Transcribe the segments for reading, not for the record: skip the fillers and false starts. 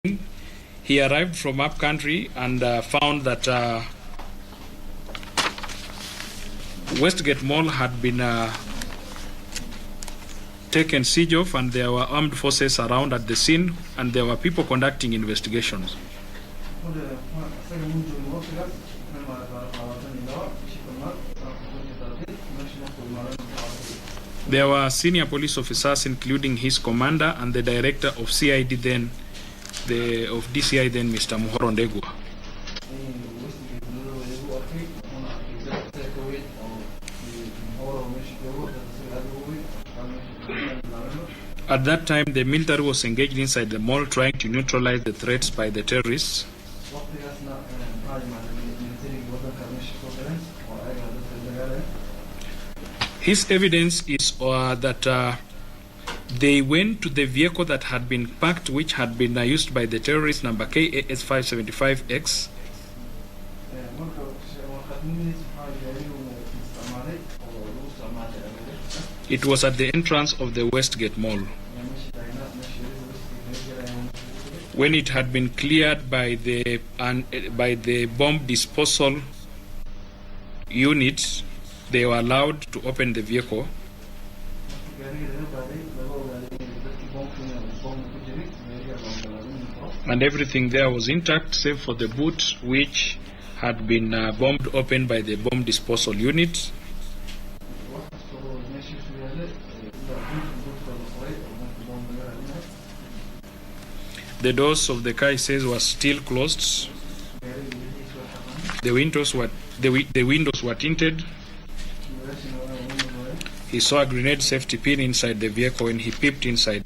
He arrived from up country and found that Westgate Mall had been taken siege of, and there were armed forces around at the scene, and there were people conducting investigations. There were senior police officers, including his commander and the director of CID then, of DCI then, Mr. Muhoro Ndegwa. At that time, the military was engaged inside the mall trying to neutralize the threats by the terrorists. His evidence is that they went to the vehicle that had been parked, which had been used by the terrorists, number KAS 575X. It was at the entrance of the Westgate Mall. When it had been cleared by the bomb disposal unit, they were allowed to open the vehicle. And everything there was intact, save for the boot, which had been bombed open by the bomb disposal unit. The doors of the car, he says, were still closed. The windows were tinted. He saw a grenade safety pin inside the vehicle when he peeped inside.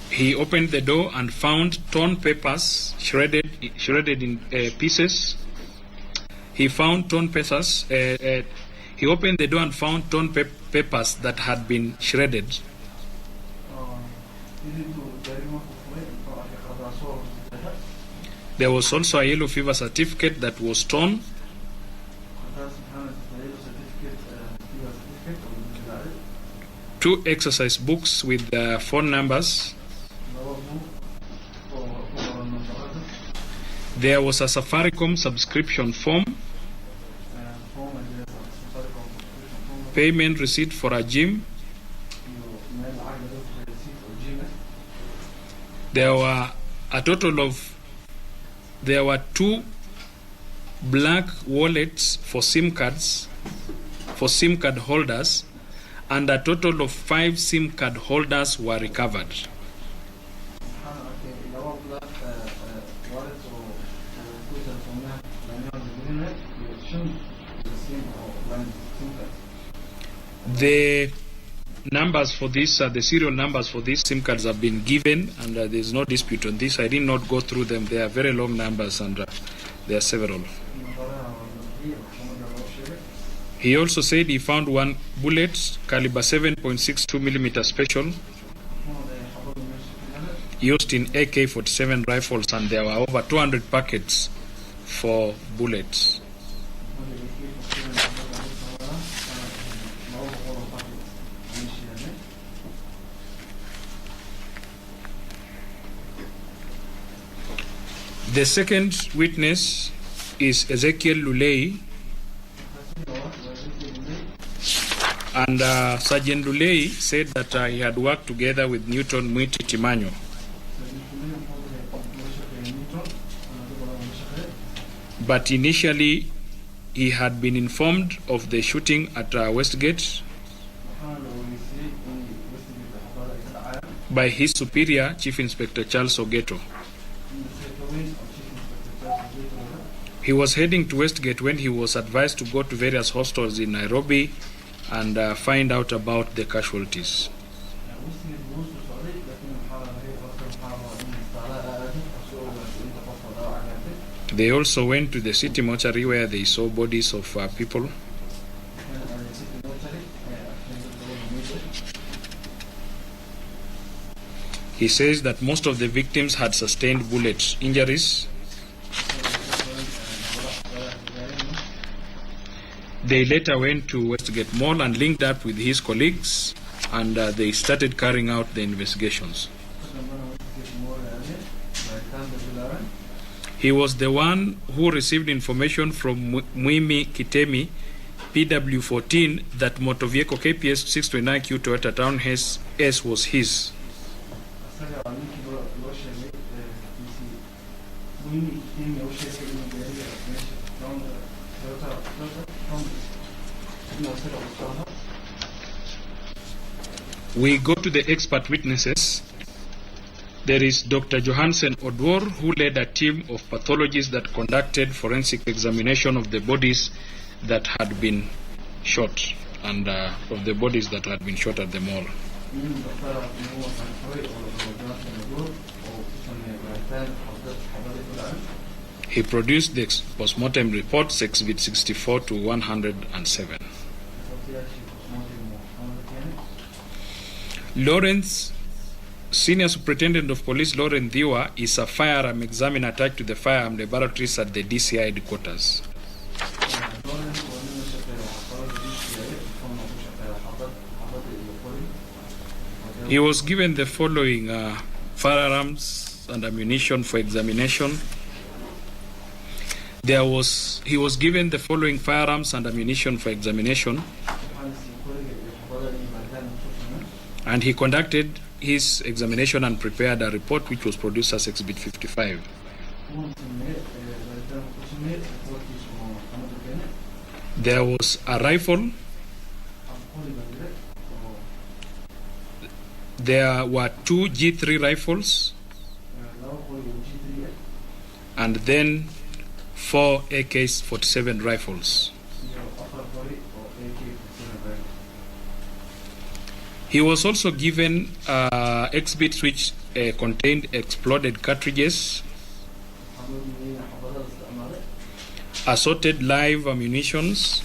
He opened the door and found torn papers shredded in pieces. He found torn papers. He opened the door and found torn papers that had been shredded. There was also a yellow fever certificate that was torn. Two exercise books with phone numbers. There was a Safaricom subscription form, payment receipt for a gym. There were two black wallets for SIM cards, for SIM card holders, and a total of 5 SIM card holders were recovered. The numbers for this, the serial numbers for these SIM cards have been given, and there is no dispute on this. I did not go through them. They are very long numbers, and there are several. He also said he found one bullet, caliber 7.62 millimeter special, used in AK-47 rifles, and there were over 200 packets for bullets. The second witness is Ezekiel Lulei, and Sergeant Lulei said that he had worked together with Newton Mwiti Timanyo. But initially, he had been informed of the shooting at Westgate by his superior, Chief Inspector Charles Ogeto. He was heading to Westgate when he was advised to go to various hostels in Nairobi and find out about the casualties. They also went to the city mortuary where they saw bodies of people. He says that most of the victims had sustained bullet injuries. They later went to Westgate Mall and linked up with his colleagues, and they started carrying out the investigations. He was the one who received information from Muimi Kitemi, PW14, that motor vehicle KPS 629Q Toyota Town S was his. We go to the expert witnesses. There is Dr. Johansen Odwor, who led a team of pathologists that conducted forensic examination of the bodies that had been shot and of the bodies that had been shot at the mall. He produced the postmortem reports, Exhibit 64 to 107. Lawrence, Senior Superintendent of Police Lawrence Thiwa, is a firearm examiner attached to the firearm laboratories at the DCI headquarters. He was given the following firearms and ammunition for examination. He was given the following firearms and ammunition for examination, and he conducted his examination and prepared a report which was produced as Exhibit 55. There was a rifle. There were 2 G3 rifles and then 4 AK-47 rifles. He was also given exhibits which contained exploded cartridges, assorted live ammunitions,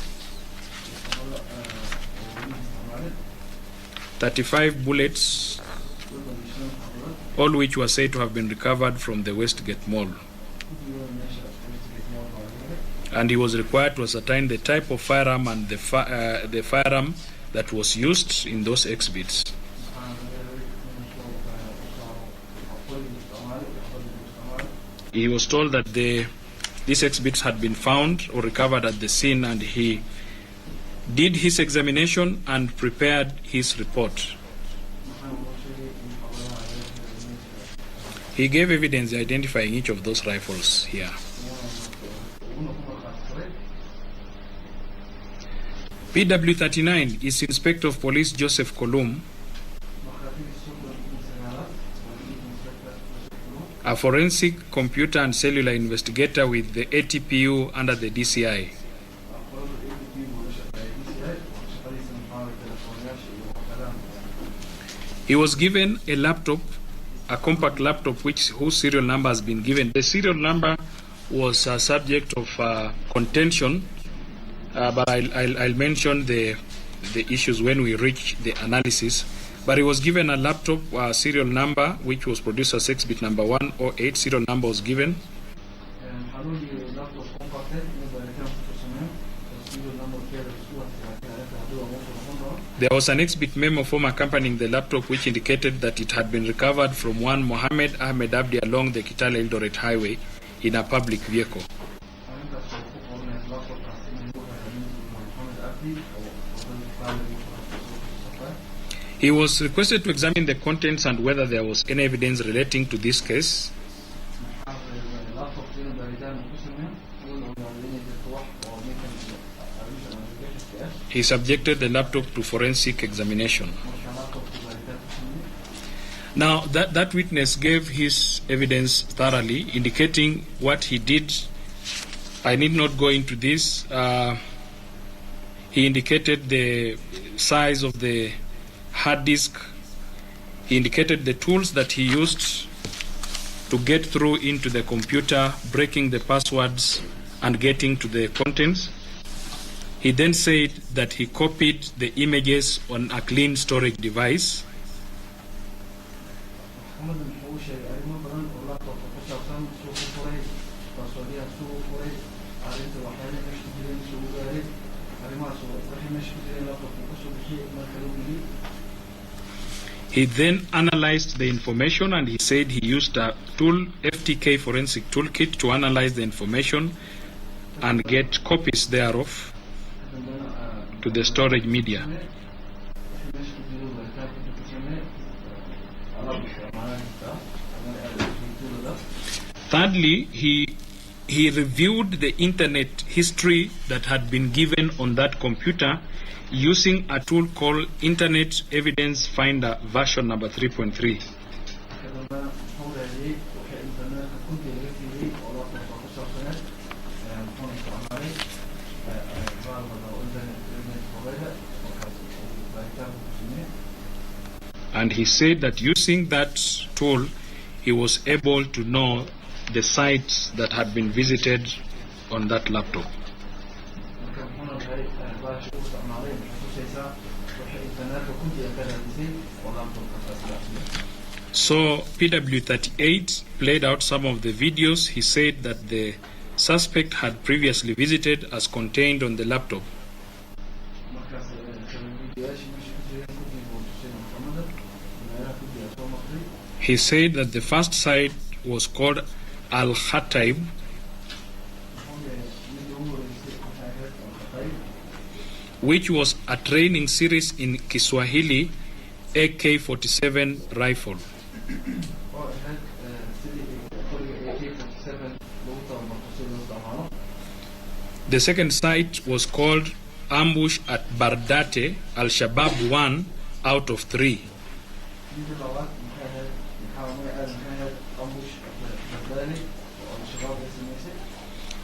35 bullets, all which were said to have been recovered from the Westgate Mall. And he was required to ascertain the type of firearm and the firearm that was used in those exhibits. He was told that these exhibits had been found or recovered at the scene, and he did his examination and prepared his report. He gave evidence identifying each of those rifles here. PW39 is Inspector of Police Joseph Kolum, a forensic computer and cellular investigator with the ATPU under the DCI. He was given a laptop, a compact laptop whose serial number has been given. The serial number was a subject of contention, but I'll mention the issues when we reach the analysis. But he was given a laptop serial number which was produced as exhibit number 108. Serial number was given. There was an exhibit memo form accompanying the laptop which indicated that it had been recovered from one Mohammed Ahmed Abdi along the Kitale Eldoret Highway in a public vehicle. He was requested to examine the contents and whether there was any evidence relating to this case. He subjected the laptop to forensic examination. Now, that witness gave his evidence thoroughly, indicating what he did. I need not go into this. He indicated the size of the hard disk. He indicated the tools that he used to get through into the computer, breaking the passwords and getting to the contents. He then said that he copied the images on a clean storage device. He then analyzed the information, and he said he used a tool, FTK Forensic Toolkit, to analyze the information and get copies thereof to the storage media. Thirdly, he reviewed the internet history that had been given on that computer using a tool called Internet Evidence Finder version number 3.3. And he said that using that tool, he was able to know the sites that had been visited on that laptop. So PW38 played out some of the videos. He said that the suspect had previously visited as contained on the laptop. He said that the first site was called Al-Khatib, which was a training series in Kiswahili AK-47 rifle. The second site was called Ambush at Bardate, Al-Shabaab 1 out of 3.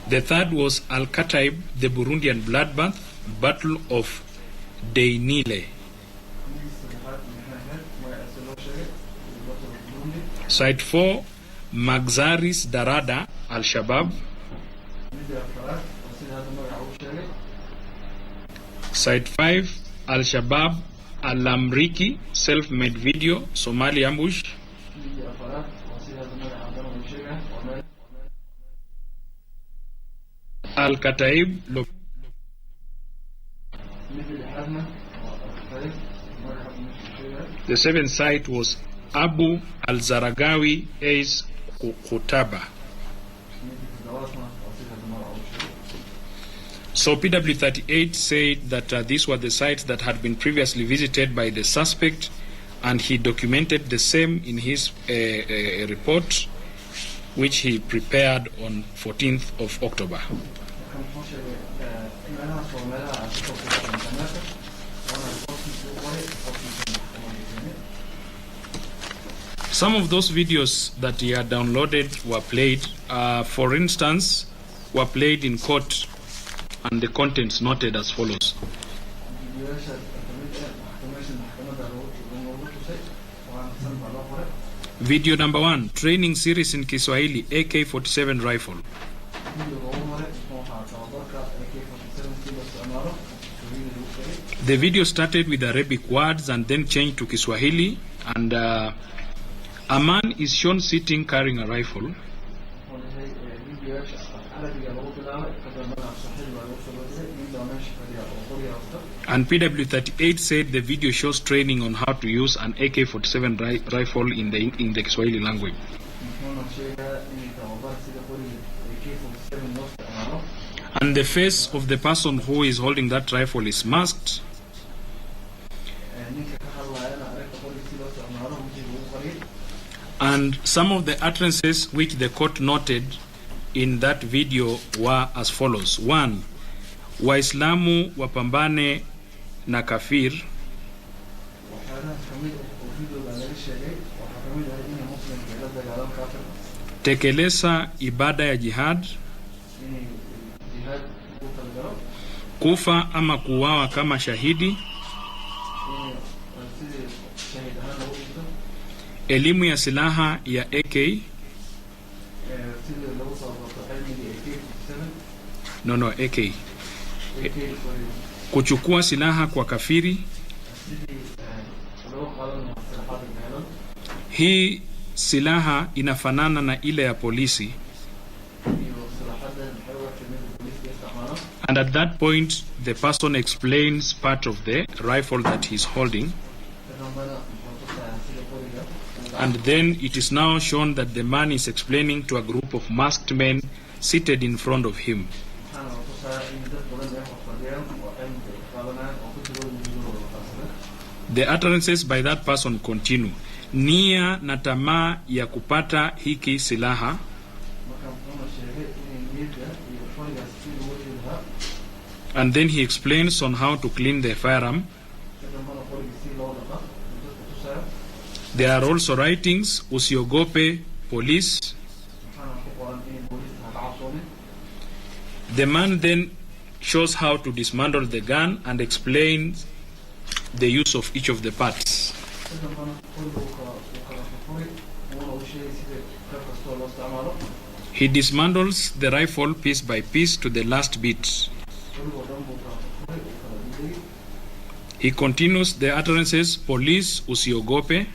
The third was Al-Kataib, the Burundian bloodbath, Battle of Dainile. Site 4, Magzaris Darada, Al-Shabaab. Site 5, Al-Shabaab Al-Amriki, self-made video, Somali ambush. Al-Kataib. The seventh site was Abu Al-Zaragawi Ace Kutaba. So PW38 said that these were the sites that had been previously visited by the suspect, and he documented the same in his report, which he prepared on 14th of October. Some of those videos that he had downloaded were played, for instance, were played in court, and the contents noted as follows. Video number 1, training series in Kiswahili, AK-47 rifle. The video started with Arabic words and then changed to Kiswahili, and a man is shown sitting carrying a rifle. And PW38 said the video shows training on how to use an AK-47 rifle in the Kiswahili language. And the face of the person who is holding that rifle is masked. And some of the utterances which the court noted in that video were as follows. 1. Waislamu wapambane na kafir. Tekeleza ibada ya jihad. Kufa ama kuuawa kama shahidi. Elimu ya silaha ya AK. AK. Kuchukua silaha kwa kafiri. Hii silaha inafanana na ile ya polisi. And at that point, the person explains part of the rifle that he's holding. And then it is now shown that the man is explaining to a group of masked men seated in front of him. The utterances by that person continue. Nia na tamaa ya kupata hiki silaha and then he explains on how to clean the firearm. There are also writings, usiogope police. The man then shows how to dismantle the gun and explains the use of each of the parts. He dismantles the rifle piece by piece to the last bit. He continues the utterances, police usiogope,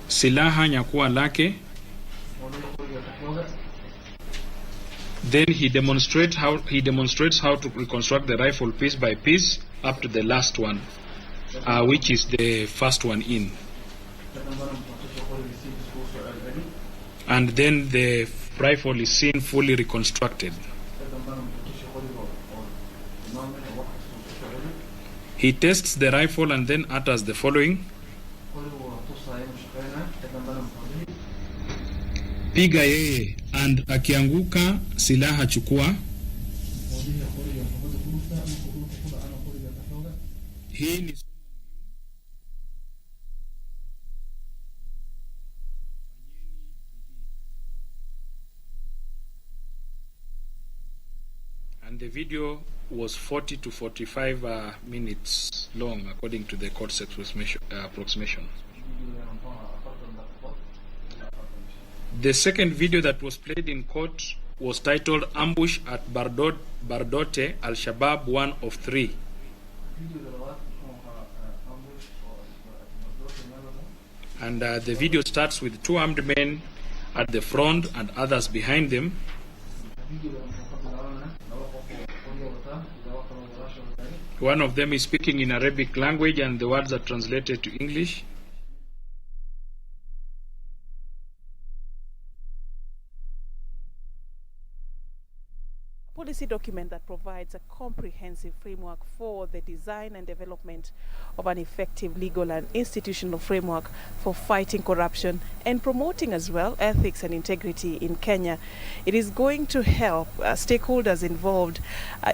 silaha nyakua lake. Then he demonstrates how to reconstruct the rifle piece by piece up to the last one, which is the first one in. And then the rifle is seen fully reconstructed. He tests the rifle and then utters the following: piga yeye, and akianguka silaha chukua. Hii ni and the video was 40 to 45 minutes long, according to the court's approximation. The second video that was played in court was titled Ambush at Bardote, Al-Shabaab 1 of 3. And the video starts with two armed men at the front and others behind them. One of them is speaking in Arabic language and the words are translated to English. Policy document that provides a comprehensive framework for the design and development of an effective legal and institutional framework for fighting corruption and promoting as well ethics and integrity in Kenya. It is going to help stakeholders involved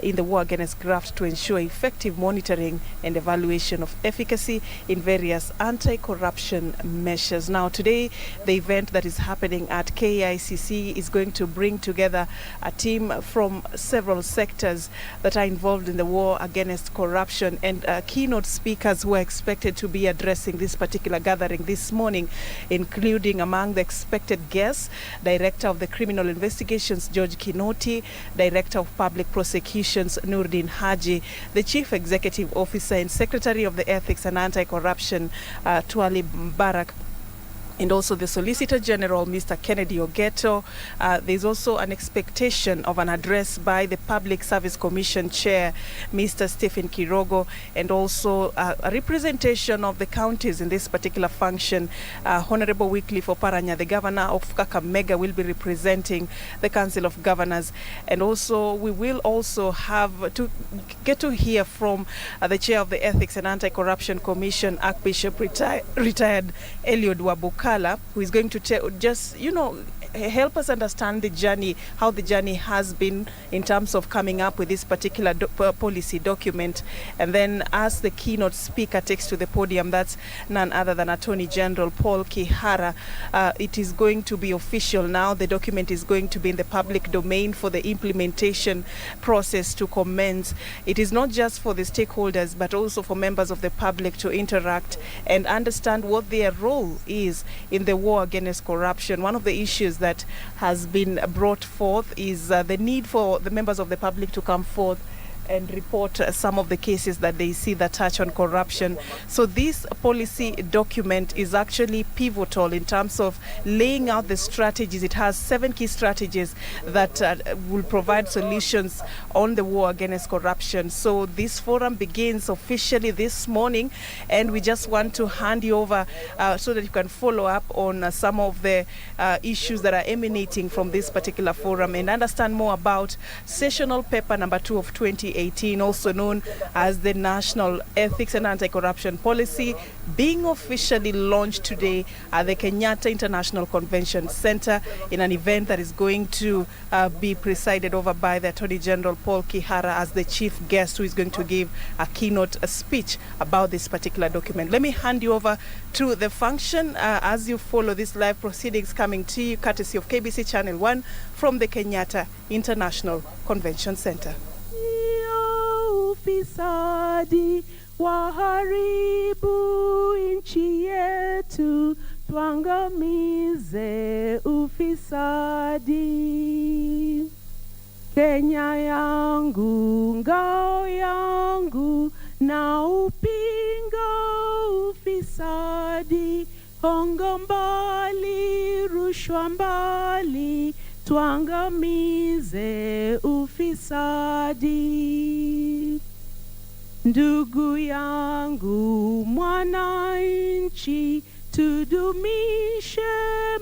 in the war against graft to ensure effective monitoring and evaluation of efficacy in various anti-corruption measures. Now today, the event that is happening at KICC is going to bring together a team from several sectors that are involved in the war against corruption, and keynote speakers who are expected to be addressing this particular gathering this morning, including among the expected guests, Director of the Criminal Investigations George Kinoti, Director of Public Prosecutions Nurdin Haji, the Chief Executive Officer and Secretary of the Ethics and Anti-Corruption Twali Barak, and also the Solicitor General, Mr. Kennedy Ogeto. There's also an expectation of an address by the Public Service Commission Chair, Mr. Stephen Kirogo, and also a representation of the counties in this particular function. Honorable Wycliffe Oparanya, the Governor of Kakamega, will be representing the Council of Governors. And also, we will also have to get to hear from the Chair of the Ethics and Anti-Corruption Commission, Archbishop retired Eliud Wabukala, who is going to just, help us understand the journey, how the journey has been in terms of coming up with this particular policy document. And then as the keynote speaker takes to the podium, that's none other than Attorney General Paul Kihara. It is going to be official now. The document is going to be in the public domain for the implementation process to commence. It is not just for the stakeholders, but also for members of the public to interact and understand what their role is in the war against corruption. One of the issues that has been brought forth is the need for the members of the public to come forth and report some of the cases that they see that touch on corruption. So this policy document is actually pivotal in terms of laying out the strategies. It has 7 key strategies that will provide solutions on the war against corruption. So this forum begins officially this morning, and we just want to hand you over so that you can follow up on some of the issues that are emanating from this particular forum and understand more about sessional paper number 2 of 2018, also known as the National Ethics and Anti-Corruption Policy, being officially launched today at the Kenyatta International Convention Center in an event that is going to be presided over by the Attorney General Paul Kihara as the chief guest, who is going to give a keynote speech about this particular document. Let me hand you over to the function as you follow these live proceedings coming to you courtesy of KBC Channel 1 from the Kenyatta International Convention Center. Ufisadi waharibu nchi yetu, tuangamize ufisadi. Kenya yangu, ngao yangu, na upinga ufisadi. Hongo mbali, rushwa mbali, tuangamize ufisadi. Ndugu yangu mwananchi, tudumishe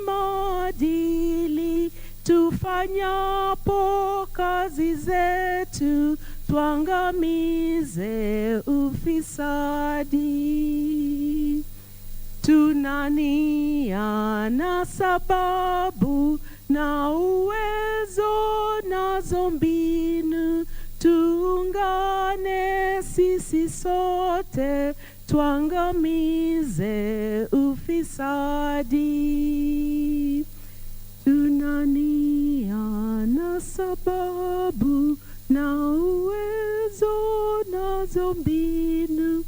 maadili, tufanyapo kazi zetu, tuangamize ufisadi. Tuna nia na sababu na uwezo nazo mbinu, tuungane sisi sote, tuangamize ufisadi. Tuna nia na sababu na uwezo nazo mbinu,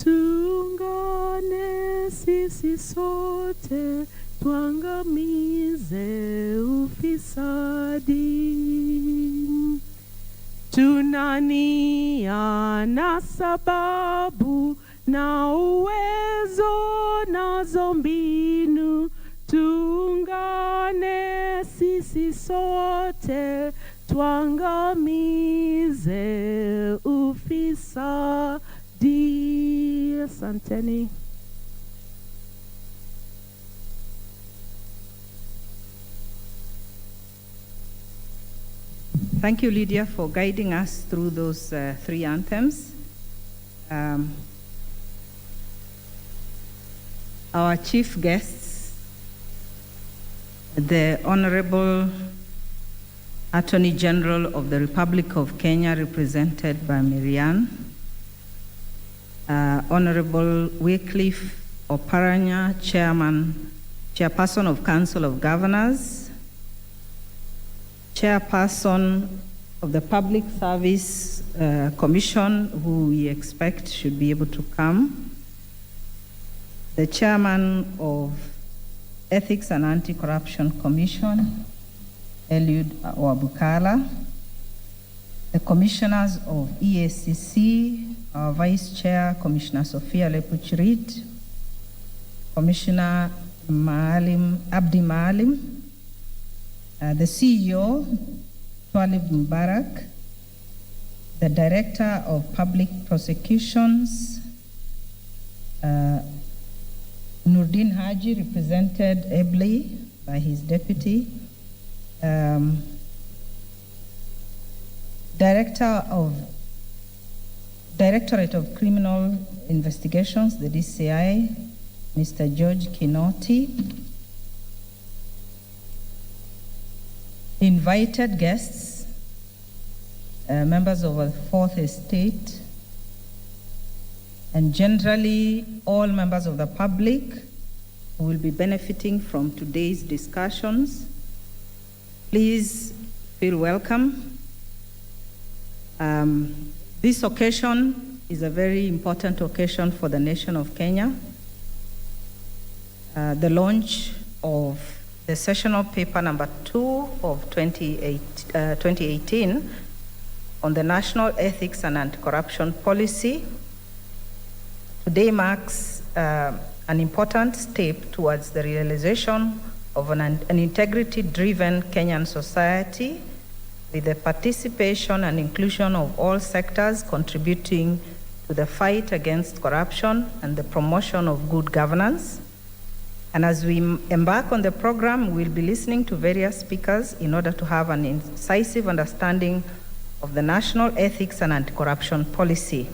tuungane sisi sote, tuangamize ufisadi. Tuna nia na sababu na uwezo nazo mbinu, tuungane sisi sote, tuangamize ufisadi. Asanteni. Thank you, Lydia, for guiding us through those 3 anthems. Our chief guests, the Honorable Attorney General of the Republic of Kenya, represented by Marianne, Honorable Wycliffe Oparanya, Chairperson of Council of Governors, Chairperson of the Public Service Commission, who we expect should be able to come, the Chairman of Ethics and Anti-Corruption Commission, Eliud Wabukala, the Commissioners of EACC, our Vice Chair, Commissioner Sophia Lepuchirit, Commissioner Abdi Maalim, the CEO, Twalib Mubarak, the Director of Public Prosecutions, Nurdin Haji, represented ably by his deputy, Directorate of Criminal Investigations, the DCI, Mr. George Kinoti. Invited guests, members of the Fourth Estate, and generally all members of the public who will be benefiting from today's discussions. Please feel welcome. This occasion is a very important occasion for the nation of Kenya. The launch of the sessional paper number 2 of 2018 on the National Ethics and Anti-Corruption Policy. Today marks an important step towards the realization of an integrity-driven Kenyan society with the participation and inclusion of all sectors contributing to the fight against corruption and the promotion of good governance. And as we embark on the program, we'll be listening to various speakers in order to have an incisive understanding of the National Ethics and Anti-Corruption Policy.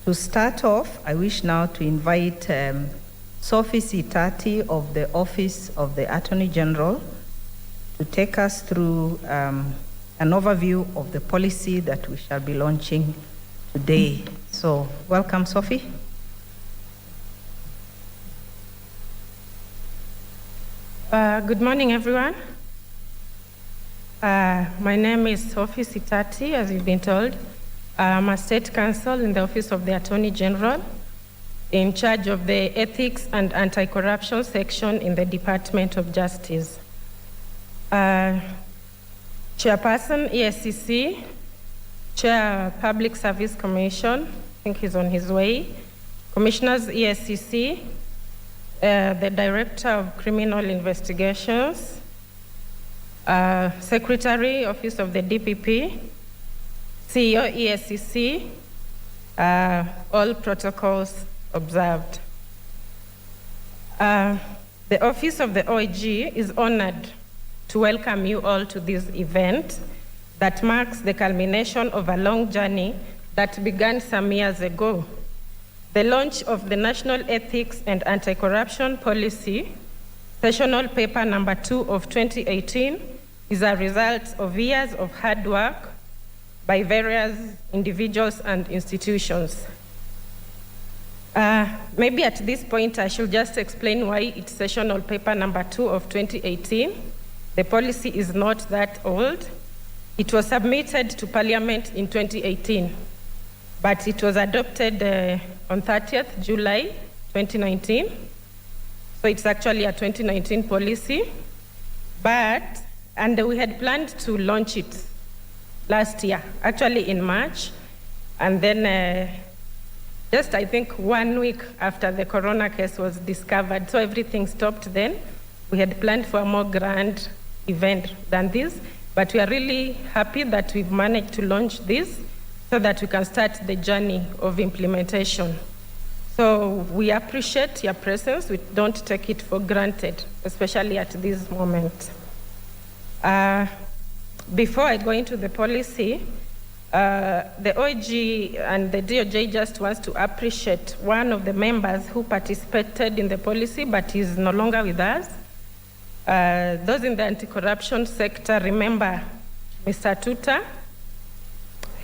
To start off, I wish now to invite Sophie Sitati of the Office of the Attorney General to take us through an overview of the policy that we shall be launching today. So, welcome, Sophie. Good morning, everyone. My name is Sophie Sitati, as you've been told. I'm a state counsel in the Office of the Attorney General, in charge of the Ethics and Anti-Corruption section in the Department of Justice. Chairperson, ESCC, Chair Public Service Commission, I think he's on his way. Commissioners, ESCC, the Director of Criminal Investigations, Secretary, Office of the DPP, CEO, ESCC, all protocols observed. The Office of the OIG is honored to welcome you all to this event that marks the culmination of a long journey that began some years ago. The launch of the National Ethics and Anti-Corruption Policy, Sessional Paper Number 2 of 2018, is a result of years of hard work by various individuals and institutions. Maybe at this point I should just explain why it's Sessional Paper Number 2 of 2018. The policy is not that old. It was submitted to Parliament in 2018, but it was adopted on 30th July 2019. So it's actually a 2019 policy, and we had planned to launch it last year, actually in March, and then just I think 1 week after the corona case was discovered, so everything stopped then. We had planned for a more grand event than this, but we are really happy that we've managed to launch this so that we can start the journey of implementation. So we appreciate your presence. We don't take it for granted, especially at this moment. Before I go into the policy, the OIG and the DOJ just wants to appreciate one of the members who participated in the policy but is no longer with us. Those in the anti-corruption sector remember Mr. Tuta.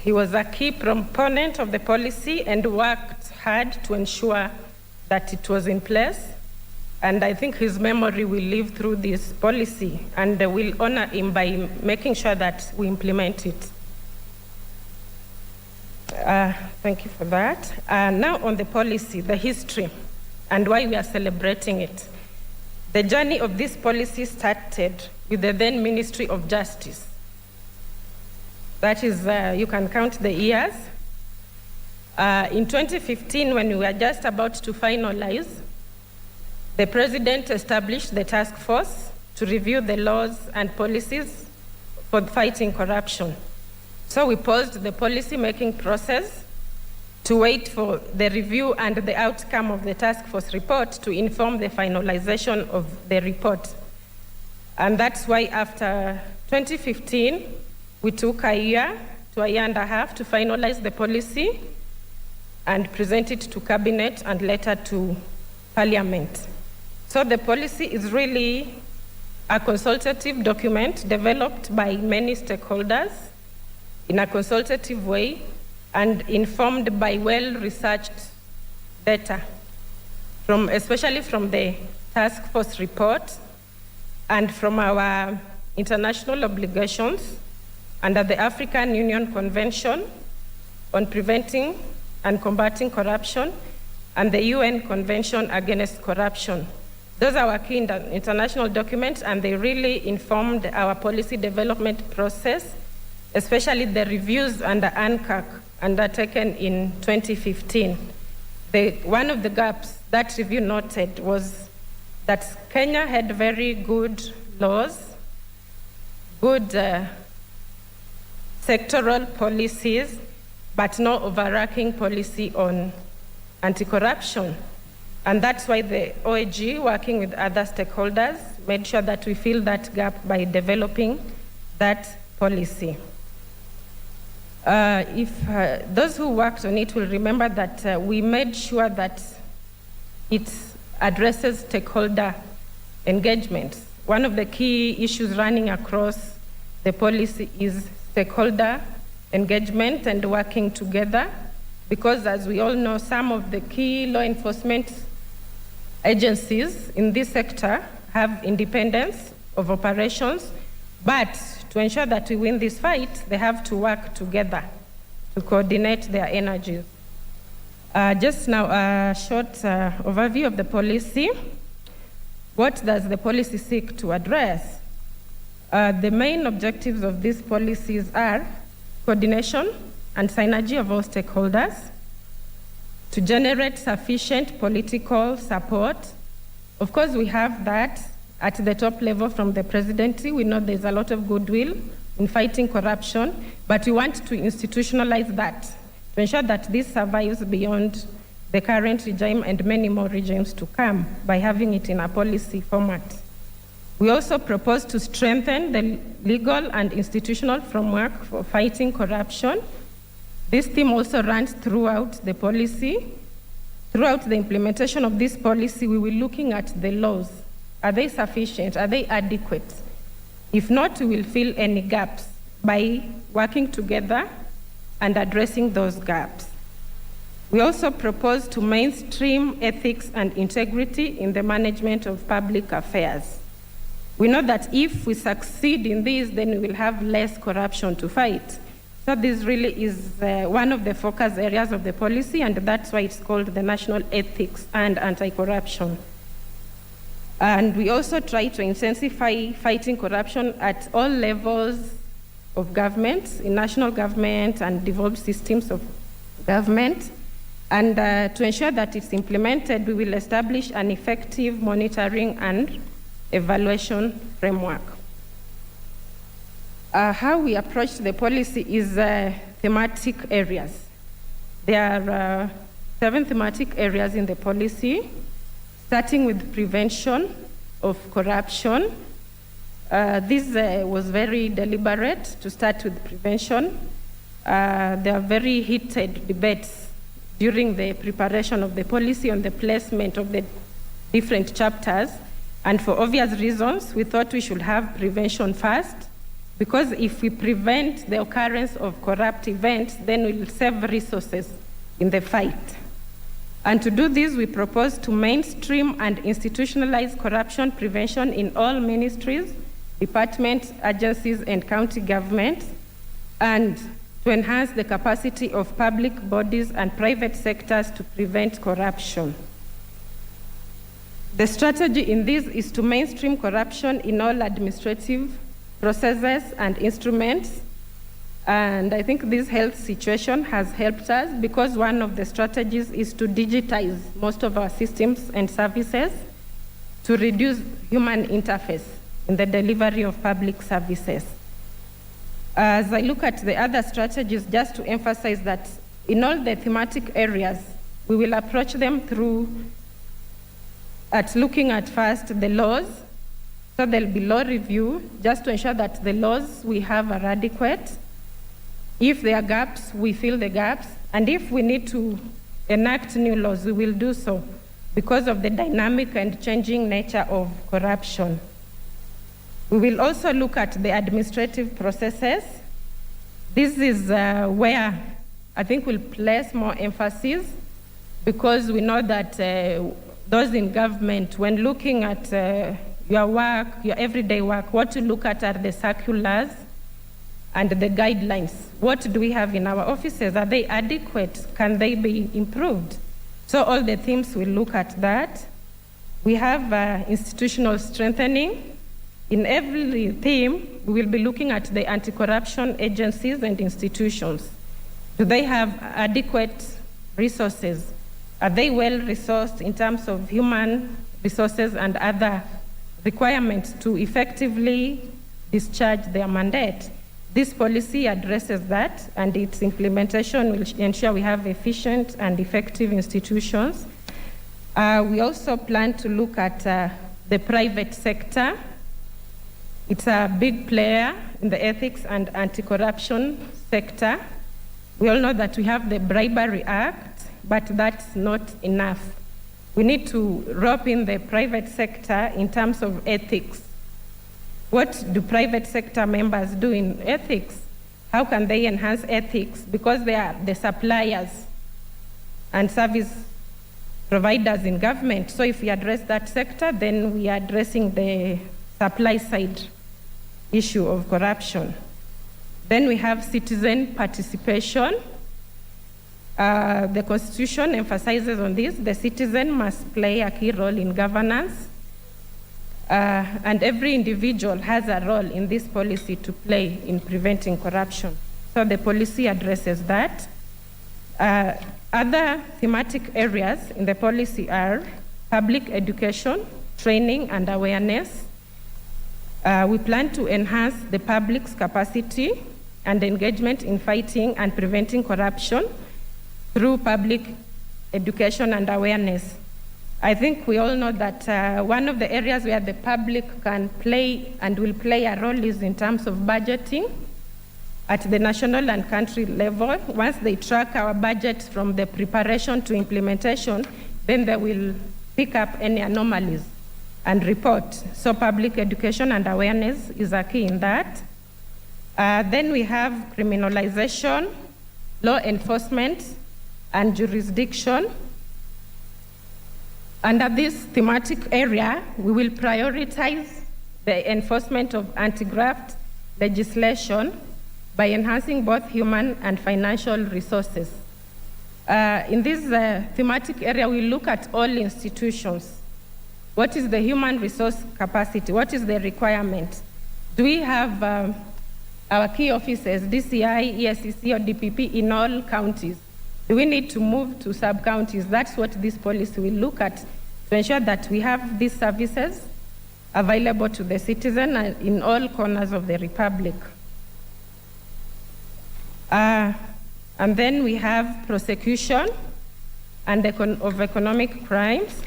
He was a key proponent of the policy and worked hard to ensure that it was in place. And I think his memory will live through this policy, and we'll honor him by making sure that we implement it. Thank you for that. Now on the policy, the history, and why we are celebrating it. The journey of this policy started with the then Ministry of Justice. That is, you can count the years. In 2015, when we were just about to finalize, the President established the task force to review the laws and policies for fighting corruption. So we paused the policy-making process to wait for the review and the outcome of the task force report to inform the finalization of the report. And that's why after 2015, we took a year to a year and a half to finalize the policy and present it to Cabinet and later to Parliament. So the policy is really a consultative document developed by many stakeholders in a consultative way and informed by well-researched data, especially from the task force report and from our international obligations under the African Union Convention on Preventing and Combating Corruption and the UN Convention Against Corruption. Those are our key international documents, and they really informed our policy development process, especially the reviews under ANCAC undertaken in 2015. One of the gaps that review noted was that Kenya had very good laws, good sectoral policies, but no overarching policy on anti-corruption. And that's why the OAG, working with other stakeholders, made sure that we fill that gap by developing that policy. Those who worked on it will remember that we made sure that it addresses stakeholder engagement. One of the key issues running across the policy is stakeholder engagement and working together, because as we all know, some of the key law enforcement agencies in this sector have independence of operations, but to ensure that we win this fight, they have to work together to coordinate their energies. Just now, a short overview of the policy. What does the policy seek to address? The main objectives of these policies are coordination and synergy of all stakeholders, to generate sufficient political support. Of course, we have that at the top level from the presidency. We know there's a lot of goodwill in fighting corruption, but we want to institutionalize that to ensure that this survives beyond the current regime and many more regimes to come by having it in a policy format. We also propose to strengthen the legal and institutional framework for fighting corruption. This theme also runs throughout the policy. Throughout the implementation of this policy, we will be looking at the laws. Are they sufficient? Are they adequate? If not, we will fill any gaps by working together and addressing those gaps. We also propose to mainstream ethics and integrity in the management of public affairs. We know that if we succeed in this, then we will have less corruption to fight. So this really is one of the focus areas of the policy, and that's why it's called the National Ethics and Anti-Corruption. And we also try to intensify fighting corruption at all levels of government, in national government and devolved systems of government. And to ensure that it's implemented, we will establish an effective monitoring and evaluation framework. How we approach the policy is thematic areas. There are 7 thematic areas in the policy, starting with prevention of corruption. This was very deliberate to start with prevention. There are very heated debates during the preparation of the policy on the placement of the different chapters. And for obvious reasons, we thought we should have prevention first, because if we prevent the occurrence of corrupt events, then we'll save resources in the fight. And to do this, we propose to mainstream and institutionalize corruption prevention in all ministries, departments, agencies, and county governments, and to enhance the capacity of public bodies and private sectors to prevent corruption. The strategy in this is to mainstream corruption in all administrative processes and instruments. And I think this health situation has helped us, because one of the strategies is to digitize most of our systems and services to reduce human interface in the delivery of public services. As I look at the other strategies, just to emphasize that in all the thematic areas, we will approach them through looking at first the laws. So there'll be law review, just to ensure that the laws we have are adequate. If there are gaps, we fill the gaps. And if we need to enact new laws, we will do so, because of the dynamic and changing nature of corruption. We will also look at the administrative processes. This is where I think we'll place more emphasis, because we know that those in government, when looking at your work, your everyday work, what to look at are the circulars and the guidelines. What do we have in our offices? Are they adequate? Can they be improved? So all the themes will look at that. We have institutional strengthening. In every theme, we will be looking at the anti-corruption agencies and institutions. Do they have adequate resources? Are they well resourced in terms of human resources and other requirements to effectively discharge their mandate? This policy addresses that, and its implementation will ensure we have efficient and effective institutions. We also plan to look at the private sector. It's a big player in the ethics and anti-corruption sector. We all know that we have the Bribery Act, but that's not enough. We need to rope in the private sector in terms of ethics. What do private sector members do in ethics? How can they enhance ethics? Because they are the suppliers and service providers in government. So if we address that sector, then we are addressing the supply side issue of corruption. Then we have citizen participation. The Constitution emphasizes on this. The citizen must play a key role in governance, and every individual has a role in this policy to play in preventing corruption. So the policy addresses that. Other thematic areas in the policy are public education, training, and awareness. We plan to enhance the public's capacity and engagement in fighting and preventing corruption through public education and awareness. I think we all know that one of the areas where the public can play and will play a role is in terms of budgeting at the national and country level. Once they track our budgets from the preparation to implementation, then they will pick up any anomalies and report. So public education and awareness is a key in that. Then we have criminalization, law enforcement, and jurisdiction. Under this thematic area, we will prioritize the enforcement of anti-graft legislation by enhancing both human and financial resources. In this thematic area, we look at all institutions. What is the human resource capacity? What is the requirement? Do we have our key offices, DCI, ESCC, or DPP in all counties? Do we need to move to sub-counties? That's what this policy will look at to ensure that we have these services available to the citizen in all corners of the Republic. And then we have prosecution and of economic crimes.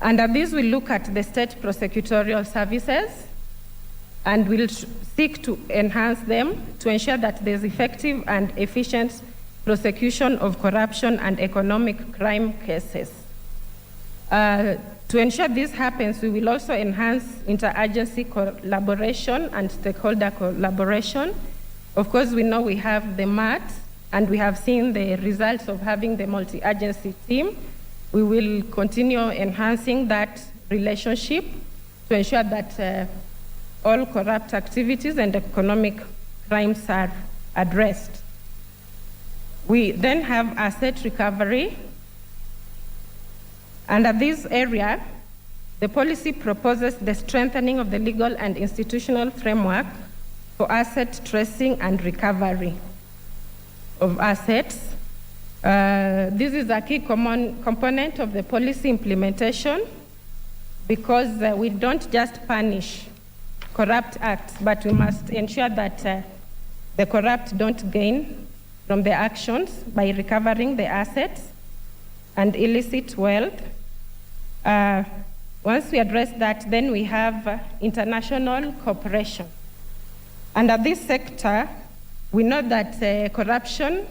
Under this, we look at the state prosecutorial services and we'll seek to enhance them to ensure that there's effective and efficient prosecution of corruption and economic crime cases. To ensure this happens, we will also enhance interagency collaboration and stakeholder collaboration. Of course, we know we have the MAT, and we have seen the results of having the multi-agency team. We will continue enhancing that relationship to ensure that all corrupt activities and economic crimes are addressed. We then have asset recovery. Under this area, the policy proposes the strengthening of the legal and institutional framework for asset tracing and recovery of assets. This is a key component of the policy implementation because we don't just punish corrupt acts, but we must ensure that the corrupt don't gain from their actions by recovering the assets and illicit wealth. Once we address that, then we have international cooperation. Under this sector, we know that corruption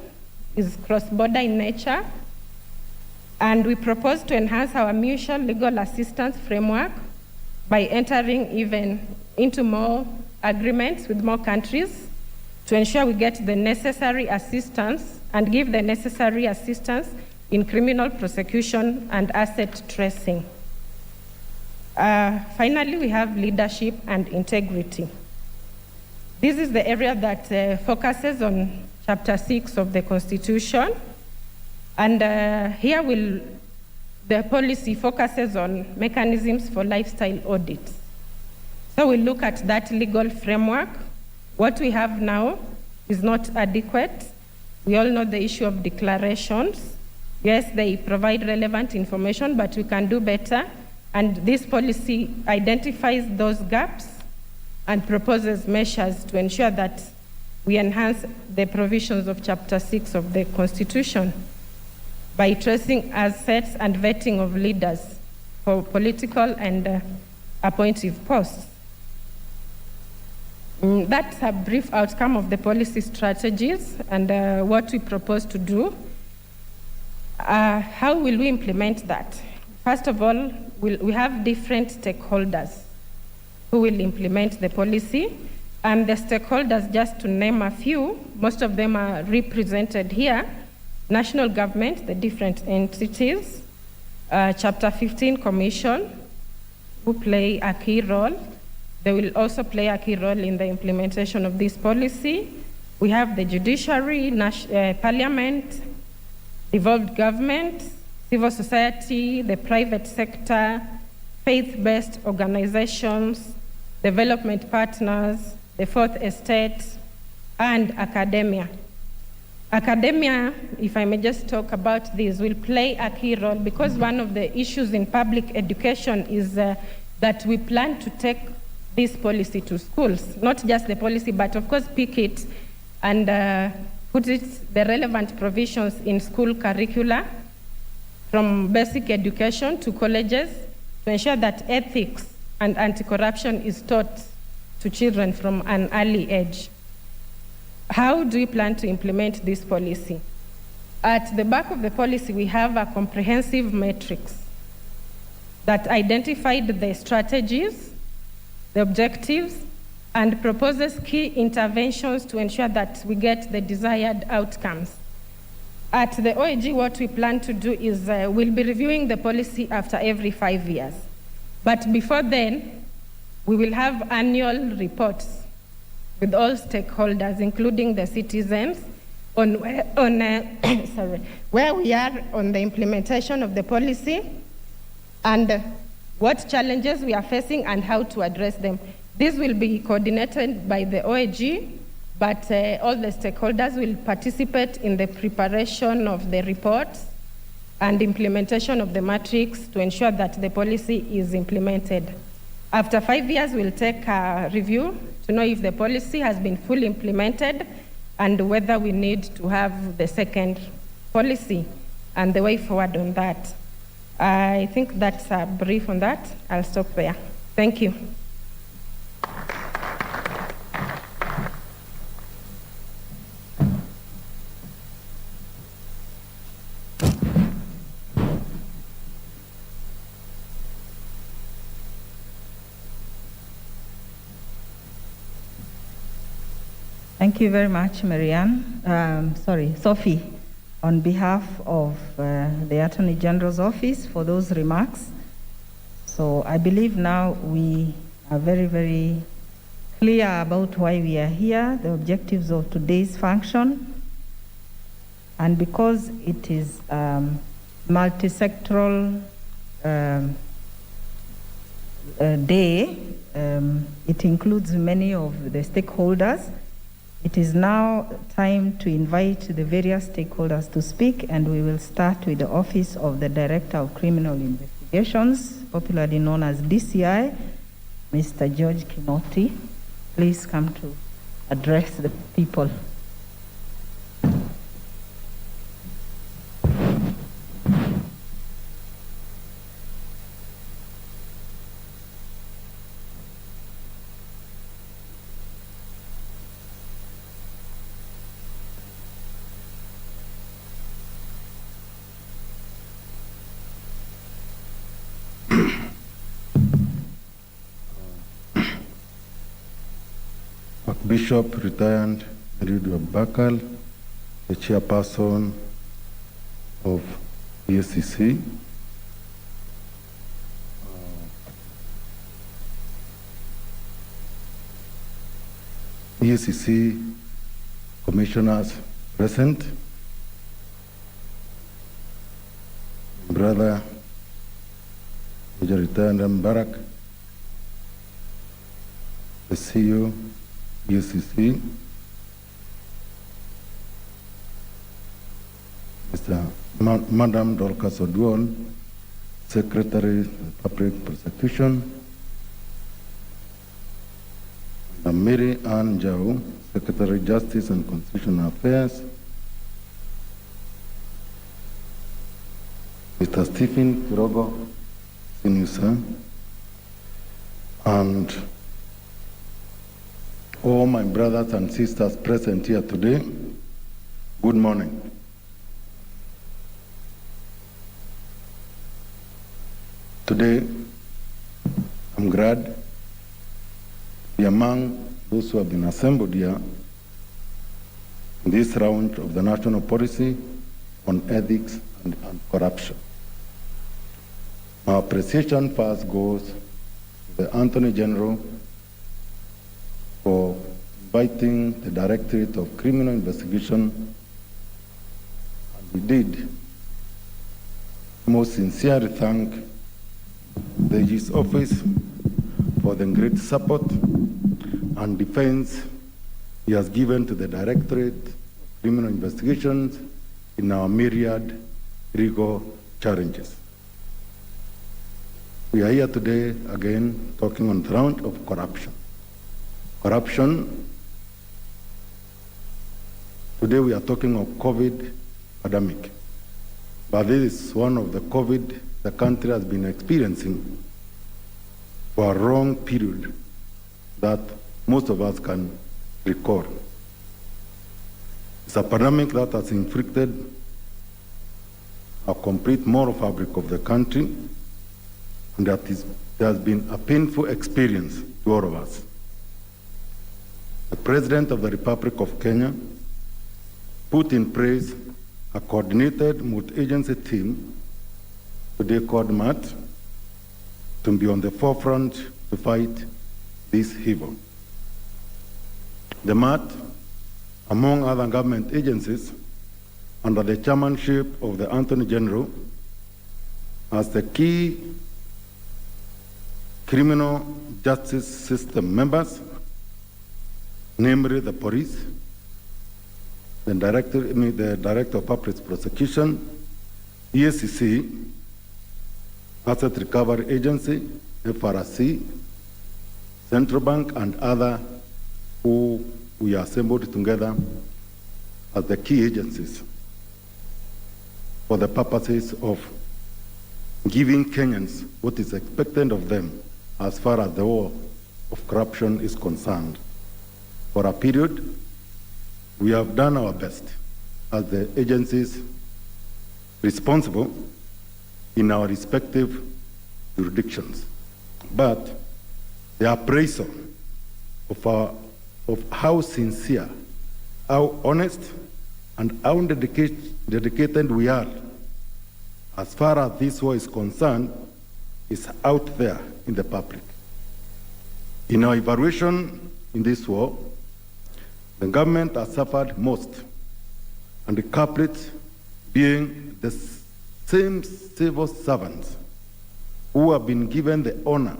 is cross-border in nature, and we propose to enhance our mutual legal assistance framework by entering even into more agreements with more countries to ensure we get the necessary assistance and give the necessary assistance in criminal prosecution and asset tracing. Finally, we have leadership and integrity. This is the area that focuses on Chapter 6 of the Constitution. And here the policy focuses on mechanisms for lifestyle audits. So we look at that legal framework. What we have now is not adequate. We all know the issue of declarations. Yes, they provide relevant information, but we can do better. And this policy identifies those gaps and proposes measures to ensure that we enhance the provisions of Chapter 6 of the Constitution by tracing assets and vetting of leaders for political and appointive posts. That's a brief outcome of the policy strategies and what we propose to do. How will we implement that? First of all, we have different stakeholders who will implement the policy. And the stakeholders, just to name a few, most of them are represented here. National government, the different entities, Chapter 15 Commission, who play a key role. They will also play a key role in the implementation of this policy. We have the judiciary, parliament, devolved government, civil society, the private sector, faith-based organizations, development partners, the fourth estate, and academia. Academia, if I may just talk about this, will play a key role because one of the issues in public education is that we plan to take this policy to schools, not just the policy, but of course pick it and put the relevant provisions in school curricula from basic education to colleges to ensure that ethics and anti-corruption is taught to children from an early age. How do we plan to implement this policy? At the back of the policy, we have a comprehensive matrix that identified the strategies, the objectives, and proposes key interventions to ensure that we get the desired outcomes. At the OAG, what we plan to do is we'll be reviewing the policy after every 5 years. But before then, we will have annual reports with all stakeholders, including the citizens, on where we are on the implementation of the policy and what challenges we are facing and how to address them. This will be coordinated by the OAG, but all the stakeholders will participate in the preparation of the reports and implementation of the matrix to ensure that the policy is implemented. After 5 years, we'll take a review to know if the policy has been fully implemented and whether we need to have the second policy and the way forward on that. I think that's a brief on that. I'll stop there. Thank you. Thank you very much, Marianne. Sophie, on behalf of the Attorney General's Office for those remarks. So I believe now we are very, very clear about why we are here, the objectives of today's function. And because it is multi-sectoral day, it includes many of the stakeholders. It is now time to invite the various stakeholders to speak, and we will start with the Office of the Director of Criminal Investigations, popularly known as DCI, Mr. George Kinoti. Please come to address the people. Bishop retired Eliud Bakal, the chairperson of EACC. EACC commissioners present, Brother Major Retired Mbarak, the CEO, EACC, Madam Dorcas Oduol, Secretary of Public Prosecution, Mary Ann Jau, Secretary Justice and Constitutional Affairs, Mr. Stephen Kirogo, Senior, and all my brothers and sisters present here today, good morning. Today, I'm glad to be among those who have been assembled here in this round of the National Policy on Ethics and Corruption. My appreciation first goes to the Attorney General for inviting the Directorate of Criminal Investigation, and we did most sincerely thank the AG's office for the great support and defense he has given to the Directorate of Criminal Investigations in our myriad legal challenges. We are here today again talking on the round of corruption. Corruption, today we are talking of COVID pandemic, but this is one of the COVID the country has been experiencing for a long period that most of us can recall. It's a pandemic that has inflicted a complete moral fabric of the country, and that has been a painful experience to all of us. The President of the Republic of Kenya put in place a coordinated multi-agency team today called MAT, to be on the forefront to fight this evil. The MAT, among other government agencies, under the chairmanship of the Attorney General, as the key criminal justice system members, namely the police, the Director of Public Prosecution, EACC, Asset Recovery Agency, FRC, Central Bank, and other who we are assembled together as the key agencies for the purposes of giving Kenyans what is expected of them as far as the war of corruption is concerned. For a period, we have done our best as the agencies responsible in our respective jurisdictions. But the appraisal of how sincere, how honest, and how dedicated we are as far as this war is concerned is out there in the public. In our evaluation in this war, the government has suffered most, and the culprits being the same civil servants who have been given the honor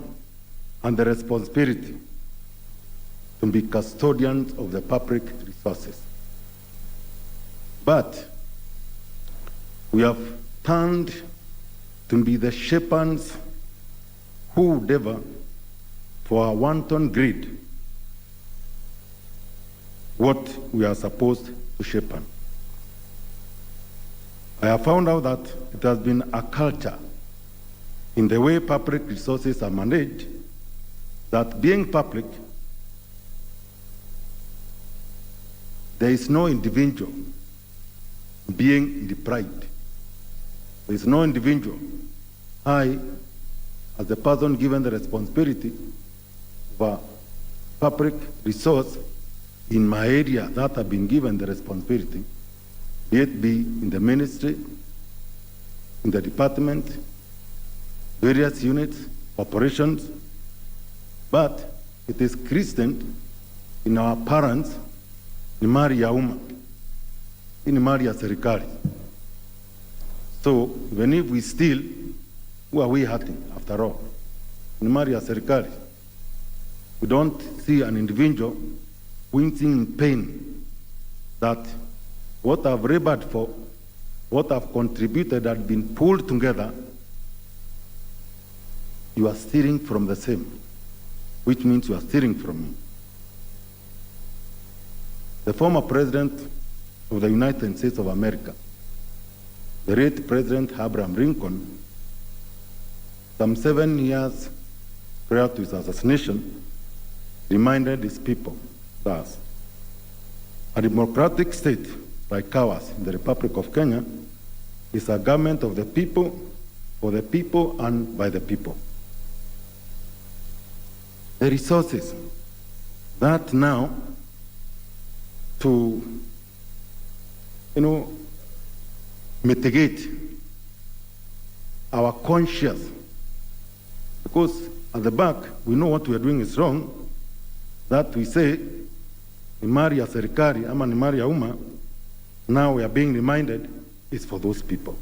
and the responsibility to be custodians of the public resources. But we have turned to be the shepherds who endeavor for a wanton greed what we are supposed to shepherd. I have found out that it has been a culture in the way public resources are managed, that being public, there is no individual being deprived. There is no individual. I, as the person given the responsibility of a public resource in my area that have been given the responsibility, be it be in the ministry, in the department, various units, operations, but it is christened in our parents ni mali ya umma, ni mali ya serikali. So even if we steal, who are we hurting after all? Ni mali ya serikali. We don't see an individual wincing in pain that what I've labored for, what I've contributed had been pulled together. You are stealing from the same, which means you are stealing from me. The former president of the United States of America, the late President Abraham Lincoln, some 7 years prior to his assassination, reminded his people thus: a democratic state like ours in the Republic of Kenya is a government of the people, for the people, and by the people. The resources that now to, mitigate our conscience, because at the back we know what we are doing is wrong, that we say ni mali ya serikali ama ni mali ya umma. Now we are being reminded it's for those people.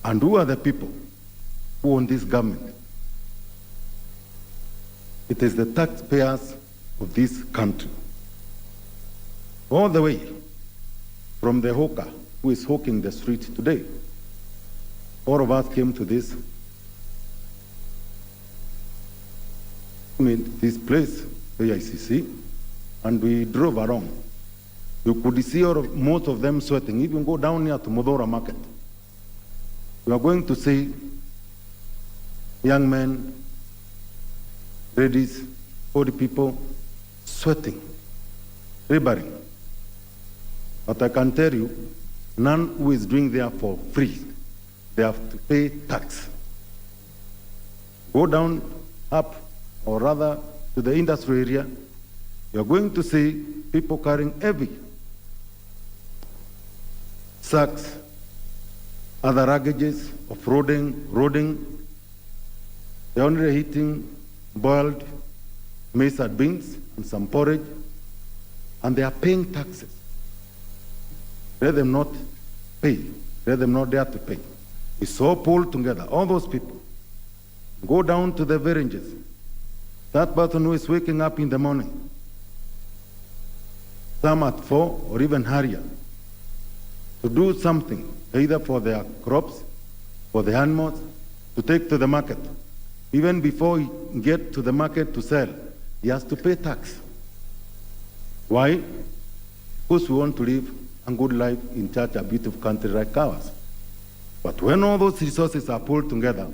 And who are the people who own this government? It is the taxpayers of this country. All the way from the hawker who is hawking the street today. All of us came to this place, AICC, and we drove around. You could see most of them sweating. Even go down here to Modora Market. You are going to see young men, ladies, old people sweating, laboring. But I can tell you, none who is doing there for free. They have to pay tax. Go down, up, or rather to the industry area, you're going to see people carrying heavy sacks, other ruggages of roading. They're only eating boiled maize and beans and some porridge, and they are paying taxes. Let them not pay. Let them not dare to pay. It's all pulled together. All those people go down to the villages. That person who is waking up in the morning, some at 4 or even higher, to do something, either for their crops, for the animals, to take to the market. Even before he get to the market to sell, he has to pay tax. Why? Because we want to live a good life in such a beautiful country like ours. But when all those resources are pulled together,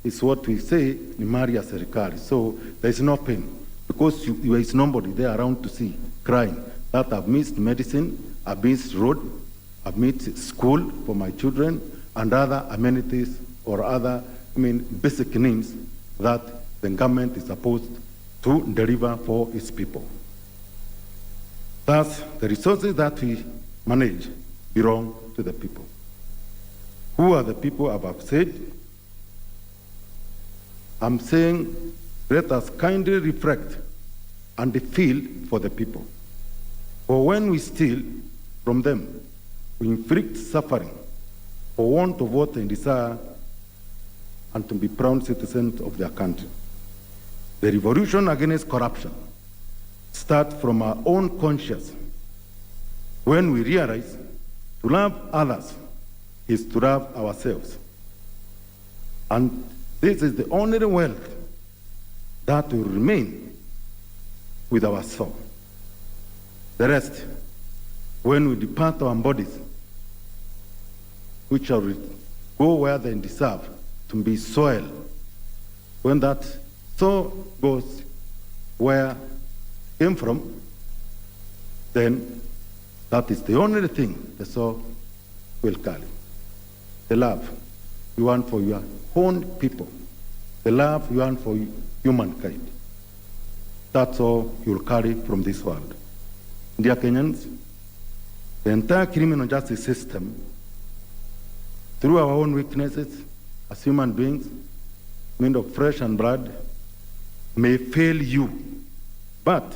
it's what we say, ni mali ya serikali. So there is no pain, because there is nobody there around to see crying that I've missed medicine, I've missed road, I've missed school for my children, and other amenities or other, basic needs that the government is supposed to deliver for its people. Thus, the resources that we manage belong to the people. Who are the people I've said? I'm saying, let us kindly reflect and feel for the people. For when we steal from them, we inflict suffering for want of what they desire and to be proud citizens of their country. The revolution against corruption starts from our own conscience. When we realize to love others is to love ourselves. And this is the only wealth that will remain with our soul. The rest, when we depart our bodies, which shall go where they deserve, to be soil. When that soul goes where it came from, then that is the only thing the soul will carry. The love you want for your own people, the love you want for humankind. That's all you'll carry from this world. Dear Kenyans, the entire criminal justice system, through our own weaknesses as human beings, made of flesh and blood, may fail you, but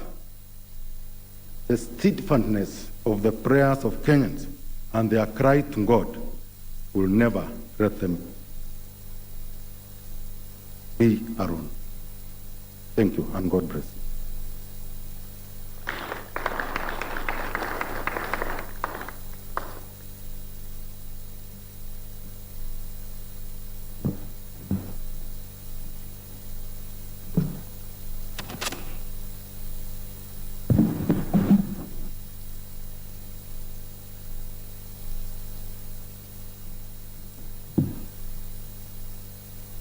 the steadfastness of the prayers of Kenyans and their cry to God will never let them be alone. Thank you, and God bless you.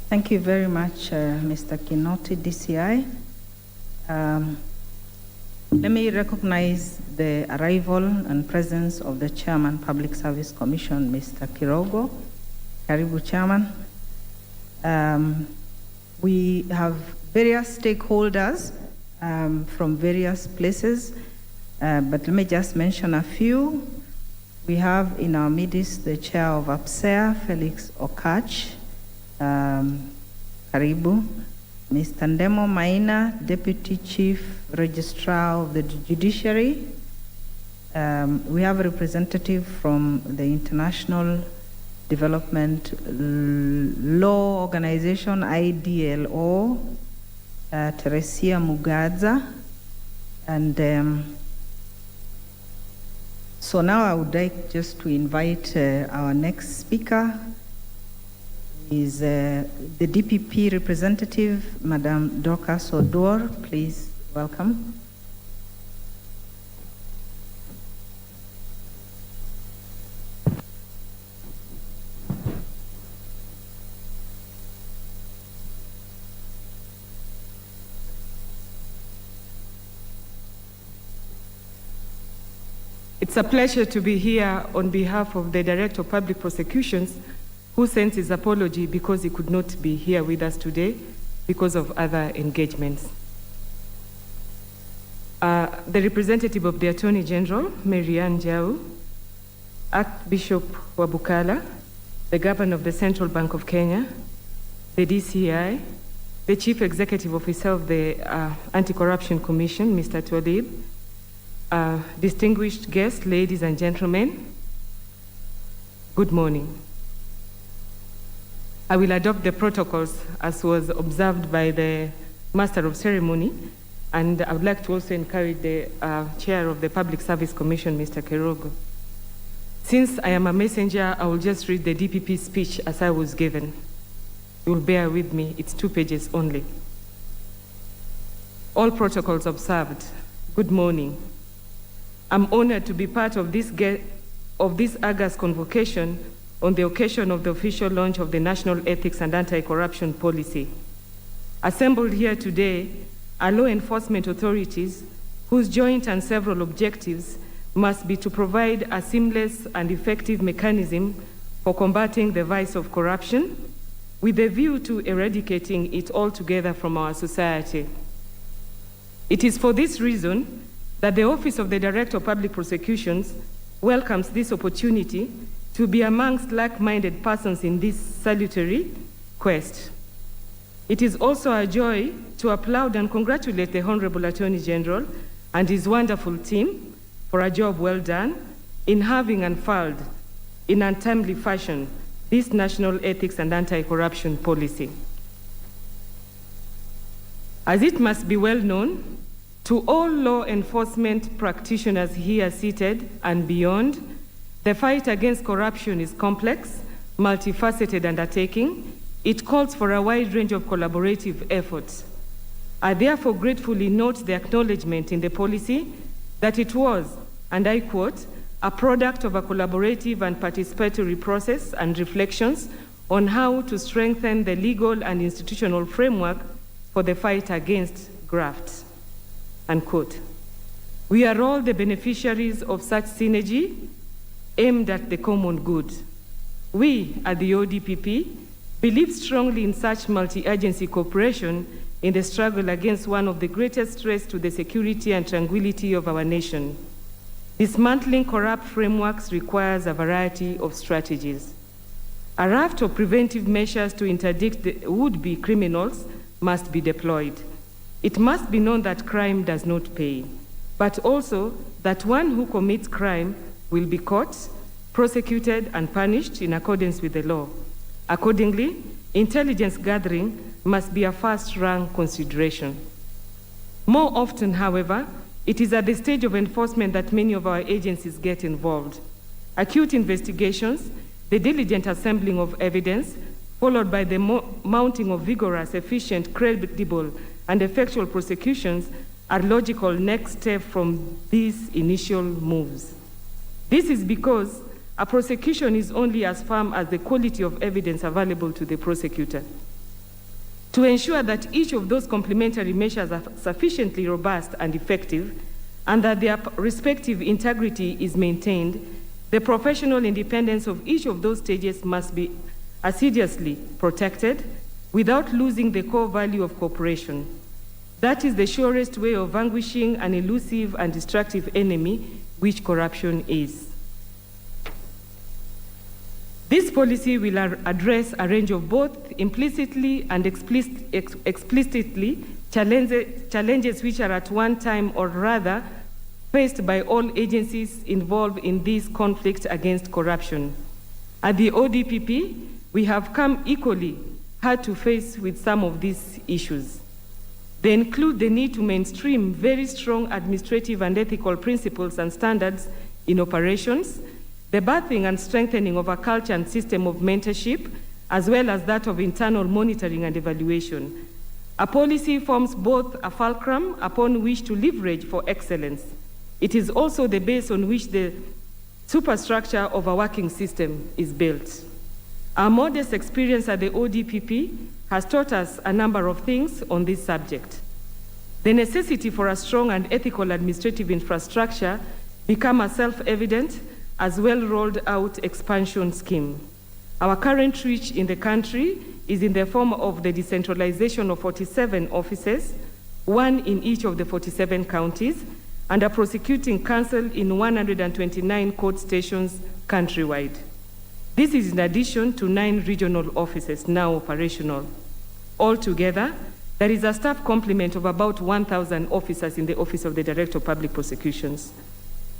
Thank you very much, Mr. Kinoti, DCI. Let me recognize the arrival and presence of the Chairman, Public Service Commission, Mr. Kirogo. Karibu, Chairman. We have various stakeholders from various places, but let me just mention a few. We have in our midst the Chair of APSEA, Felix Okach. Karibu. Mr. Ndemo Maina, Deputy Chief Registrar of the Judiciary. We have a representative from the International Development Law Organization, IDLO, Teresia Mugadza. And so now I would like just to invite our next speaker, is the DPP representative, Madam Dorcas Odor. Please welcome. It's a pleasure to be here on behalf of the Director of Public Prosecutions, who sends his apology because he could not be here with us today because of other engagements. The representative of the Attorney General, Marianne Jau, Archbishop Wabukala, the Governor of the Central Bank of Kenya, the DCI, the Chief Executive Officer of the Anti-Corruption Commission, Mr. Twalib, distinguished guests, ladies and gentlemen, good morning. I will adopt the protocols as was observed by the Master of Ceremony, and I would like to also encourage the Chair of the Public Service Commission, Mr. Kirogo. Since I am a messenger, I will just read the DPP speech as I was given. You will bear with me, it's 2 pages only. All protocols observed. Good morning. I'm honored to be part of this August convocation on the occasion of the official launch of the National Ethics and Anti-Corruption Policy. Assembled here today are law enforcement authorities whose joint and several objectives must be to provide a seamless and effective mechanism for combating the vice of corruption with a view to eradicating it altogether from our society. It is for this reason that the Office of the Director of Public Prosecutions welcomes this opportunity to be amongst like-minded persons in this salutary quest. It is also a joy to applaud and congratulate the Honorable Attorney General and his wonderful team for a job well done in having unfurled in untimely fashion this National Ethics and Anti-Corruption Policy. As it must be well known to all law enforcement practitioners here seated and beyond, the fight against corruption is complex, multifaceted undertaking. It calls for a wide range of collaborative efforts. I therefore gratefully note the acknowledgement in the policy that it was, and I quote, a product of a collaborative and participatory process and reflections on how to strengthen the legal and institutional framework for the fight against graft, unquote. We are all the beneficiaries of such synergy aimed at the common good. We at the ODPP believe strongly in such multi-agency cooperation in the struggle against one of the greatest threats to the security and tranquility of our nation. Dismantling corrupt frameworks requires a variety of strategies. A raft of preventive measures to interdict the would-be criminals must be deployed. It must be known that crime does not pay, but also that one who commits crime will be caught, prosecuted, and punished in accordance with the law. Accordingly, intelligence gathering must be a first-rank consideration. More often, however, it is at the stage of enforcement that many of our agencies get involved. Acute investigations, the diligent assembling of evidence, followed by the mounting of vigorous, efficient, credible, and effectual prosecutions are logical next step from these initial moves. This is because a prosecution is only as firm as the quality of evidence available to the prosecutor. To ensure that each of those complementary measures are sufficiently robust and effective, and that their respective integrity is maintained, the professional independence of each of those stages must be assiduously protected without losing the core value of cooperation. That is the surest way of vanquishing an elusive and destructive enemy, which corruption is. This policy will address a range of both implicitly and explicitly challenges which are at one time or rather faced by all agencies involved in this conflict against corruption. At the ODPP, we have come equally hard to face with some of these issues. They include the need to mainstream very strong administrative and ethical principles and standards in operations, the birthing and strengthening of a culture and system of mentorship, as well as that of internal monitoring and evaluation. A policy forms both a fulcrum upon which to leverage for excellence. It is also the base on which the superstructure of a working system is built. Our modest experience at the ODPP has taught us a number of things on this subject. The necessity for a strong and ethical administrative infrastructure became a self-evident as well-rolled out expansion scheme. Our current reach in the country is in the form of the decentralization of 47 offices, one in each of the 47 counties, and a prosecuting council in 129 court stations countrywide. This is in addition to 9 regional offices now operational. Altogether, there is a staff complement of about 1,000 officers in the Office of the Director of Public Prosecutions.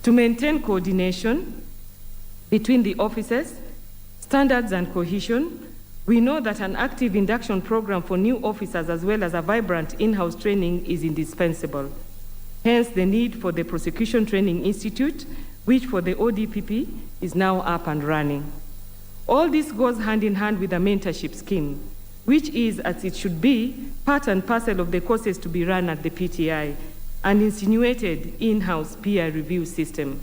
To maintain coordination between the offices, standards, and cohesion, we know that an active induction program for new officers as well as a vibrant in-house training is indispensable. Hence, the need for the Prosecution Training Institute, which for the ODPP is now up and running. All this goes hand in hand with a mentorship scheme, which is, as it should be, part and parcel of the courses to be run at the PTI, an insinuated in-house peer review system.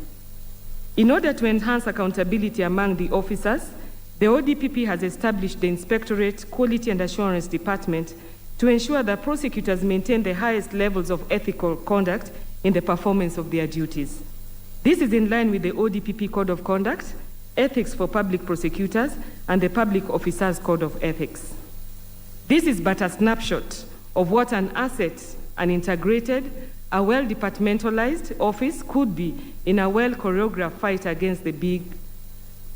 In order to enhance accountability among the officers, the ODPP has established the Inspectorate Quality and Assurance Department to ensure that prosecutors maintain the highest levels of ethical conduct in the performance of their duties. This is in line with the ODPP Code of Conduct, Ethics for Public Prosecutors, and the Public Officers Code of Ethics. This is but a snapshot of what an asset, an integrated, a well-departmentalized office could be in a well-choreographed fight against the big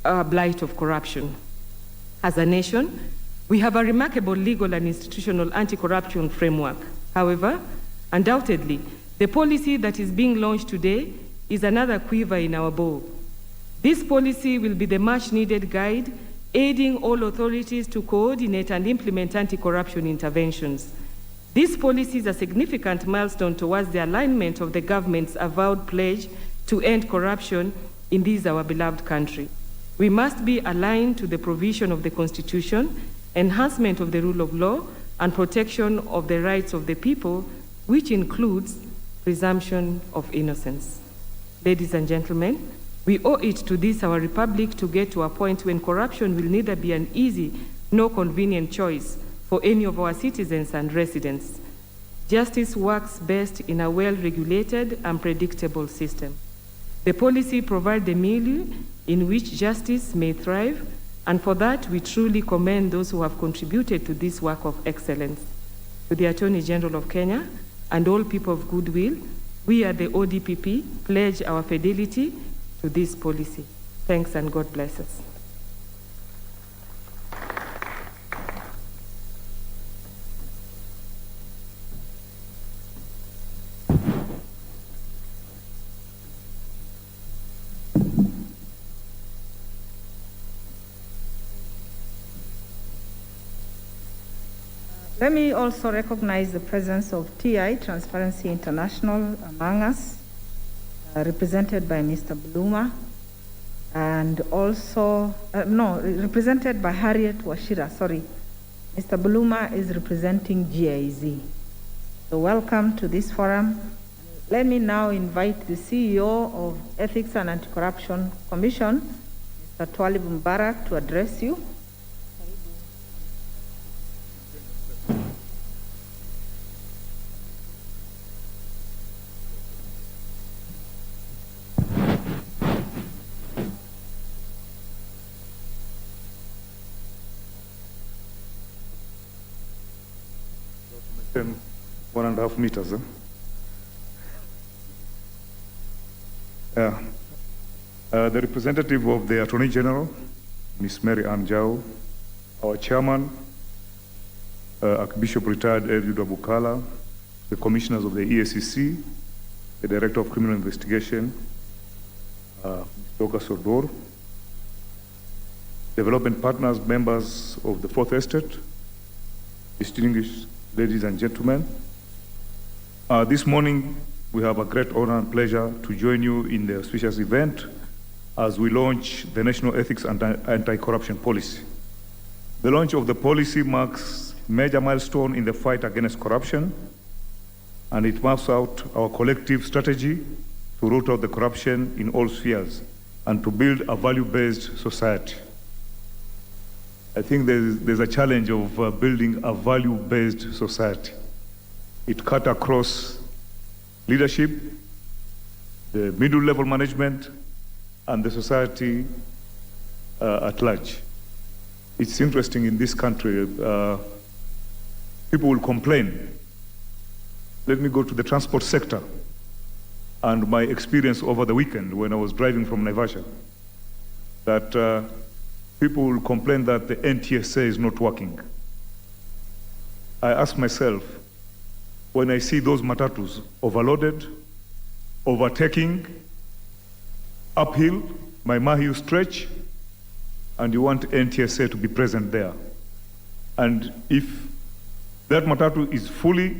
blight of corruption. As a nation, we have a remarkable legal and institutional anti-corruption framework. However, undoubtedly, the policy that is being launched today is another quiver in our bow. This policy will be the much-needed guide, aiding all authorities to coordinate and implement anti-corruption interventions. This policy is a significant milestone towards the alignment of the government's avowed pledge to end corruption in this our beloved country. We must be aligned to the provision of the Constitution, enhancement of the rule of law, and protection of the rights of the people, which includes presumption of innocence. Ladies and gentlemen, we owe it to this, our republic, to get to a point when corruption will neither be an easy nor convenient choice for any of our citizens and residents. Justice works best in a well-regulated and predictable system. The policy provides the milieu in which justice may thrive, and for that we truly commend those who have contributed to this work of excellence. To the Attorney General of Kenya and all people of goodwill, we at the ODPP pledge our fidelity to this policy. Thanks and God bless us. Let me also recognize the presence of TI, Transparency International, among us, represented by Mr. Bluma, and also, represented by Harriet Washira, sorry. Mr. Bluma is representing GIZ. So welcome to this forum. Let me now invite the CEO of Ethics and Anti-Corruption Commission, Mr. Twalib Mubarak, to address you. And 1.5 meters. The representative of the Attorney General, Ms. Mary Ann Jau, our chairman, Archbishop retired Eliud Abukala, the commissioners of the EACC, the Director of Criminal Investigation, Dr. Sodor, development partners, members of the Fourth Estate, distinguished ladies and gentlemen. This morning, we have a great honor and pleasure to join you in the auspicious event as we launch the National Ethics and Anti-Corruption Policy. The launch of the policy marks a major milestone in the fight against corruption, and it maps out our collective strategy to root out the corruption in all spheres and to build a value-based society. I think there's a challenge of building a value-based society. It cuts across leadership, the middle-level management, and the society at large. It's interesting in this country, people will complain. Let me go to the transport sector and my experience over the weekend when I was driving from Naivasha, that people will complain that the NTSA is not working. I ask myself, when I see those matatus overloaded, overtaking, uphill, my Mahiu stretch, and you want NTSA to be present there. And if that matatu is fully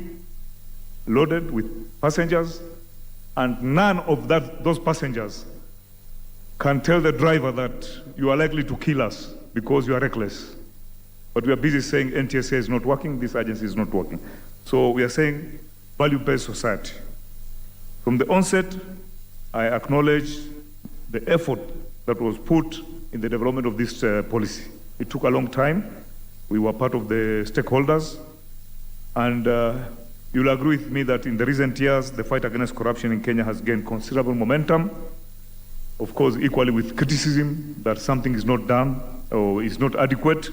loaded with passengers, and none of those passengers can tell the driver that you are likely to kill us because you are reckless. But we are busy saying NTSA is not working, this agency is not working. So we are saying value-based society. From the onset, I acknowledge the effort that was put in the development of this policy. It took a long time. We were part of the stakeholders. And you'll agree with me that in the recent years, the fight against corruption in Kenya has gained considerable momentum. Of course, equally with criticism that something is not done or is not adequate.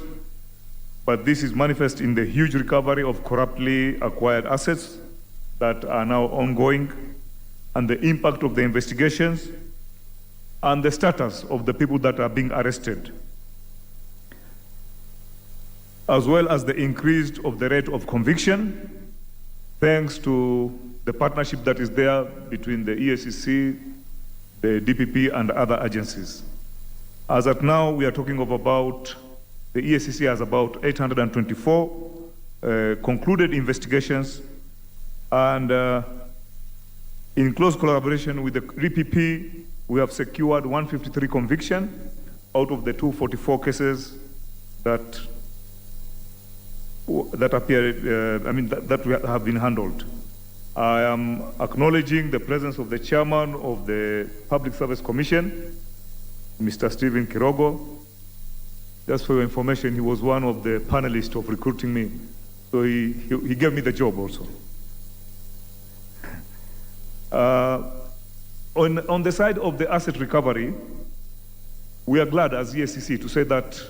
But this is manifest in the huge recovery of corruptly acquired assets that are now ongoing, and the impact of the investigations, and the status of the people that are being arrested, as well as the increase of the rate of conviction, thanks to the partnership that is there between the EACC, the DPP, and other agencies. As at now, we are talking of about, the EACC has about 824 concluded investigations, and in close collaboration with the DPP, we have secured 153 convictions out of the 244 cases that appear, that have been handled. I am acknowledging the presence of the chairman of the Public Service Commission, Mr. Stephen Kirogo. Just for your information, he was one of the panelists of recruiting me. So he gave me the job also. On the side of the asset recovery, we are glad as EACC to say that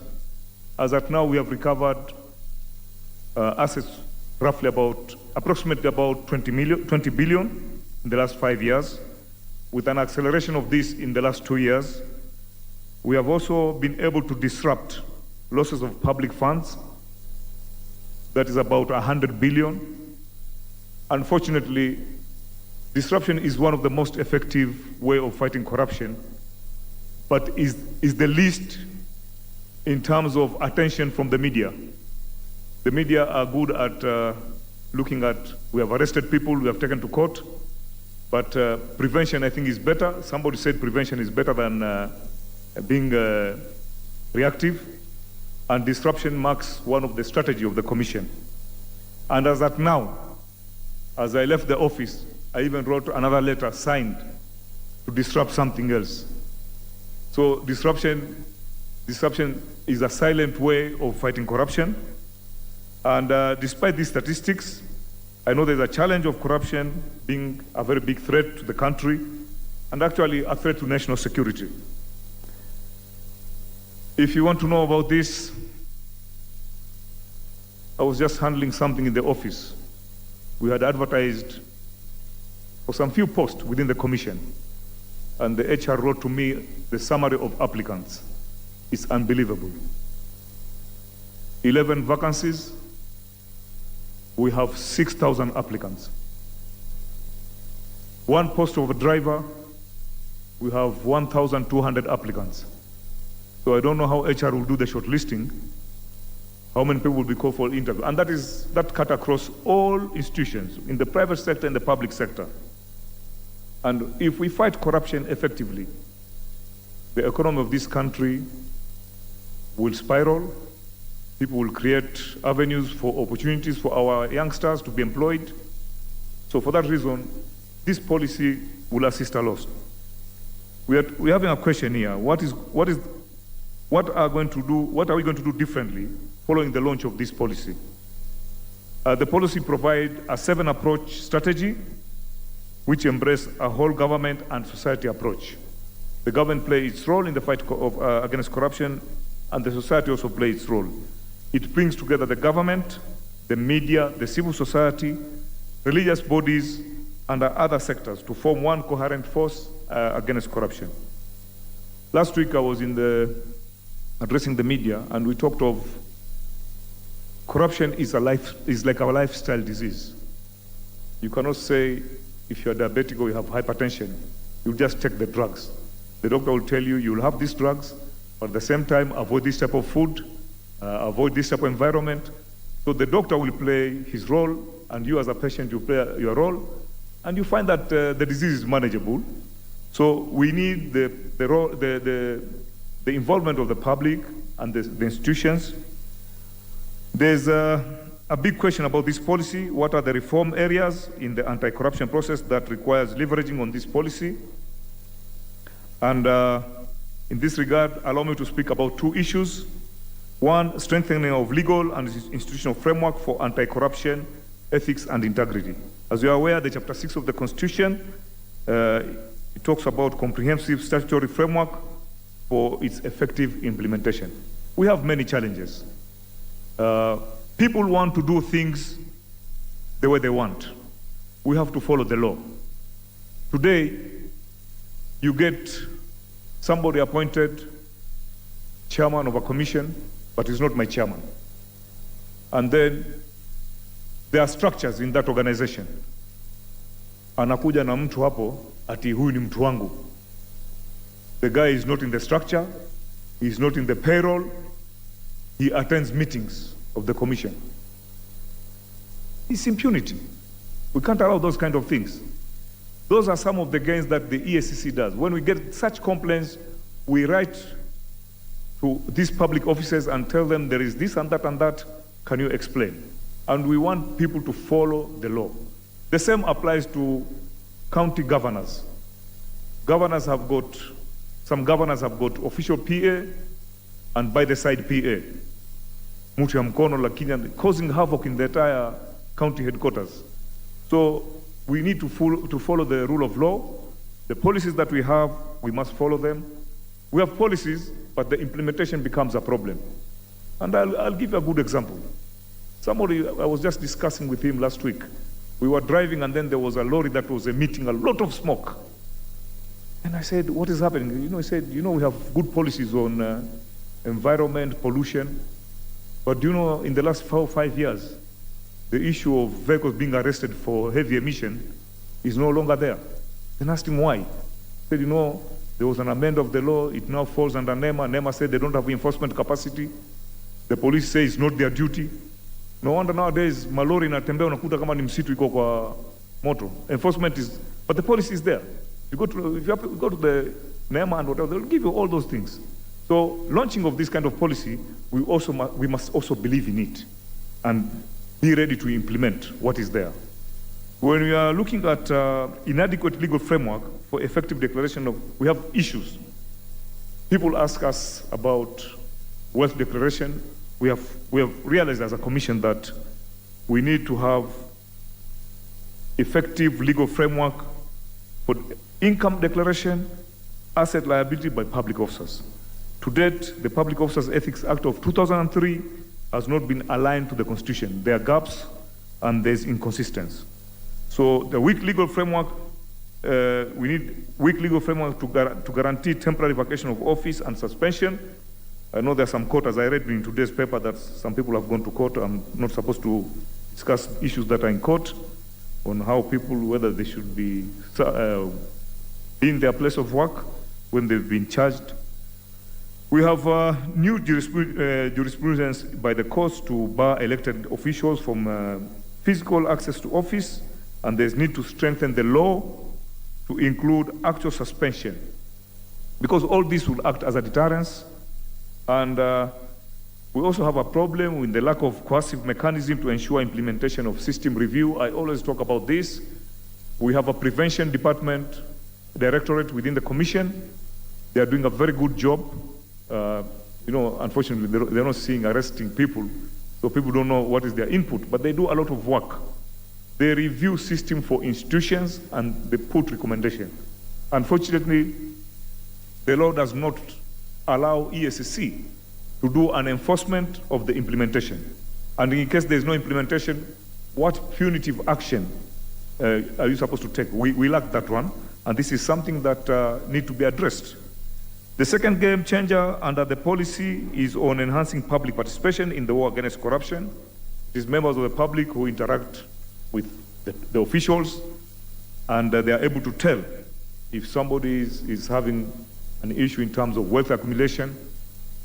as at now we have recovered assets roughly approximately about 20 billion in the last 5 years. With an acceleration of this in the last 2 years, we have also been able to disrupt losses of public funds. That is about 100 billion. Unfortunately, disruption is one of the most effective way of fighting corruption, but is the least in terms of attention from the media. The media are good at looking at, we have arrested people, we have taken to court, but prevention, I think, is better. Somebody said prevention is better than being reactive, and disruption marks one of the strategy of the Commission. And as at now, as I left the office, I even wrote another letter signed to disrupt something else. So disruption is a silent way of fighting corruption. And despite these statistics, I know there's a challenge of corruption being a very big threat to the country and actually a threat to national security. If you want to know about this, I was just handling something in the office. We had advertised for some few posts within the Commission, and the HR wrote to me the summary of applicants. It's unbelievable. 11 vacancies, we have 6,000 applicants. One post of a driver, we have 1,200 applicants. So I don't know how HR will do the shortlisting, how many people will be called for interview. And that cut across all institutions, in the private sector and the public sector. And if we fight corruption effectively, the economy of this country will spiral. People will create avenues for opportunities for our youngsters to be employed. So for that reason, this policy will assist a lot. We're having a question here. What are we going to do differently following the launch of this policy? The policy provides a 7-approach strategy which embrace a whole government and society approach. The government plays its role in the fight against corruption, and the society also plays its role. It brings together the government, the media, the civil society, religious bodies, and other sectors to form one coherent force against corruption. Last week I was addressing the media, and we talked of corruption is like a lifestyle disease. You cannot say if you're diabetic or you have hypertension, you just take the drugs. The doctor will tell you you'll have these drugs, but at the same time avoid this type of food, avoid this type of environment. So the doctor will play his role, and you as a patient, you play your role, and you find that the disease is manageable. So we need the involvement of the public and the institutions. There's a big question about this policy. What are the reform areas in the anti-corruption process that requires leveraging on this policy? And in this regard, allow me to speak about 2 issues. One, strengthening of legal and institutional framework for anti-corruption, ethics, and integrity. As you are aware, the Chapter 6 of the Constitution, it talks about comprehensive statutory framework for its effective implementation. We have many challenges. People want to do things the way they want. We have to follow the law. Today, you get somebody appointed chairman of a commission, but he's not my chairman. And then there are structures in that organization. Anakuja na mtu hapo, ati huyu ni mtu wangu. The guy is not in the structure, he is not in the payroll, he attends meetings of the commission. It's impunity. We can't allow those kind of things. Those are some of the gains that the EACC does. When we get such complaints, we write to these public officers and tell them there is this and that, can you explain? And we want people to follow the law. The same applies to county governors. Some governors have got official PA and by the side PA. Mutu ya mkono lakini causing havoc in the entire county headquarters. So we need to follow the rule of law. The policies that we have, we must follow them. We have policies, but the implementation becomes a problem. And I'll give you a good example. Somebody, I was just discussing with him last week. We were driving and then there was a lorry that was emitting a lot of smoke. And I said, what is happening? He said, we have good policies on environment, pollution. But in the last 4 or 5 years, the issue of vehicles being arrested for heavy emission is no longer there. Then I asked him why. He said, there was an amendment of the law, it now falls under NEMA. NEMA said they don't have enforcement capacity. The police say it's not their duty. No wonder nowadays malori inatembea unakuta kama ni msitu iko kwa moto. Enforcement is, but the policy is there. If you go to the NEMA and whatever, they'll give you all those things. So launching of this kind of policy, we must also believe in it and be ready to implement what is there. When we are looking at inadequate legal framework for effective declaration of, we have issues. People ask us about wealth declaration. We have realized as a commission that we need to have effective legal framework for income declaration, asset liability by public officers. To date, the Public Officers Ethics Act of 2003 has not been aligned to the Constitution. There are gaps and there's inconsistency. So the weak legal framework, we need weak legal framework to guarantee temporary vacation of office and suspension. I know there are some court, as I read in today's paper, that some people have gone to court. I'm not supposed to discuss issues that are in court on how people, whether they should be in their place of work when they've been charged. We have new jurisprudence by the courts to bar elected officials from physical access to office, and there's need to strengthen the law to include actual suspension, because all this will act as a deterrence. And we also have a problem with the lack of coercive mechanism to ensure implementation of system review. I always talk about this. We have a prevention department, directorate within the commission. They are doing a very good job. Unfortunately, they're not seeing arresting people, so people don't know what is their input, but they do a lot of work. They review system for institutions and they put recommendation. Unfortunately, the law does not allow ESCC to do an enforcement of the implementation. And in case there's no implementation, what punitive action are you supposed to take? We lack that one, and this is something that need to be addressed. The second game changer under the policy is on enhancing public participation in the war against corruption. It is members of the public who interact with the officials, and they are able to tell if somebody is having an issue in terms of wealth accumulation.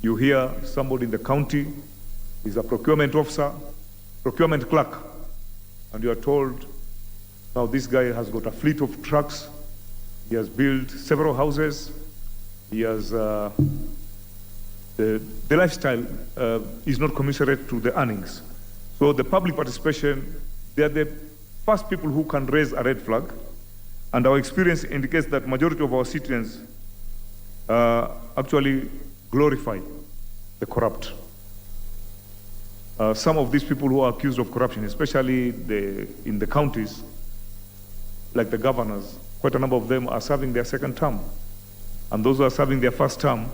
You hear somebody in the county is a procurement officer, procurement clerk, and you are told, now this guy has got a fleet of trucks, he has built several houses, he has, the lifestyle is not commensurate to the earnings. So the public participation, they are the first people who can raise a red flag, and our experience indicates that majority of our citizens actually glorify the corrupt. Some of these people who are accused of corruption, especially in the counties, like the governors, quite a number of them are serving their second term. And those who are serving their first term,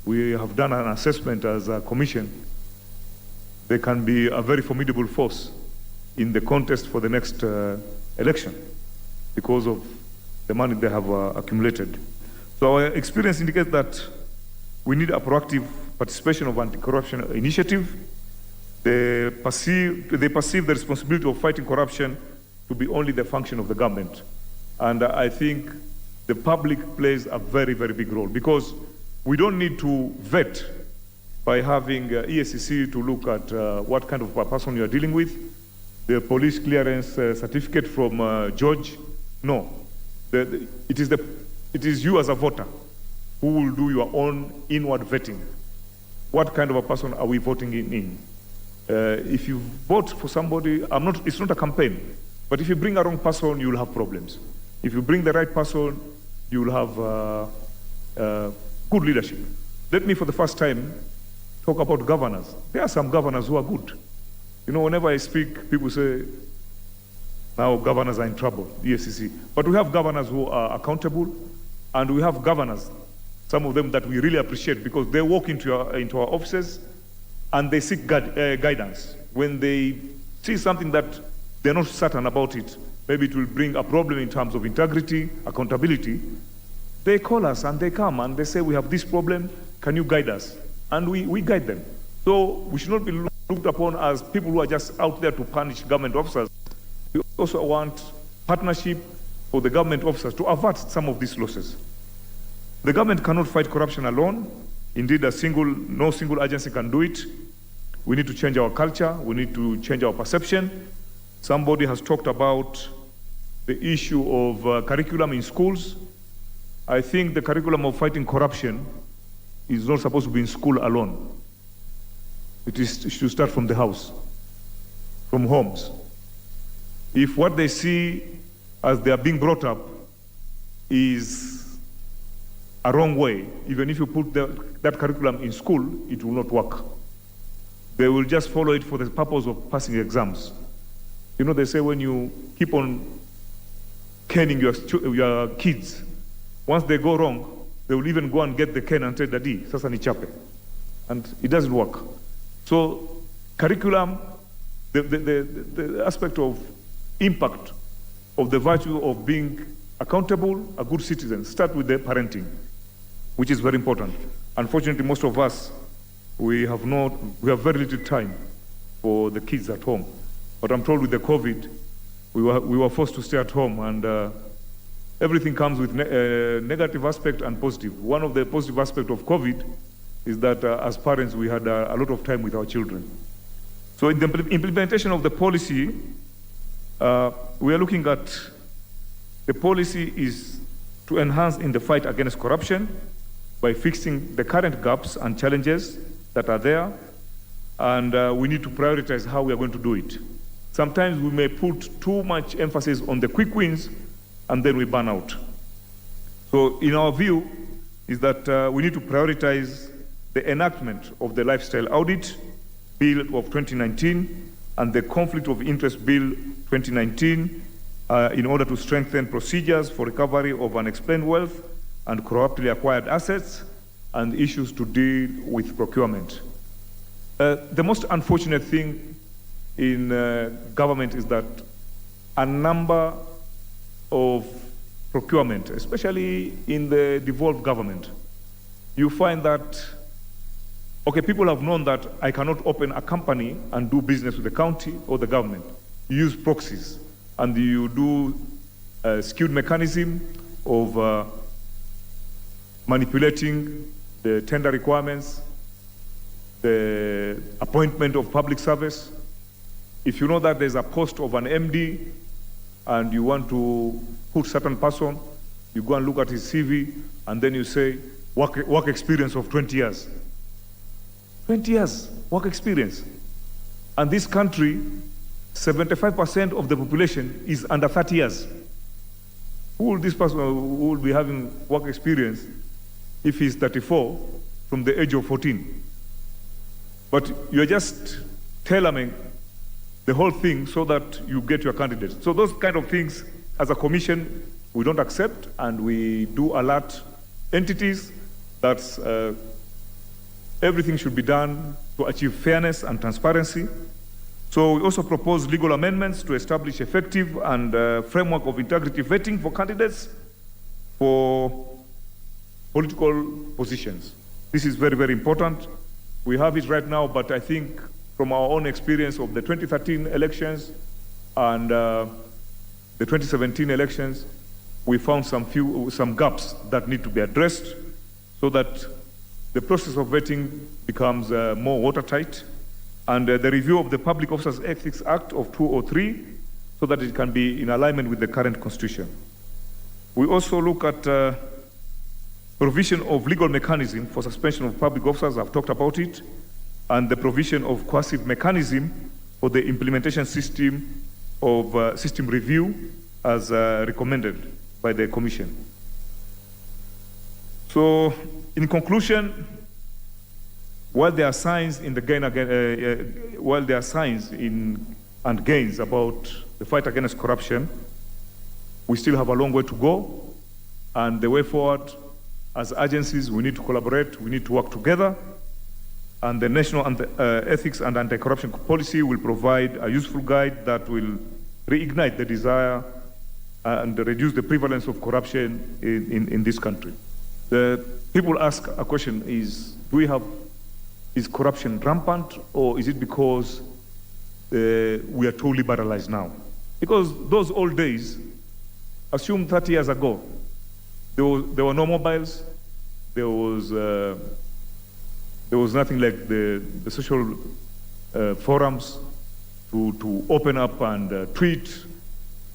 we have done an assessment as a commission. They can be a very formidable force in the contest for the next election because of the money they have accumulated. So our experience indicates that we need a proactive participation of anti-corruption initiative. They perceive the responsibility of fighting corruption to be only the function of the government. And I think the public plays a very, very big role, because we don't need to vet by having ESCC to look at what kind of a person you are dealing with. The police clearance certificate from George, no. It is you as a voter who will do your own inward vetting. What kind of a person are we voting in? If you vote for somebody, it's not a campaign, but if you bring a wrong person, you'll have problems. If you bring the right person, you'll have good leadership. Let me, for the first time, talk about governors. There are some governors who are good. You know, whenever I speak, people say, now governors are in trouble, ESCC. But we have governors who are accountable, and we have governors, some of them that we really appreciate, because they walk into our offices and they seek guidance. When they see something that they're not certain about it, maybe it will bring a problem in terms of integrity, accountability, they call us and they come and they say, we have this problem, can you guide us? And we guide them. So we should not be looked upon as people who are just out there to punish government officers. We also want partnership for the government officers to avert some of these losses. The government cannot fight corruption alone. Indeed, no single agency can do it. We need to change our culture. We need to change our perception. Somebody has talked about the issue of curriculum in schools. I think the curriculum of fighting corruption is not supposed to be in school alone. It should start from the house, from homes. If what they see as they are being brought up is a wrong way, even if you put that curriculum in school, it will not work. They will just follow it for the purpose of passing exams. You know, they say when you keep on caning your kids, once they go wrong, they will even go and get the cane and say, Daddy, sasa nichape. And it doesn't work. So curriculum, the aspect of impact of the virtue of being accountable, a good citizen, start with the parenting, which is very important. Unfortunately, most of us, we have very little time for the kids at home. But I'm told with the COVID, we were forced to stay at home, and everything comes with negative aspect and positive. One of the positive aspects of COVID is that as parents, we had a lot of time with our children. So in the implementation of the policy, we are looking at the policy is to enhance in the fight against corruption by fixing the current gaps and challenges that are there, and we need to prioritize how we are going to do it. Sometimes we may put too much emphasis on the quick wins, and then we burn out. So in our view is that we need to prioritize the enactment of the Lifestyle Audit Bill of 2019 and the Conflict of Interest Bill 2019 in order to strengthen procedures for recovery of unexplained wealth and corruptly acquired assets and issues to deal with procurement. The most unfortunate thing in government is that a number of procurement, especially in the devolved government, you find that, okay, people have known that I cannot open a company and do business with the county or the government. You use proxies, and you do a skewed mechanism of manipulating the tender requirements, the appointment of public service. If you know that there's a post of an MD and you want to put certain person, you go and look at his CV, and then you say, work experience of 20 years. 20 years, work experience. And this country, 75% of the population is under 30 years. Who will this person who will be having work experience if he's 34 from the age of 14? But you're just tailoring the whole thing so that you get your candidates. So those kind of things, as a commission, we don't accept, and we do alert entities that everything should be done to achieve fairness and transparency. So we also propose legal amendments to establish effective and framework of integrity vetting for candidates for political positions. This is very, very important. We have it right now, but I think from our own experience of the 2013 elections and the 2017 elections, we found some gaps that need to be addressed so that the process of vetting becomes more watertight, and the review of the Public Officers Ethics Act of 2003 so that it can be in alignment with the current constitution. We also look at provision of legal mechanism for suspension of public officers. I've talked about it, and the provision of coercive mechanism for the implementation system of system review as recommended by the Commission. So, in conclusion, while there are signs in the while there are signs and gains about the fight against corruption, we still have a long way to go, and the way forward, as agencies, we need to collaborate, we need to work together, and the National Ethics and Anti-Corruption Policy will provide a useful guide that will reignite the desire and reduce the prevalence of corruption in this country. The people ask a question is corruption rampant, or is it because we are too liberalized now? Because those old days, assume 30 years ago, there were no mobiles, there was nothing like the social forums to open up and tweet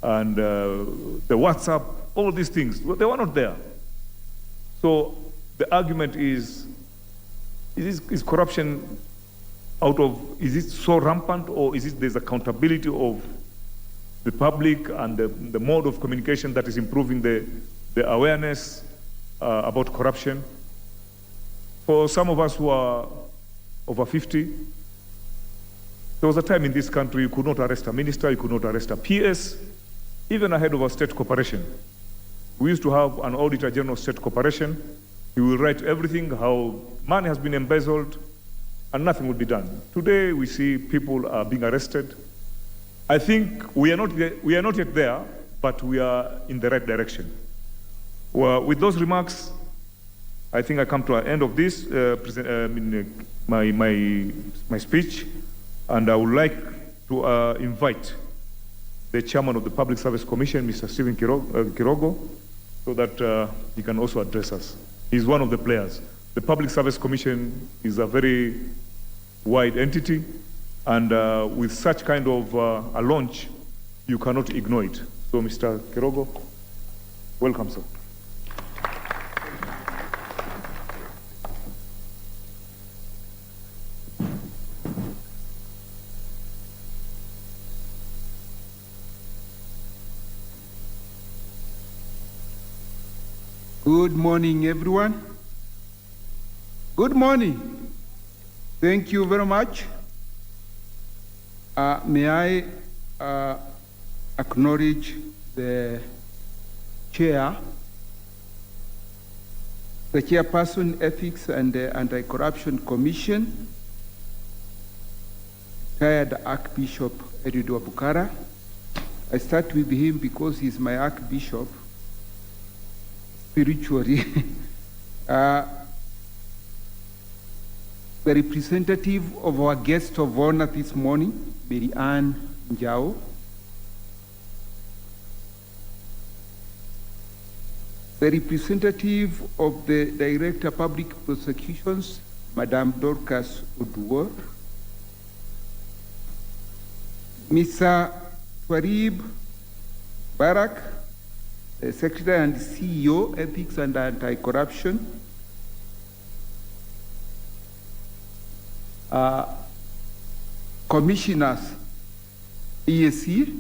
and the WhatsApp, all these things. They were not there. So the argument is corruption is it so rampant, or is it there's accountability of the public and the mode of communication that is improving the awareness about corruption? For some of us who are over 50, there was a time in this country you could not arrest a minister, you could not arrest a PS, even a head of a state corporation. We used to have an Auditor General of State Corporation. He will write everything, how money has been embezzled, and nothing will be done. Today, we see people are being arrested. I think we are not yet there, but we are in the right direction. Well, with those remarks, I think I come to an end of this, my speech, and I would like to invite the chairman of the Public Service Commission, Mr. Stephen Kirogo, so that he can also address us. He's one of the players. The Public Service Commission is a very wide entity, and with such kind of a launch, you cannot ignore it. So, Mr. Kirogo, welcome, sir. Good morning, everyone. Good morning. Thank you very much. May I acknowledge the chair, the chairperson, Ethics and Anti-Corruption Commission, retired Archbishop Edward Bukara. I start with him because he's my Archbishop. Spiritually, the representative of our guest of honor this morning, Mary Ann Njao, the representative of the Director of Public Prosecutions, Madame Dorcas Oduor, Mr. Twarib Barak, Secretary and CEO, Ethics and Anti-Corruption, Commissioners, ESC,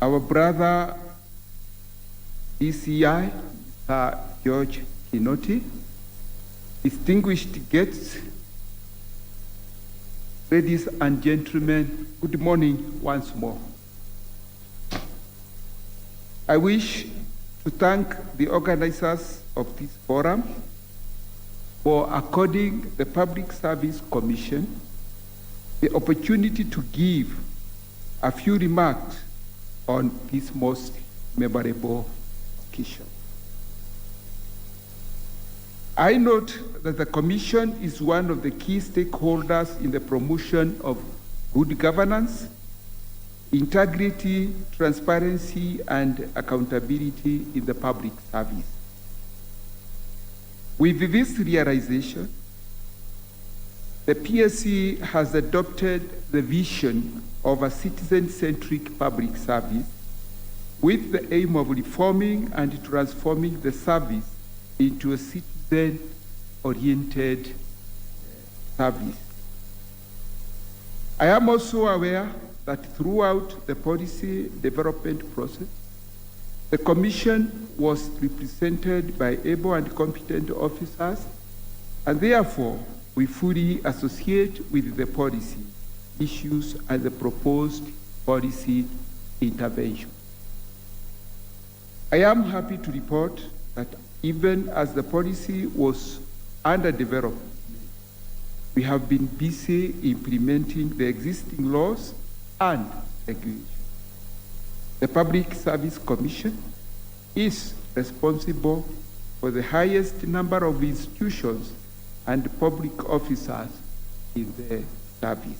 our brother DCI, George Kinoti, distinguished guests, ladies and gentlemen, good morning once more. I wish to thank the organizers of this forum for according the Public Service Commission the opportunity to give a few remarks on this most memorable occasion. I note that the Commission is one of the key stakeholders in the promotion of good governance, integrity, transparency, and accountability in the public service. With this realization, the PSC has adopted the vision of a citizen-centric public service with the aim of reforming and transforming the service into a citizen-oriented service. I am also aware that throughout the policy development process, the Commission was represented by able and competent officers, and therefore we fully associate with the policy issues and the proposed policy intervention. I am happy to report that even as the policy was under development, we have been busy implementing the existing laws and regulation. The Public Service Commission is responsible for the highest number of institutions and public officers in the service.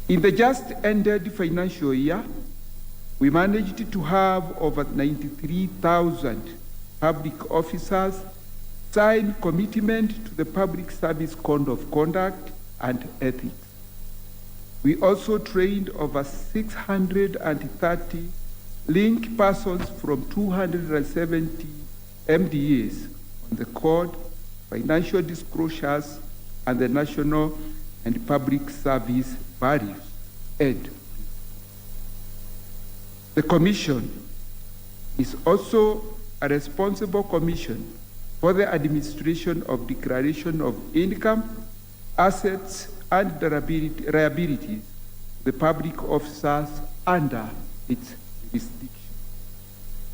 In the just ended financial year, we managed to have over 93,000 public officers sign commitment to the Public Service Code of Conduct and Ethics. We also trained over 630 linked persons from 270 MDAs on the code, financial disclosures, and the national and public service values. And the Commission is also a responsible commission for the administration of declaration of income, assets, and liabilities to the public officers under its jurisdiction.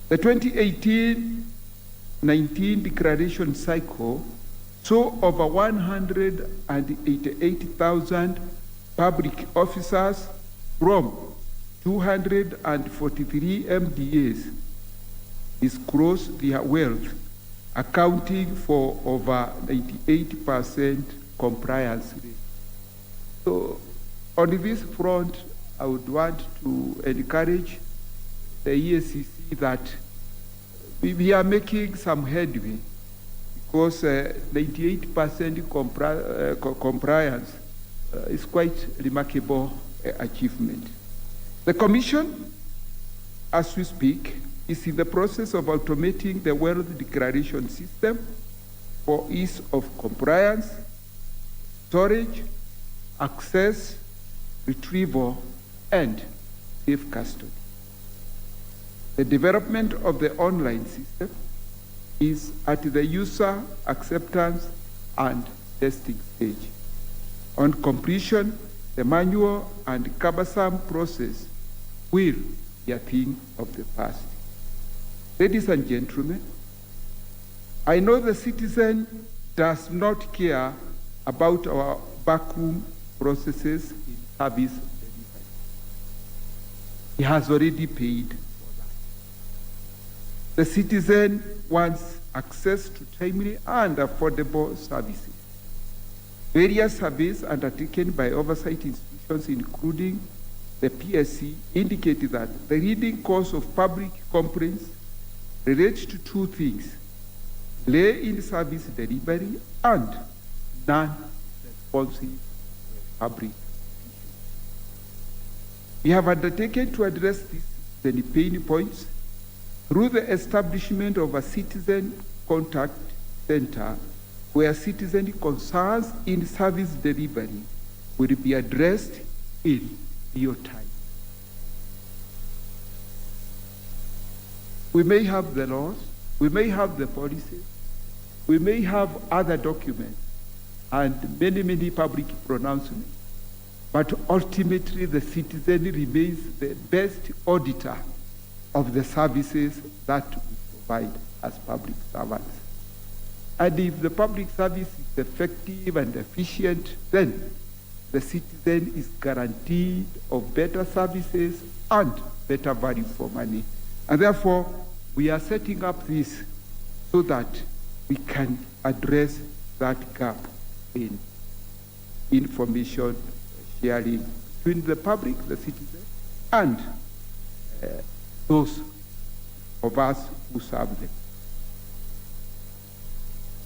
The 2018-19 declaration cycle saw over 188,000 public officers from 243 MDAs disclose their wealth, accounting for over 98% compliance rate. So on this front, I would want to encourage the EACC that we are making some headway, because 98% compliance is quite remarkable achievement. The Commission, as we speak, is in the process of automating the wealth declaration system for ease of compliance, storage, access, retrieval, and safe custody. The development of the online system is at the user acceptance and testing stage. On completion, the manual and cumbersome process will be a thing of the past. Ladies and gentlemen, I know the citizen does not care about our backroom processes in service delivery. He has already paid for that. The citizen wants access to timely and affordable services. Various surveys undertaken by oversight institutions, including the PSC, indicate that the leading cause of public complaints relates to two things: delay in service delivery and non-responsive public issues. We have undertaken to address these pain points through the establishment of a citizen contact center, where citizen concerns in service delivery will be addressed in real time. We may have the laws, we may have the policies, we may have other documents and many public pronouncements, but ultimately the citizen remains the best auditor of the services that we provide as public servants. And if the public service is effective and efficient, then the citizen is guaranteed of better services and better value for money. And therefore, we are setting up this so that we can address that gap in information sharing between the public, the citizen, and those of us who serve them.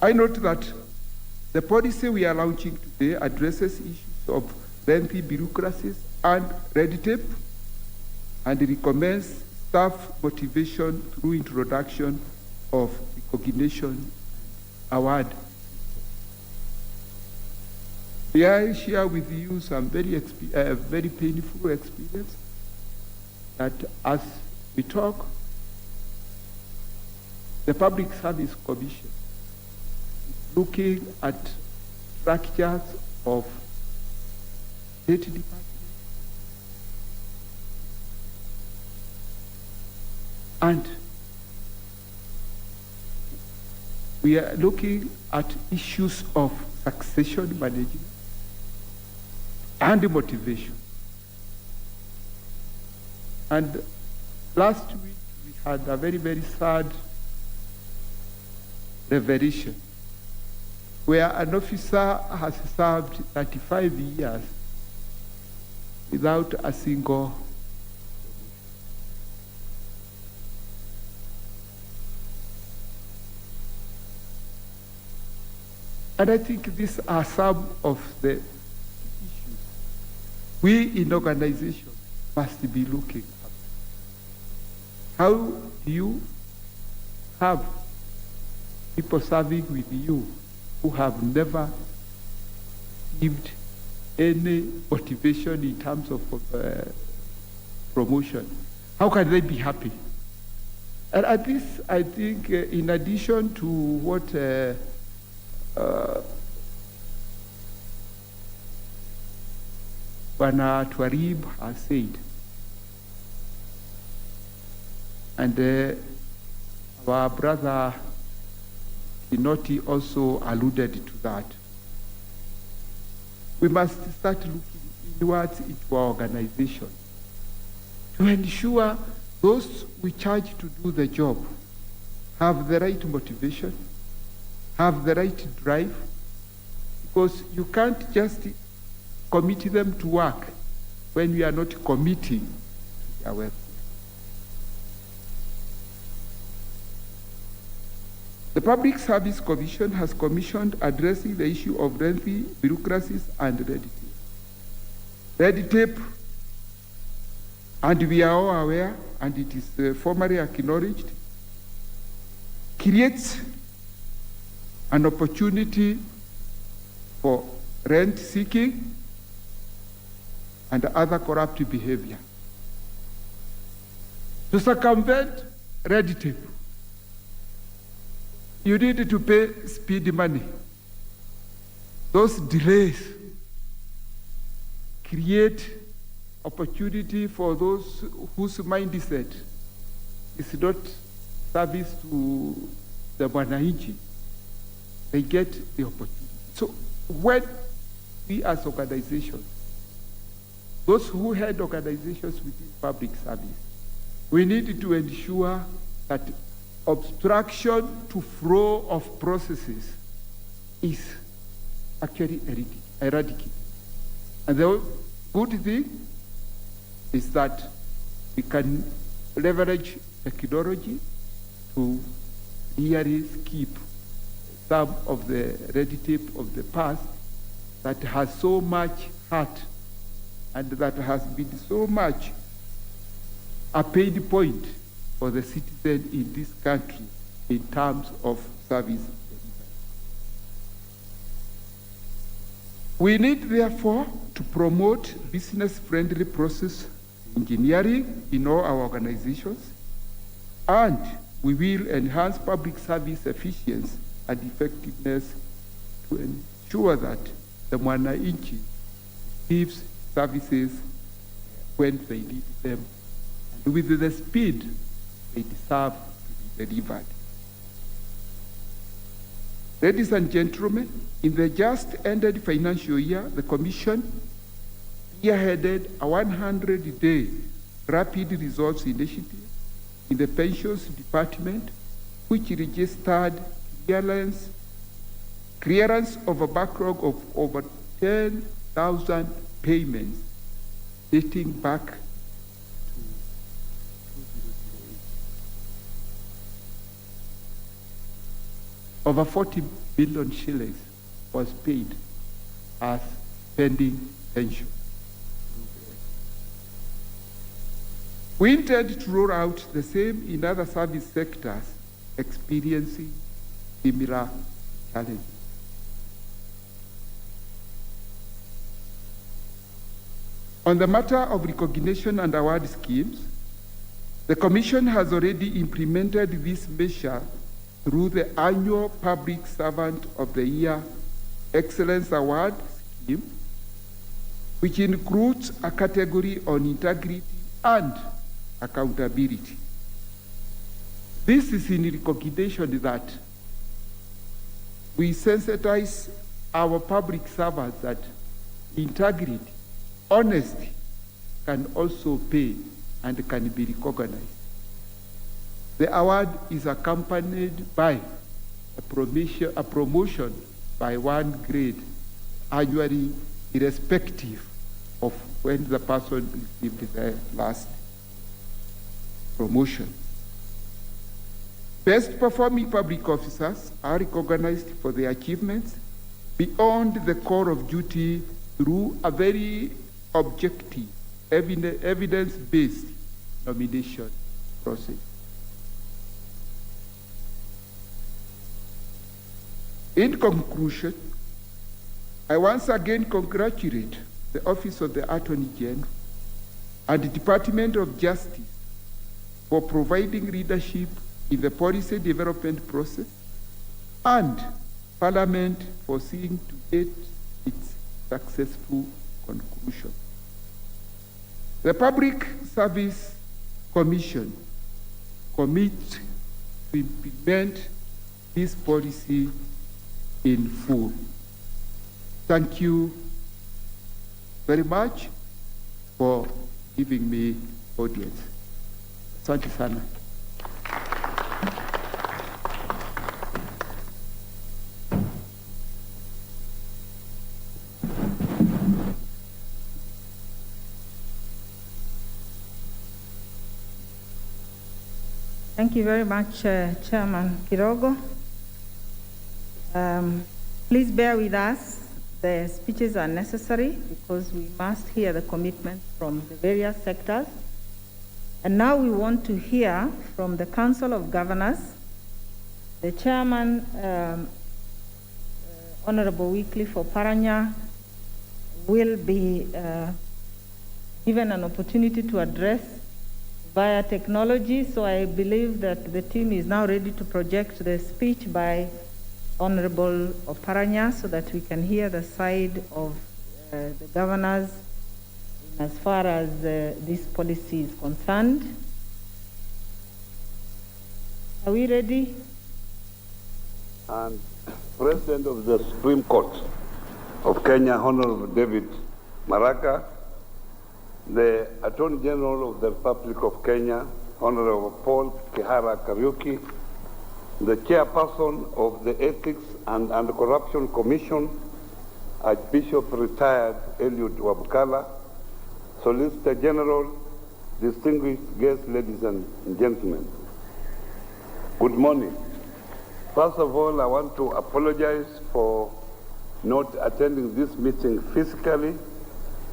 I note that the policy we are launching today addresses issues of lengthy bureaucracies and red tape, and recommends staff motivation through introduction of recognition award. May I share with you some very painful experience that as we talk, the Public Service Commission is looking at structures of state departments, and we are looking at issues of succession management and motivation. And last week we had a very sad revelation where an officer has served 35 years without a single promotion. And I think these are some of the issues we in organizations must be looking at. How do you have people serving with you who have never received any motivation in terms of promotion? How can they be happy? And at this, I think, in addition to what Bwana Twarib has said, and our brother Kinoti also alluded to that, we must start looking inwards into our organization to ensure those we charge to do the job have the right motivation, have the right drive, because you can't just commit them to work when we are not committing to their work. The Public Service Commission has commissioned addressing the issue of lengthy bureaucracies and red tape. Red tape, and we are all aware, and it is formally acknowledged, creates an opportunity for rent seeking and other corrupt behavior. To circumvent red tape, you need to pay speed money. Those delays create opportunity for those whose mindset is not service to the Wananchi. They get the opportunity. So when we as organizations, those who head organizations within public service, we need to ensure that obstruction to flow of processes is actually eradicated. And the good thing is that we can leverage technology to really skip some of the red tape of the past that has so much hurt and that has been so much a pain point for the citizen in this country in terms of service delivery. We need, therefore, to promote business-friendly process engineering in all our organizations, and we will enhance public service efficiency and effectiveness to ensure that the Mwananchi receives services when they need them and with the speed they deserve to be delivered. Ladies and gentlemen, in the just ended financial year, the Commission spearheaded a 100-day rapid results initiative in the Pensions Department, which registered clearance of a backlog of over 10,000 payments dating back to 2008. Over 40 billion shillings was paid as pending pension. We intend to roll out the same in other service sectors experiencing similar challenges. On the matter of recognition and award schemes, the Commission has already implemented this measure through the annual Public Servant of the Year Excellence Award scheme, which includes a category on integrity and accountability. This is in recognition that we sensitize our public servants that integrity, honesty can also pay and can be recognized. The award is accompanied by a promotion by one grade annually, irrespective of when the person received their last promotion. Best performing public officers are recognized for their achievements beyond the core of duty through a very objective, evidence-based nomination process. In conclusion, I once again congratulate the Office of the Attorney General and the Department of Justice for providing leadership in the policy development process, and Parliament for seeing to it its successful conclusion. The Public Service Commission commits to implement this policy in full. Thank you very much for giving me audience. Asante sana. Thank you very much, Chairman Kirogo. Please bear with us. The speeches are necessary because we must hear the commitments from the various sectors. And now we want to hear from the Council of Governors. The Chairman, Honorable Wycliffe Oparanya, will be given an opportunity to address via technology, so I believe that the team is now ready to project the speech by Honorable Oparanya so that we can hear the side of the governors as far as this policy is concerned. Are we ready? And President of the Supreme Court of Kenya, Honorable David Maraga, the Attorney General of the Republic of Kenya, Honorable Paul Kihara Kariuki, the Chairperson of the Ethics and Corruption Commission, Archbishop Retired Eliud Wabukala, Solicitor General, distinguished guests, ladies and gentlemen. Good morning. First of all, I want to apologize for not attending this meeting physically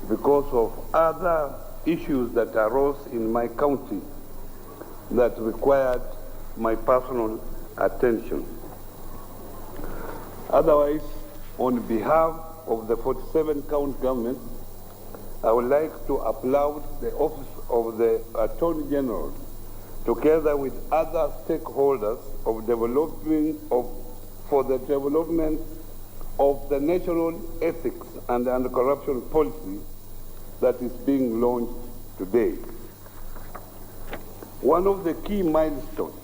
because of other issues that arose in my county that required my personal attention. Otherwise, on behalf of the 47 county government, I would like to applaud the Office of the Attorney General, together with other stakeholders for the development of the national ethics and corruption policy that is being launched today. One of the key milestones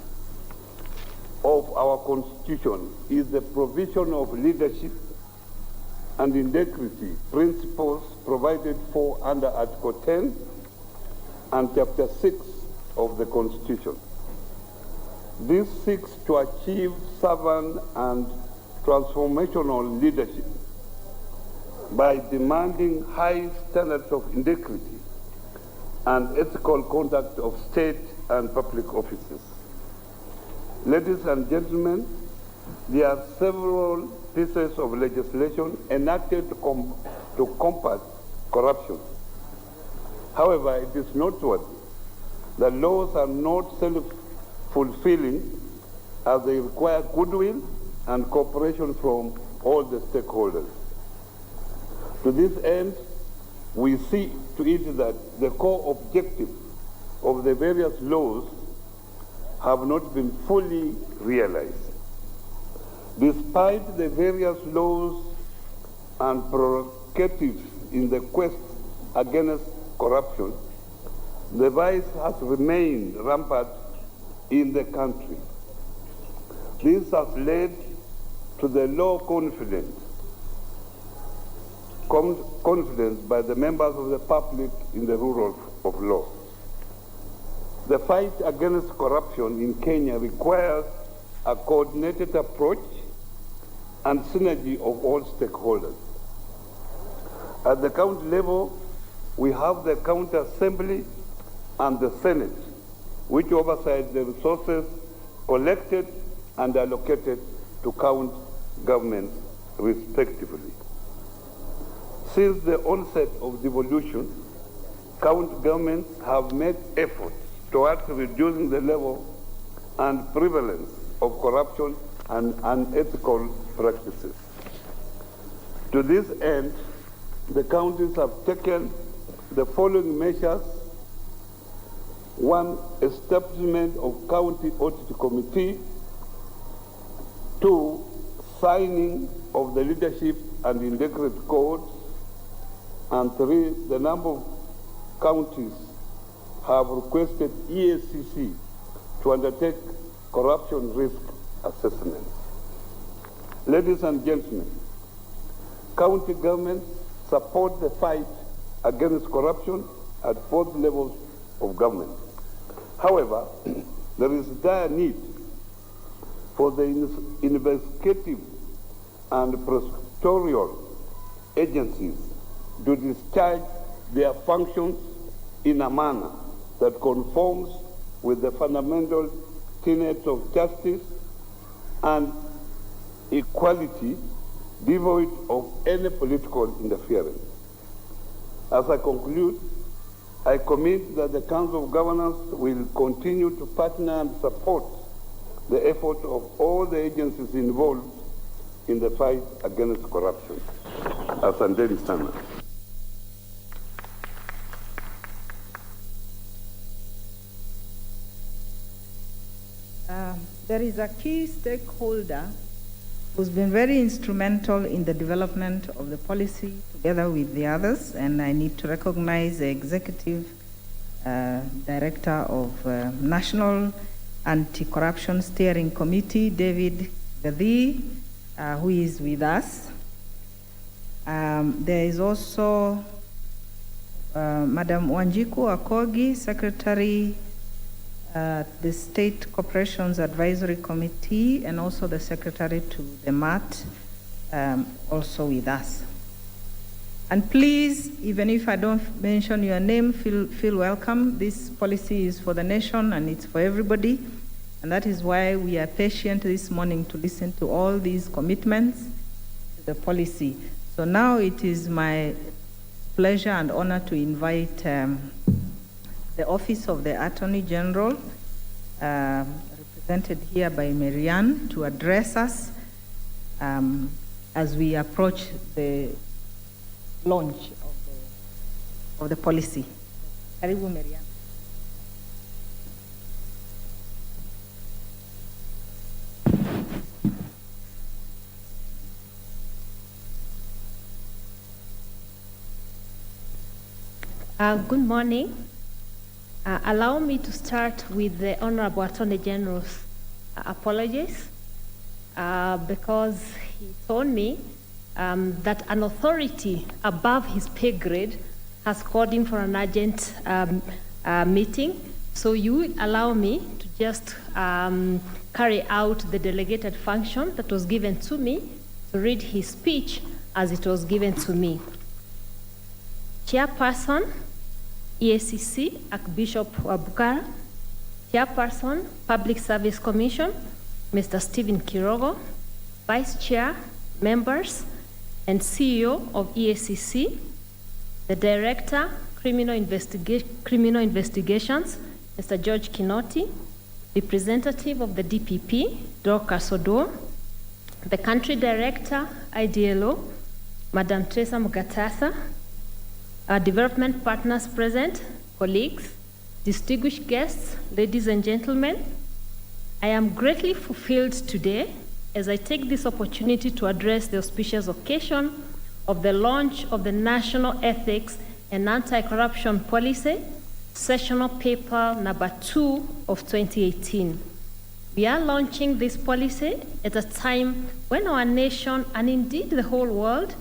of our Constitution is the provision of leadership and integrity principles provided for under Article 10 and Chapter 6 of the Constitution. This seeks to achieve sovereign and transformational leadership by demanding high standards of integrity and ethical conduct of state and public offices. Ladies and gentlemen, there are several pieces of legislation enacted to combat corruption. However, it is noteworthy that laws are not self-fulfilling as they require goodwill and cooperation from all the stakeholders. To this end, we see to it that the core objectives of the various laws have not been fully realized. Despite the various laws and prerogatives in the quest against corruption, the vice has remained rampant in the country. This has led to the low confidence by the members of the public in the rule of law. The fight against corruption in Kenya requires a coordinated approach and synergy of all stakeholders. At the county level, we have the county assembly and the Senate, which oversight the resources collected and allocated to county government respectively. Since the onset of devolution, county governments have made efforts towards reducing the level and prevalence of corruption and unethical practices. To this end, the counties have taken the following measures. 1, establishment of county audit committee. 2, signing of the leadership and integrity codes. And 3, the number of counties have requested EACC to undertake corruption risk assessments. Ladies and gentlemen, county governments support the fight against corruption at both levels of government. However, there is dire need for the investigative and prosecutorial agencies to discharge their functions in a manner that conforms with the fundamental tenets of justice and equality, devoid of any political interference. As I conclude, I commit that the Council of Governors will continue to partner and support the effort of all the agencies involved in the fight against corruption. Asanteni sana. There is a key stakeholder who's been very instrumental in the development of the policy together with the others, and I need to recognize the Executive Director of National Anti-Corruption Steering Committee, David Gadhi, who is with us. There is also Madam Wanjiku Akogi, Secretary the State Corporations Advisory Committee, and also the Secretary to the MAT, also with us. And please, even if I don't mention your name, feel welcome. This policy is for the nation and it's for everybody. And that is why we are patient this morning to listen to all these commitments to the policy. So now it is my pleasure and honor to invite the Office of the Attorney General, represented here by Marianne, to address us as we approach the launch of the policy. Karibu, Marianne. Good morning. Allow me to start with the Honorable Attorney General's apologies because he told me that an authority above his pay grade has called him for an urgent meeting. So you will allow me to just carry out the delegated function that was given to me, to read his speech as it was given to me. Chairperson, EACC, Archbishop Wabukara. Chairperson, Public Service Commission, Mr. Stephen Kirogo. Vice Chair, members, and CEO of EACC. The Director, Criminal Investigations, Mr. George Kinoti. Representative of the DPP, Dorcas Odo. The Country Director, IDLO, Madam Teresa Mugatasa. Our development partners present, colleagues, distinguished guests, ladies and gentlemen, I am greatly fulfilled today as I take this opportunity to address the auspicious occasion of the launch of the National Ethics and Anti-Corruption Policy, Sessional Paper number 2 of 2018. We are launching this policy at a time when our nation, and indeed the whole world,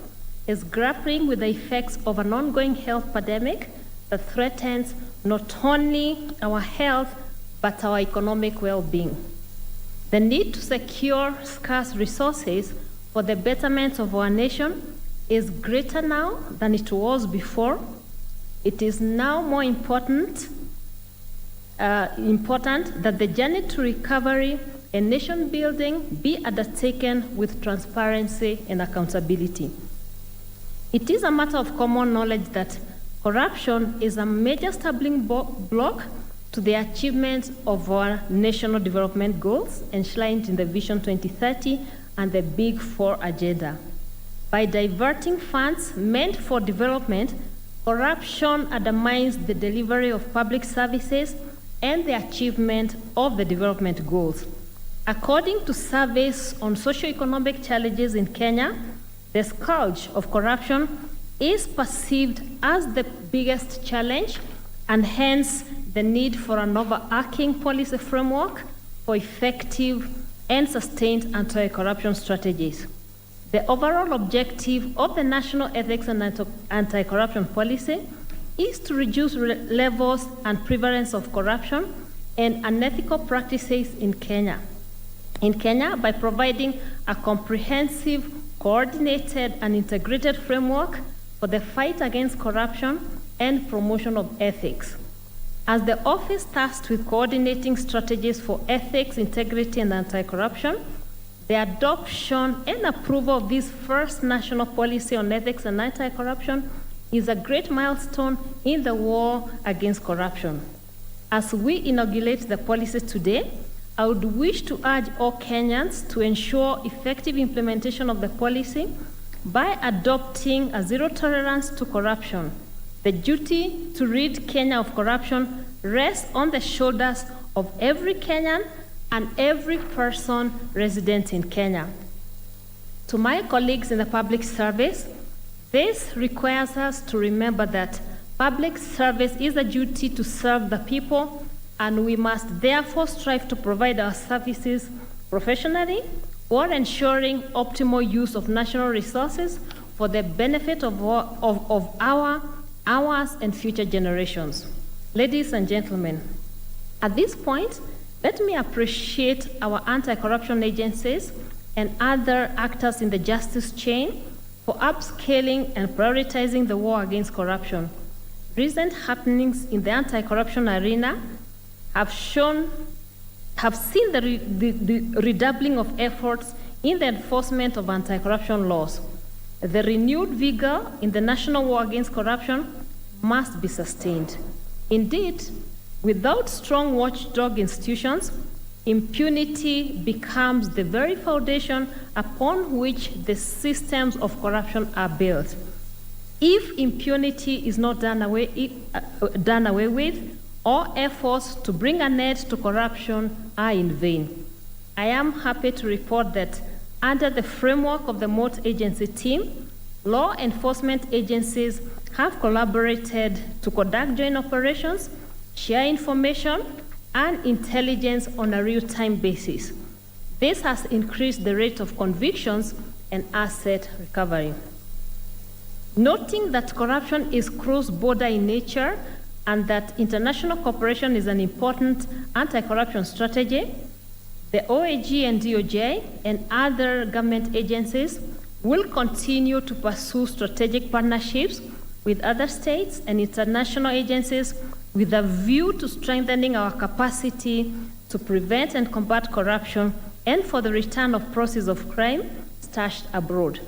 is grappling with the effects of an ongoing health pandemic that threatens not only our health, but our economic well-being. The need to secure scarce resources for the betterment of our nation is greater now than it was before. It is now more important that the journey to recovery and nation building be undertaken with transparency and accountability. It is a matter of common knowledge that corruption is a major stumbling block to the achievement of our national development goals enshrined in the Vision 2030 and the Big Four agenda. By diverting funds meant for development, corruption undermines the delivery of public services and the achievement of the development goals. According to surveys on socio-economic challenges in Kenya, the scourge of corruption is perceived as the biggest challenge, and hence the need for an overarching policy framework for effective and sustained anti-corruption strategies. The overall objective of the National Ethics and Anti-Corruption Policy is to reduce levels and prevalence of corruption and unethical practices in Kenya. By providing a comprehensive, coordinated, and integrated framework for the fight against corruption and promotion of ethics. As the office tasked with coordinating strategies for ethics, integrity, and anti-corruption, the adoption and approval of this first national policy on ethics and anti-corruption is a great milestone in the war against corruption. As we inaugurate the policy today, I would wish to urge all Kenyans to ensure effective implementation of the policy by adopting a zero tolerance to corruption. The duty to rid Kenya of corruption rests on the shoulders of every Kenyan and every person resident in Kenya. To my colleagues in the public service, this requires us to remember that public service is a duty to serve the people, and we must therefore strive to provide our services professionally while ensuring optimal use of national resources for the benefit of ours and future generations. Ladies and gentlemen, at this point, let me appreciate our anti-corruption agencies and other actors in the justice chain for upscaling and prioritizing the war against corruption. Recent happenings in the anti-corruption arena have seen the redoubling of efforts in the enforcement of anti-corruption laws. The renewed vigor in the national war against corruption must be sustained. Indeed, without strong watchdog institutions, impunity becomes the very foundation upon which the systems of corruption are built. If impunity is not done away with, all efforts to bring an end to corruption are in vain. I am happy to report that under the framework of the multi-agency team, law enforcement agencies have collaborated to conduct joint operations, share information and intelligence on a real-time basis. This has increased the rate of convictions and asset recovery. Noting that corruption is cross-border in nature and that international cooperation is an important anti-corruption strategy, the OAG and DOJ and other government agencies will continue to pursue strategic partnerships with other states and international agencies with a view to strengthening our capacity to prevent and combat corruption and for the return of proceeds of crime stashed abroad.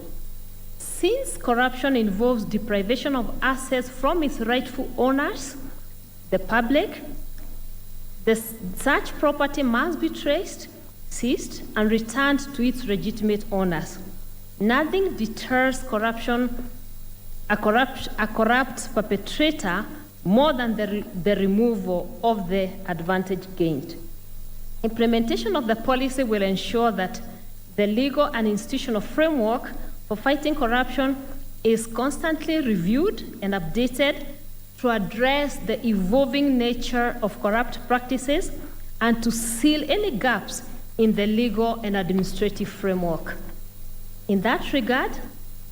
Since corruption involves deprivation of assets from its rightful owners, the public, such property must be traced, seized, and returned to its legitimate owners. Nothing deters a corrupt perpetrator more than the removal of the advantage gained. Implementation of the policy will ensure that the legal and institutional framework for fighting corruption is constantly reviewed and updated to address the evolving nature of corrupt practices and to seal any gaps in the legal and administrative framework. In that regard,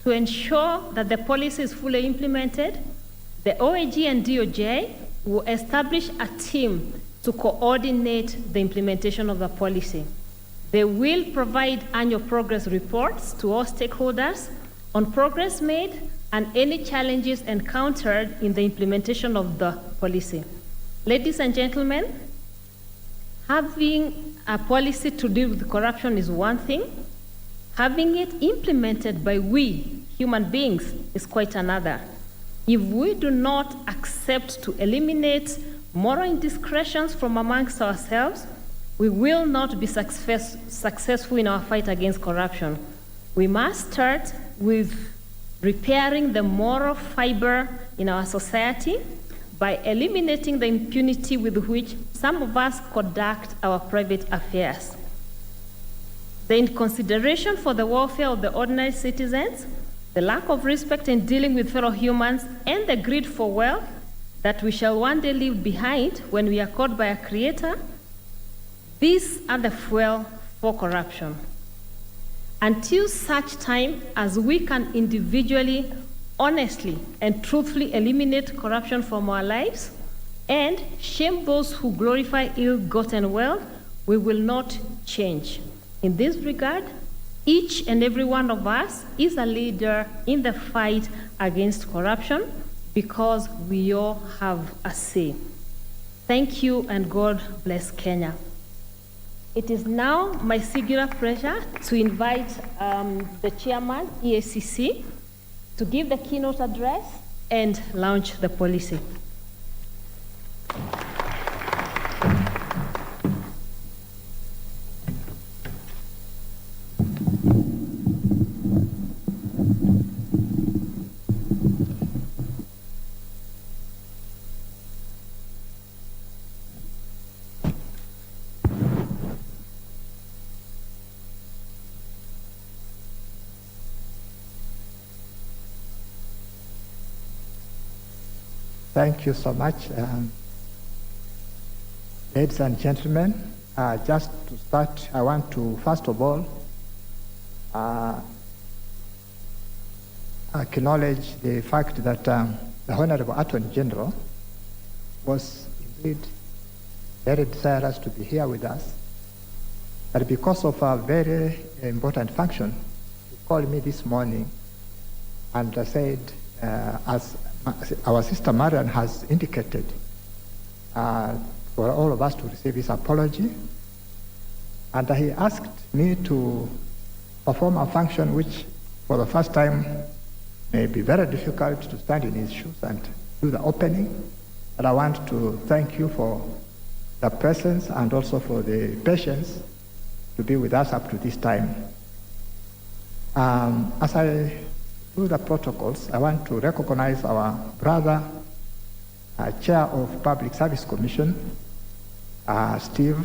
to ensure that the policy is fully implemented, the OAG and DOJ will establish a team to coordinate the implementation of the policy. They will provide annual progress reports to all stakeholders on progress made and any challenges encountered in the implementation of the policy. Ladies and gentlemen, having a policy to deal with corruption is one thing. Having it implemented by we, human beings, is quite another. If we do not accept to eliminate moral indiscretions from amongst ourselves, we will not be successful in our fight against corruption. We must start with repairing the moral fiber in our society by eliminating the impunity with which some of us conduct our private affairs. The inconsideration for the welfare of the ordinary citizens, the lack of respect in dealing with fellow humans, and the greed for wealth that we shall one day leave behind when we are caught by a creator, these are the fuel for corruption. Until such time as we can individually, honestly, and truthfully eliminate corruption from our lives and shame those who glorify ill-gotten wealth, we will not change. In this regard, each and every one of us is a leader in the fight against corruption because we all have a say. Thank you, and God bless Kenya. It is now my singular pleasure to invite the chairman, EACC, to give the keynote address and launch the policy. Thank you so much. Ladies and gentlemen, just to start, I want to, first of all, acknowledge the fact that the Honorable Attorney General was indeed very desirous to be here with us. But because of a very important function, he called me this morning and said, as our sister Marian has indicated, for all of us to receive his apology. And he asked me to perform a function which, for the first time, may be very difficult, to stand in his shoes and do the opening. And I want to thank you for the presence and also for the patience to be with us up to this time. As I do the protocols, I want to recognize our brother, Chair of Public Service Commission, Steve.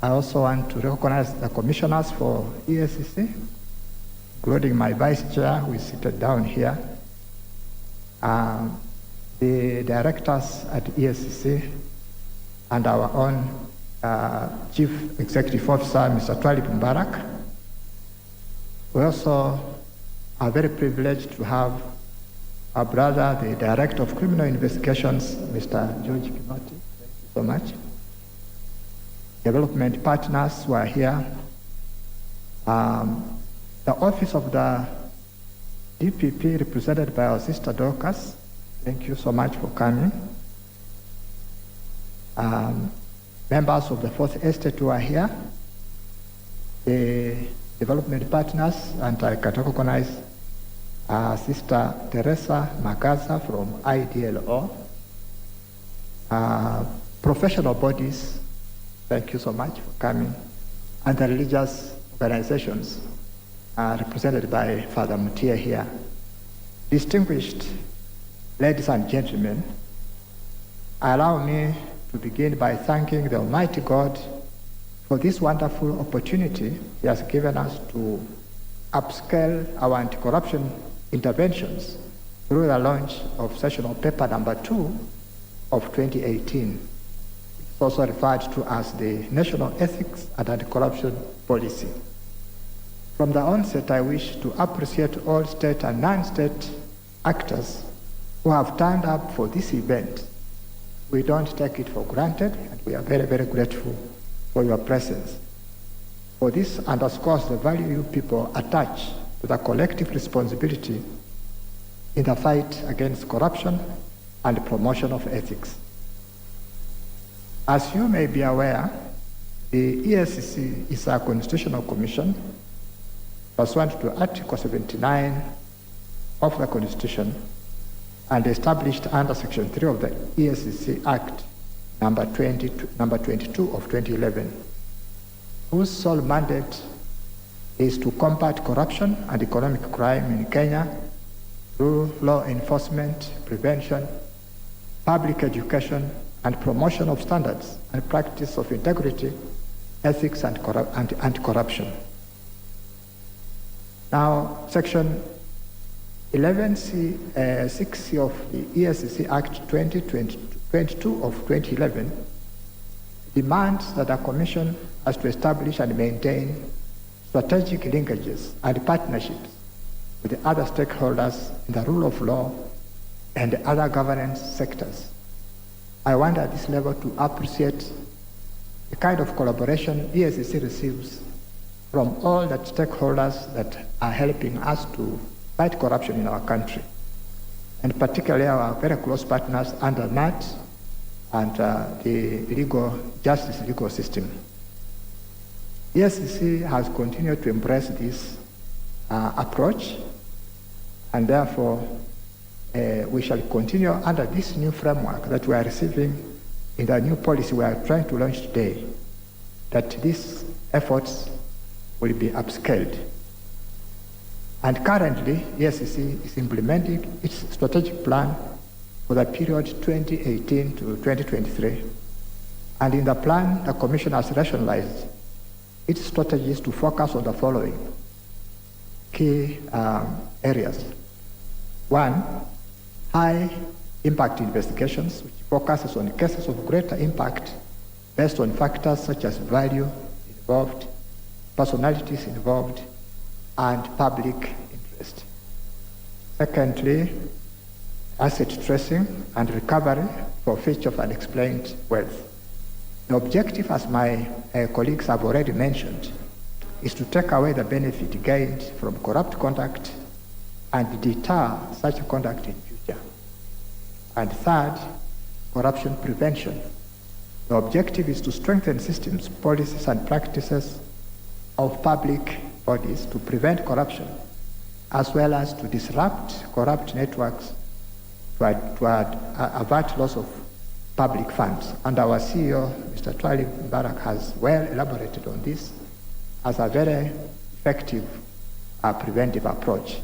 I also want to recognize the commissioners for EACC, including my Vice Chair, who is seated down here, the directors at EACC, and our own Chief Executive Officer, Mr. Twalib Mbarak. We also are very privileged to have our brother, the Director of Criminal Investigations, Mr. George Kinoti. Thank you so much. Development partners who are here. The office of the DPP, represented by our sister Dorcas. Thank you so much for coming. Members of the Fourth Estate who are here. The development partners, and I can recognize Sister Teresa Magaza from IDLO. Professional bodies, thank you so much for coming. And the religious organizations represented by Father Mutia here. Distinguished ladies and gentlemen, allow me to begin by thanking the Almighty God for this wonderful opportunity He has given us to upscale our anti-corruption interventions through the launch of sessional paper number 2 of 2018. It's also referred to as the National Ethics and Anti-Corruption Policy. From the onset, I wish to appreciate all state and non-state actors who have turned up for this event. We don't take it for granted, and we are very, very grateful for your presence. For this underscores the value you people attach to the collective responsibility in the fight against corruption and promotion of ethics. As you may be aware, The ESCC is a constitutional commission pursuant to Article 79 of the Constitution and established under Section 3 of the ESCC Act number 22 of 2011, whose sole mandate is to combat corruption and economic crime in Kenya through law enforcement, prevention, public education, and promotion of standards and practice of integrity, ethics, and anti-corruption. Now, Section 11(6) of the ESCC Act 22 of 2011 demands that a commission has to establish and maintain strategic linkages and partnerships with the other stakeholders in the rule of law and other governance sectors. I want at this level to appreciate the kind of collaboration ESCC receives from all the stakeholders that are helping us to fight corruption in our country, and particularly our very close partners under NAT and the justice legal system. ESCC has continued to embrace this approach, and therefore we shall continue under this new framework that we are receiving in the new policy we are trying to launch today, that these efforts will be upscaled. And currently, ESCC is implementing its strategic plan for the period 2018 to 2023. And in the plan, the Commission has rationalized its strategies to focus on the following key areas. One, high impact investigations, which focuses on cases of greater impact based on factors such as value involved, personalities involved, and public interest. Secondly, asset tracing and recovery for fetch of unexplained wealth. The objective, as my colleagues have already mentioned, is to take away the benefit gained from corrupt conduct and deter such conduct in future. And third, corruption prevention. The objective is to strengthen systems, policies, and practices of public bodies to prevent corruption, as well as to disrupt corrupt networks to avert loss of public funds. And our CEO, Mr. Twali Mbarak, has well elaborated on this as a very effective preventive approach.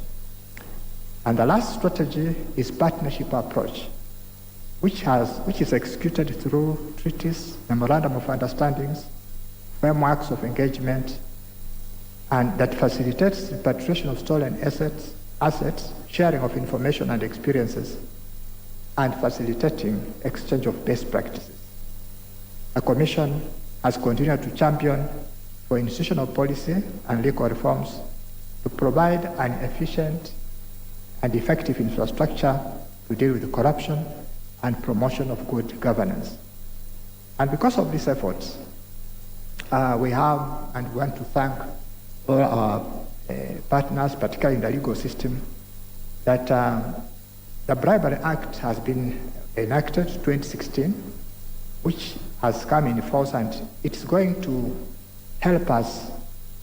And the last strategy is partnership approach, which is executed through treaties, memorandum of understandings, frameworks of engagement, and that facilitates repatriation of stolen assets, sharing of information and experiences, and facilitating exchange of best practices. The Commission has continued to champion for institutional policy and legal reforms to provide an efficient and effective infrastructure to deal with corruption and promotion of good governance. And because of these efforts, we have and want to thank all our partners, particularly in the legal system, that the Bribery Act has been enacted 2016, which has come in force, and it's going to help us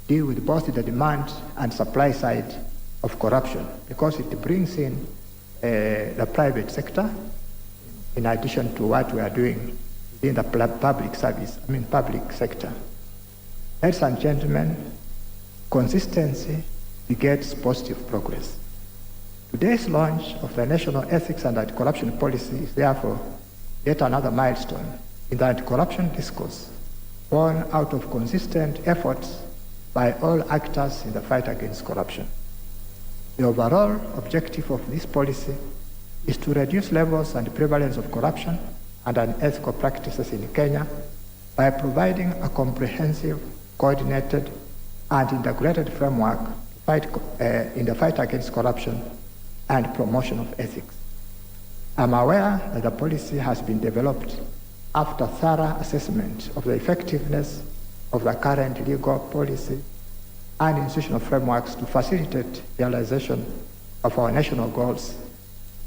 deal with both the demand and supply side of corruption, because it brings in the private sector in addition to what we are doing in the public sector. Ladies and gentlemen, consistency begets positive progress. Today's launch of the National Ethics and Anti-Corruption Policy is therefore yet another milestone in the anti-corruption discourse, born out of consistent efforts by all actors in the fight against corruption. The overall objective of this policy is to reduce levels and prevalence of corruption and unethical practices in Kenya by providing a comprehensive, coordinated, and integrated framework in the fight against corruption and promotion of ethics. I'm aware that the policy has been developed after thorough assessment of the effectiveness of the current legal policy and institutional frameworks to facilitate realization of our national goals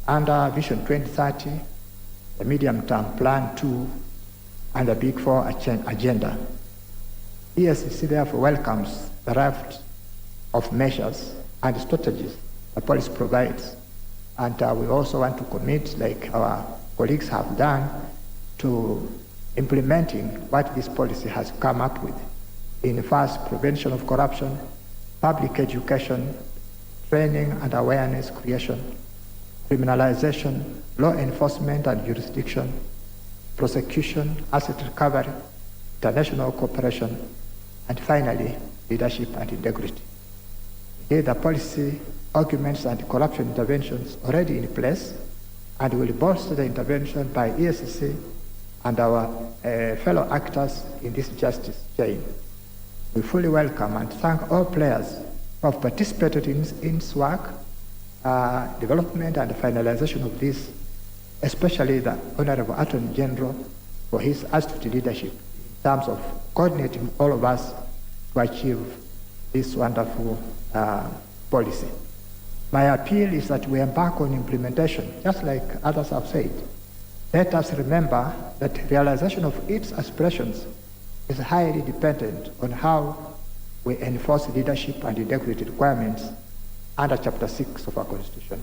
under Vision 2030, the Medium-Term Plan 2, and the Big Four agenda. ESCC therefore welcomes the raft of measures and strategies the policy provides. And we also want to commit, like our colleagues have done, to implementing what this policy has come up with in first prevention of corruption, public education, training and awareness creation, criminalization, law enforcement and jurisdiction, prosecution, asset recovery, international cooperation, and finally, leadership and integrity. Indeed, the policy arguments anti-corruption interventions already in place and will bolster the intervention by ESCC and our fellow actors in this justice chain. We fully welcome and thank all players who have participated in this work, development and finalization of this, especially the Honorable Attorney General for his astute leadership in terms of coordinating all of us to achieve this wonderful policy. My appeal is that we embark on implementation, just like others have said. Let us remember that realization of its aspirations is highly dependent on how we enforce leadership and integrity requirements under Chapter 6 of our Constitution.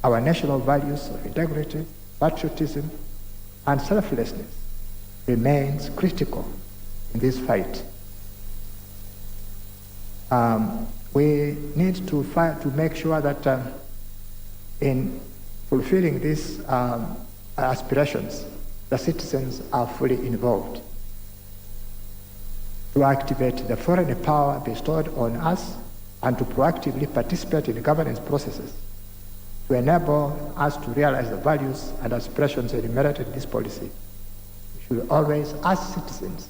Our national values of integrity, patriotism, and selflessness remains critical in this fight. We need to make sure that in fulfilling these aspirations, the citizens are fully involved. To activate the foreign power bestowed on us and to proactively participate in governance processes to enable us to realize the values and aspirations enumerated in this policy. We should always, as citizens,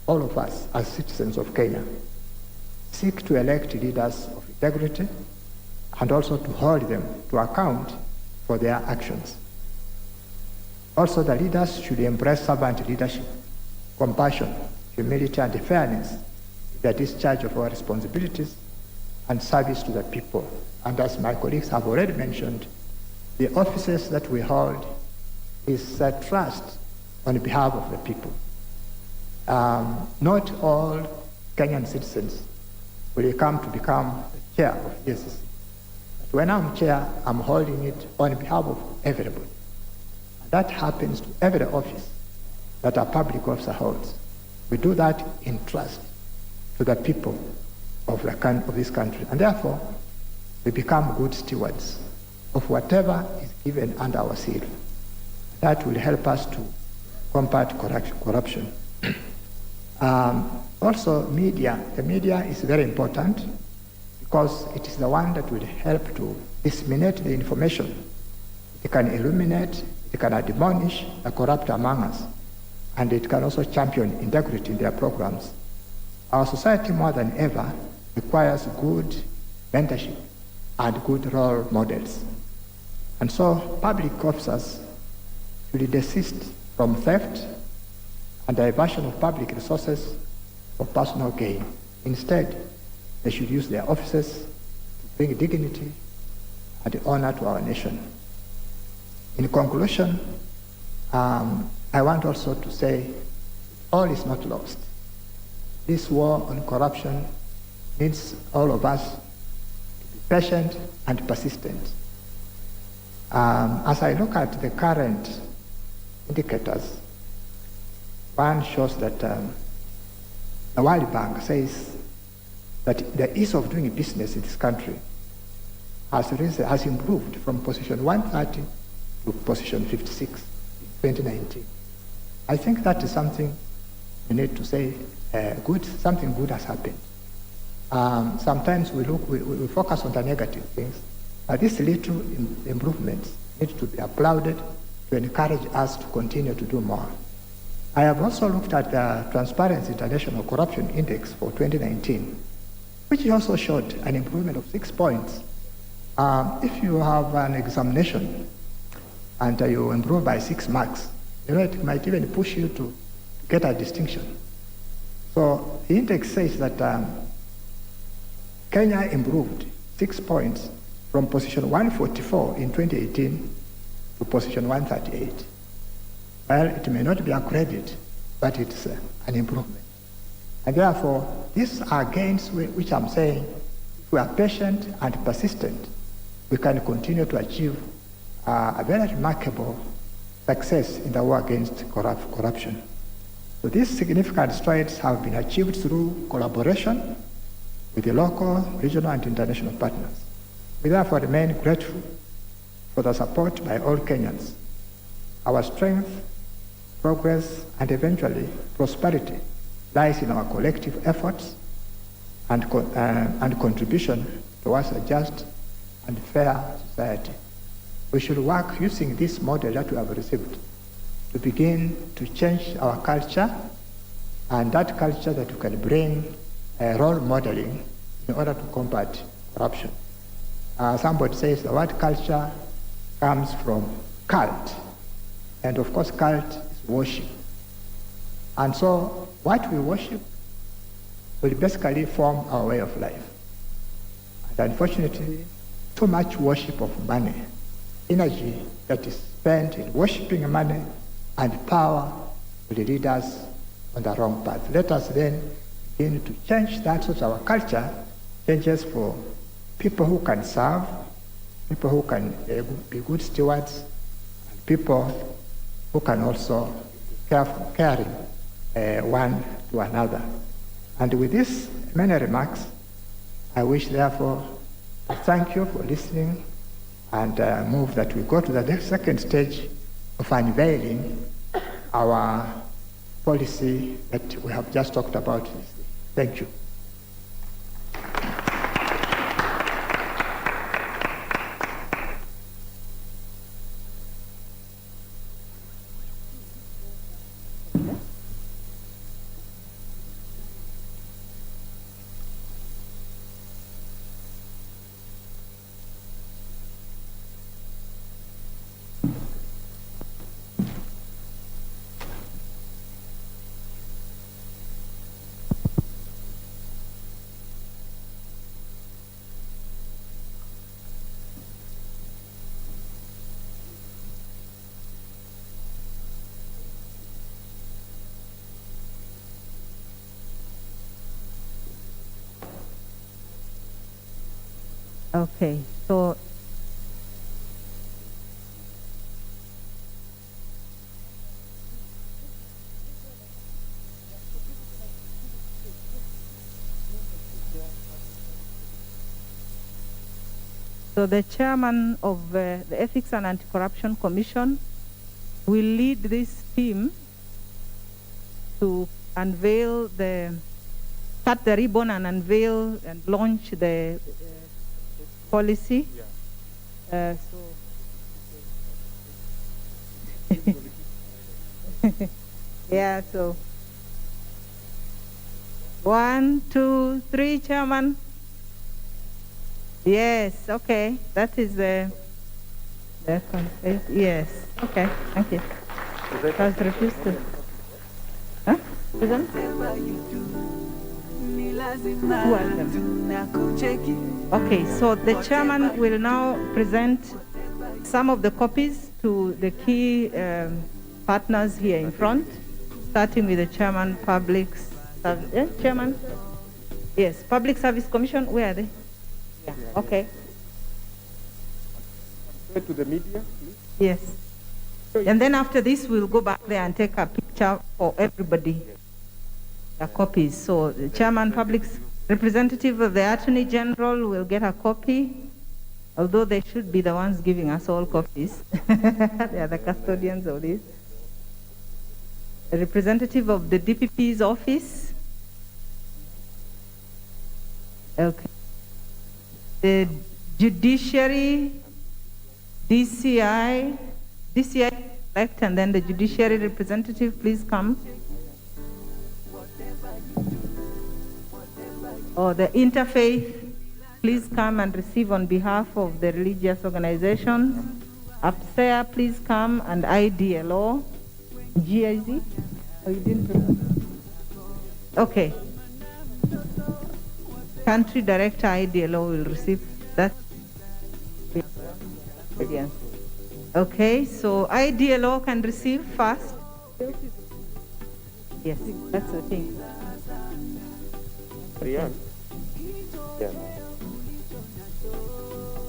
all of us as citizens of Kenya, seek to elect leaders of integrity and also to hold them to account for their actions. Also, the leaders should embrace servant leadership, compassion, humility, and fairness in the discharge of our responsibilities and service to the people. And as my colleagues have already mentioned, the offices that we hold is a trust on behalf of the people. Not all Kenyan citizens will come to become the chair of ESCC. But when I'm chair, I'm holding it on behalf of everybody. And that happens to every office that a public officer holds. We do that in trust to the people of this country. And therefore, we become good stewards of whatever is given under our seal. That will help us to combat corruption. Also, the media is very important because it is the one that will help to disseminate the information. It can illuminate, it can admonish the corrupt among us, and it can also champion integrity in their programs. Our society more than ever requires good mentorship and good role models. And so public officers should desist from theft and diversion of public resources for personal gain. Instead, they should use their offices to bring dignity and honor to our nation. In conclusion, I want also to say all is not lost. This war on corruption needs all of us to be patient and persistent. As I look at the current indicators, one shows that the World Bank says that the ease of doing business in this country has improved from position 130 to position 56 in 2019. I think that is something we need to say something good has happened. Sometimes we focus on the negative things, but these little improvements need to be applauded to encourage us to continue to do more. I have also looked at the Transparency International Corruption Index for 2019, which also showed an improvement of 6 points. If you have an examination and you improve by 6 marks, it might even push you to get a distinction. So the index says that Kenya improved 6 points from position 144 in 2018 to position 138. Well, it may not be a credit, but it's an improvement. And therefore, these are gains which I'm saying, if we are patient and persistent, we can continue to achieve a very remarkable success in the war against corruption. So these significant strides have been achieved through collaboration with the local, regional, and international partners. We therefore remain grateful for the support by all Kenyans. Our strength, progress, and eventually prosperity lies in our collective efforts and contribution towards a just and fair society. We should work using this model that we have received to begin to change our culture, and that culture that we can bring role modeling in order to combat corruption. Somebody says the word culture comes from cult, and of course cult is worship. And so what we worship will basically form our way of life. And unfortunately, too much worship of money, energy that is spent in worshiping money and power will lead us on the wrong path. Let us then begin to change that so that our culture changes for people who can serve, people who can be good stewards, and people who can also be caring one to another. And with these many remarks, I wish therefore to thank you for listening and move that we go to the second stage of unveiling our policy that we have just talked about. Thank you. Okay, so the chairman of the Ethics and Anti-Corruption Commission will lead this team to unveil cut the ribbon and unveil and launch the policy. Yeah, so 1, 2, 3, Chairman. Yes, okay, that is the yes, okay, thank you. Has refused to. Huh? Present? Who are them? Okay, so the chairman will now present some of the copies to the key partners here in front, starting with the chairman, chairman? Yes, Public Service Commission, where are they? Yeah, okay. To the media, please. Yes. And then after this, we'll go back there and take a picture for everybody. The copies. So the chairman, public representative of the Attorney General will get a copy, although they should be the ones giving us all copies. They are the custodians of this. A representative of the DPP's office. Okay. The judiciary, DCI elect, and then the judiciary representative, please come. Or the interfaith, please come and receive on behalf of the religious organizations. APSEA, please come, and IDLO. GIZ? Oh, you didn't? Okay. Country Director IDLO will receive that. Okay, so IDLO can receive first. Yes, that's the thing. Rian. Yeah.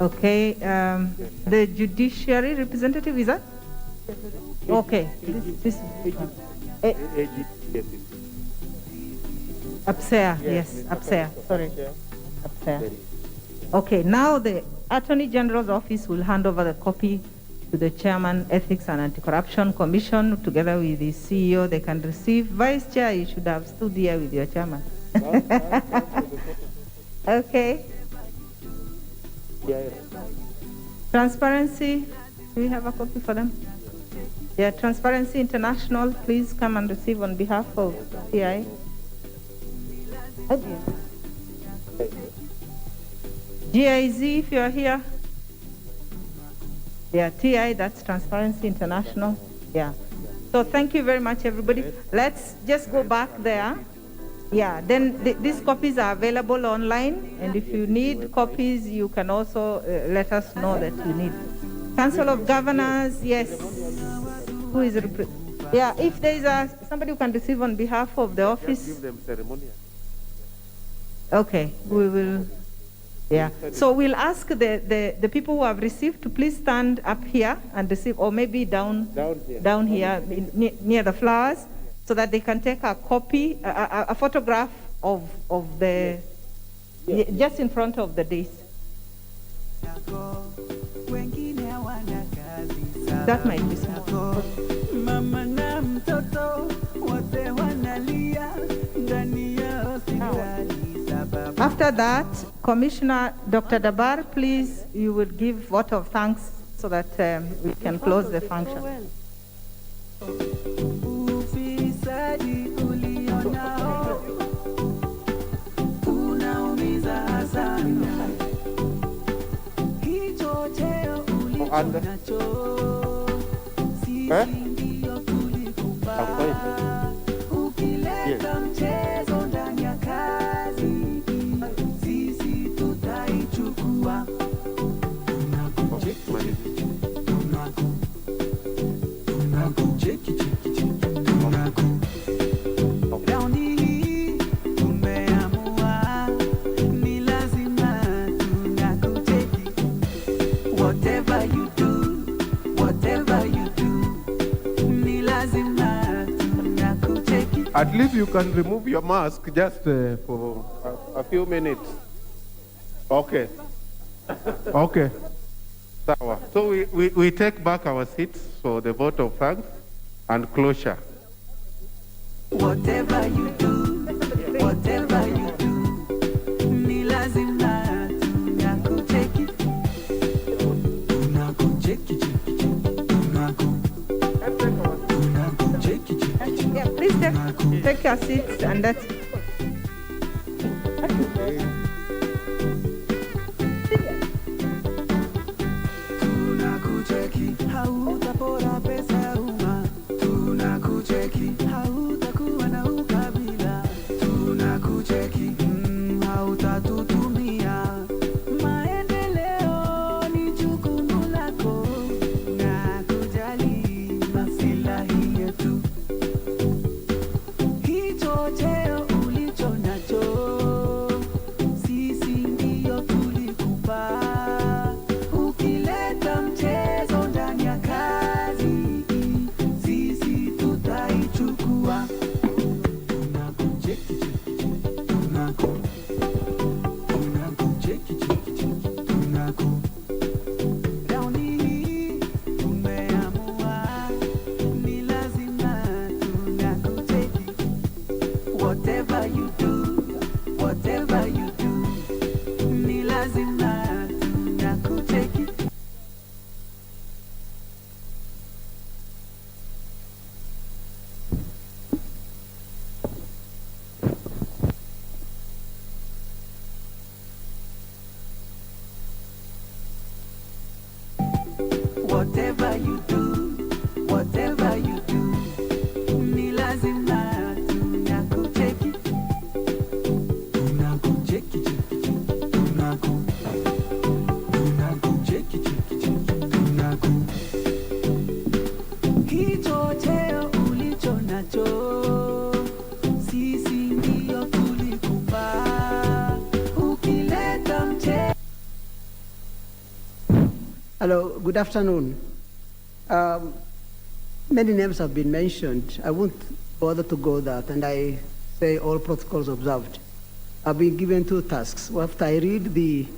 Okay, the judiciary representative, is that? Okay. This Upstairs, yes, upstairs. Sorry. Upstairs. Okay, now the Attorney General's office will hand over the copy to the Chairman, Ethics and Anti-Corruption Commission, together with the CEO. They can receive. Vice Chair, you should have stood here with your Chairman. Okay. Transparency, do we have a copy for them? Yeah, Transparency International, please come and receive on behalf of TI. GIZ, if you're here. Yeah, TI, that's Transparency International. Yeah. So thank you very much, everybody. Let's just go back there. Yeah, then these copies are available online, and if you need copies, you can also let us know that you need. Council of Governors, yes. Who is yeah, if there is somebody who can receive on behalf of the office. Give them ceremonial. Okay, we will. Yeah, so we'll ask the people who have received to please stand up here and receive, or maybe down here near the flowers, so that they can take a copy, a photograph of the, just in front of the dais. That might be small. After that, Commissioner Dr. Dabar, please, you will give vote of thanks so that we can close the function. At least you can remove your mask just for a few minutes. Okay. Okay. So we take back our seats for the vote of thanks and closure. Whatever you do, whatever you do, ni lazima tunakucheki. Tunakucheki. Yeah, please take your seats and that's tunakucheki, hautapora pesa ya umma. Tunakucheki, hautakuwa na ukabila. Tunakucheki, hautatutumia. Maendeleo ni jukumu lako, na kujali maslahi yetu. Hicho cheo ulicho nacho, sisi ndio tulikupa. Ukileta mchezo ndani ya kazi, sisi tutaichukua. Tunakucheki, Raundi hii tumeamua, ni lazima tunakucheki. Whatever you do, whatever you do, ni lazima tunakucheki. Whatever you do, whatever you do, ni lazima tunakucheki. Tunakucheki, hicho cheo ulicho nacho, sisi ndio tulikupa. Hello, good afternoon. Many names have been mentioned. I won't bother to go that, and I say all protocols observed. I've been given two tasks. After I read the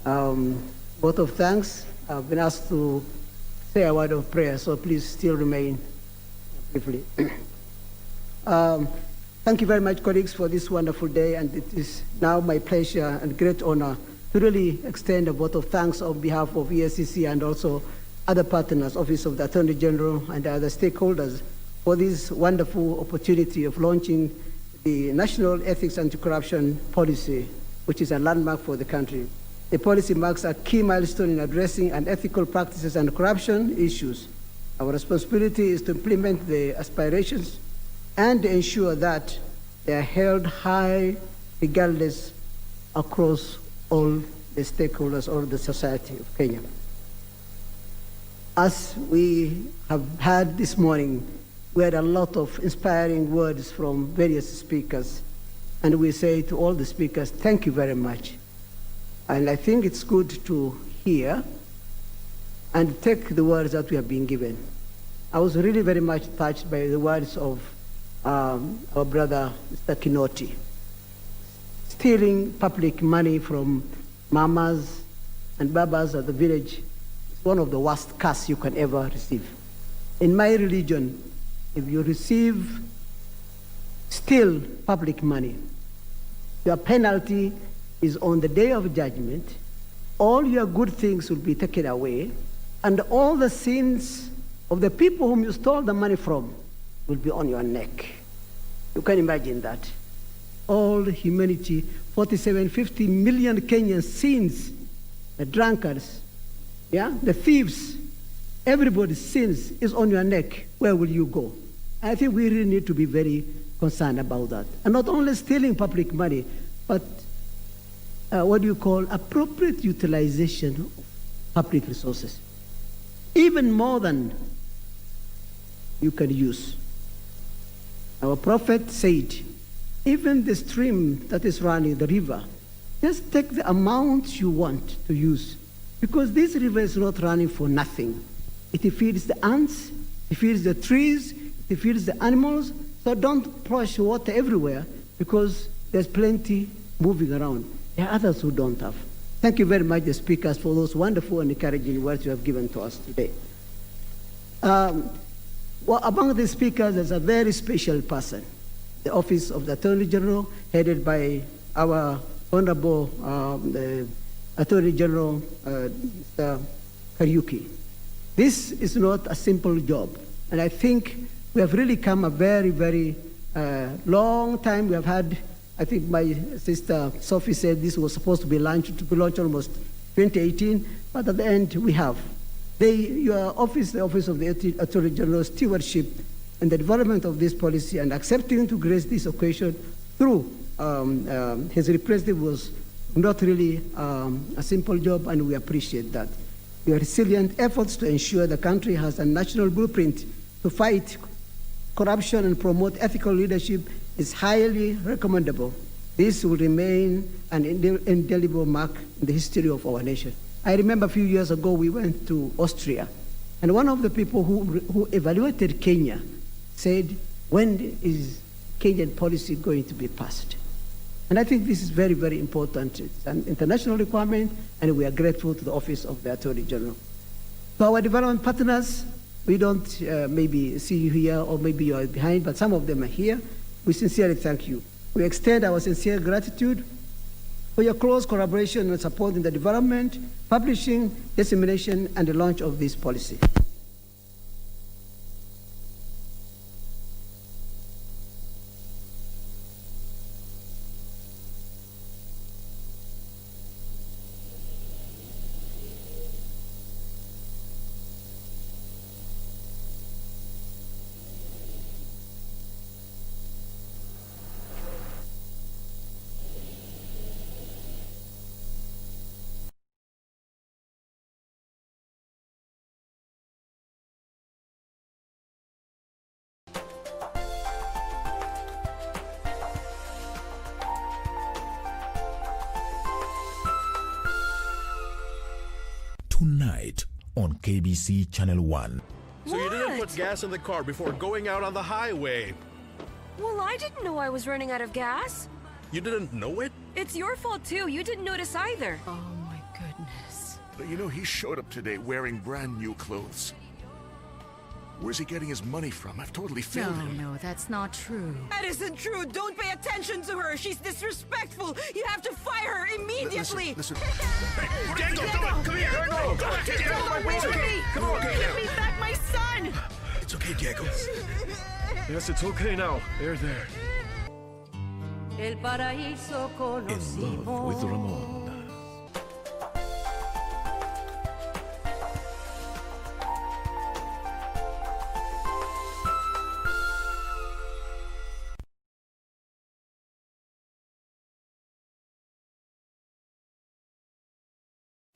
vote of thanks, I've been asked to say a word of prayer, so please still remain briefly. Thank you very much, colleagues, for this wonderful day, and it is now my pleasure and great honor to really extend a vote of thanks on behalf of ESCC and also other partners, Office of the Attorney General and other stakeholders, for this wonderful opportunity of launching the National Ethics Anti-Corruption Policy, which is a landmark for the country. The policy marks a key milestone in addressing unethical practices and corruption issues. Our responsibility is to implement the aspirations and ensure that they are held high regardless across all the stakeholders or the society of Kenya. As we have had this morning, we had a lot of inspiring words from various speakers, and we say to all the speakers, thank you very much. And I think it's good to hear and take the words that we have been given. I was really very much touched by the words of our brother, Mr. Kinoti. Stealing public money from mamas and babas at the village is one of the worst curses you can ever receive. In my religion, if you steal public money, your penalty is on the day of judgment. All your good things will be taken away, and all the sins of the people whom you stole the money from will be on your neck. You can imagine that. All humanity, 50 million Kenyans' sins, the drunkards, the thieves, everybody's sins is on your neck. Where will you go? I think we really need to be very concerned about that. And not only stealing public money, but appropriate utilization of public resources. Even more than you can use. Our prophet said, even the stream that is running, the river, just take the amount you want to use, because this river is not running for nothing. It feeds the ants, it feeds the trees, it feeds the animals, so don't push water everywhere, because there's plenty moving around. There are others who don't have. Thank you very much, the speakers, for those wonderful and encouraging words you have given to us today. Among the speakers, there's a very special person, the Office of the Attorney General, headed by our Honorable Attorney General, Mr. Kariuki. This is not a simple job, and I think we have really come a very, very long time. We have had, I think my sister Sophie said this was supposed to be launched almost 2018, but at the end we have. Your office, the Office of the Attorney General, stewardship and the development of this policy and accepting to grace this occasion through his representative was not really a simple job, and we appreciate that. Your resilient efforts to ensure the country has a national blueprint to fight corruption and promote ethical leadership is highly recommendable. This will remain an indelible mark in the history of our nation. I remember a few years ago we went to Austria, and one of the people who evaluated Kenya said, when is Kenyan policy going to be passed? And I think this is very, very important. It's an international requirement, and we are grateful to the Office of the Attorney General. To our development partners, we don't maybe see you here, or maybe you are behind, but some of them are here. We sincerely thank you. We extend our sincere gratitude for your close collaboration and support in the development, publishing, dissemination, and the launch of this policy. Tonight on KBC Channel 1. So you didn't put gas in the car before going out on the highway. Well, I didn't know I was running out of gas. You didn't know it? It's your fault, too. You didn't notice either. Oh, my goodness. But you know, he showed up today wearing brand new clothes. Where's he getting his money from? I've totally failed him. No, that's not true. That isn't true. Don't pay attention to her. She's disrespectful. You have to fire her immediately. Listen. Hey, Diego, do it. Come here. Diego, Go on, Diego, wait for me. Come on, Give me back my son. It's okay, Diego. Yes, it's okay now. There. El paraíso conocimos. In Love with Ramon.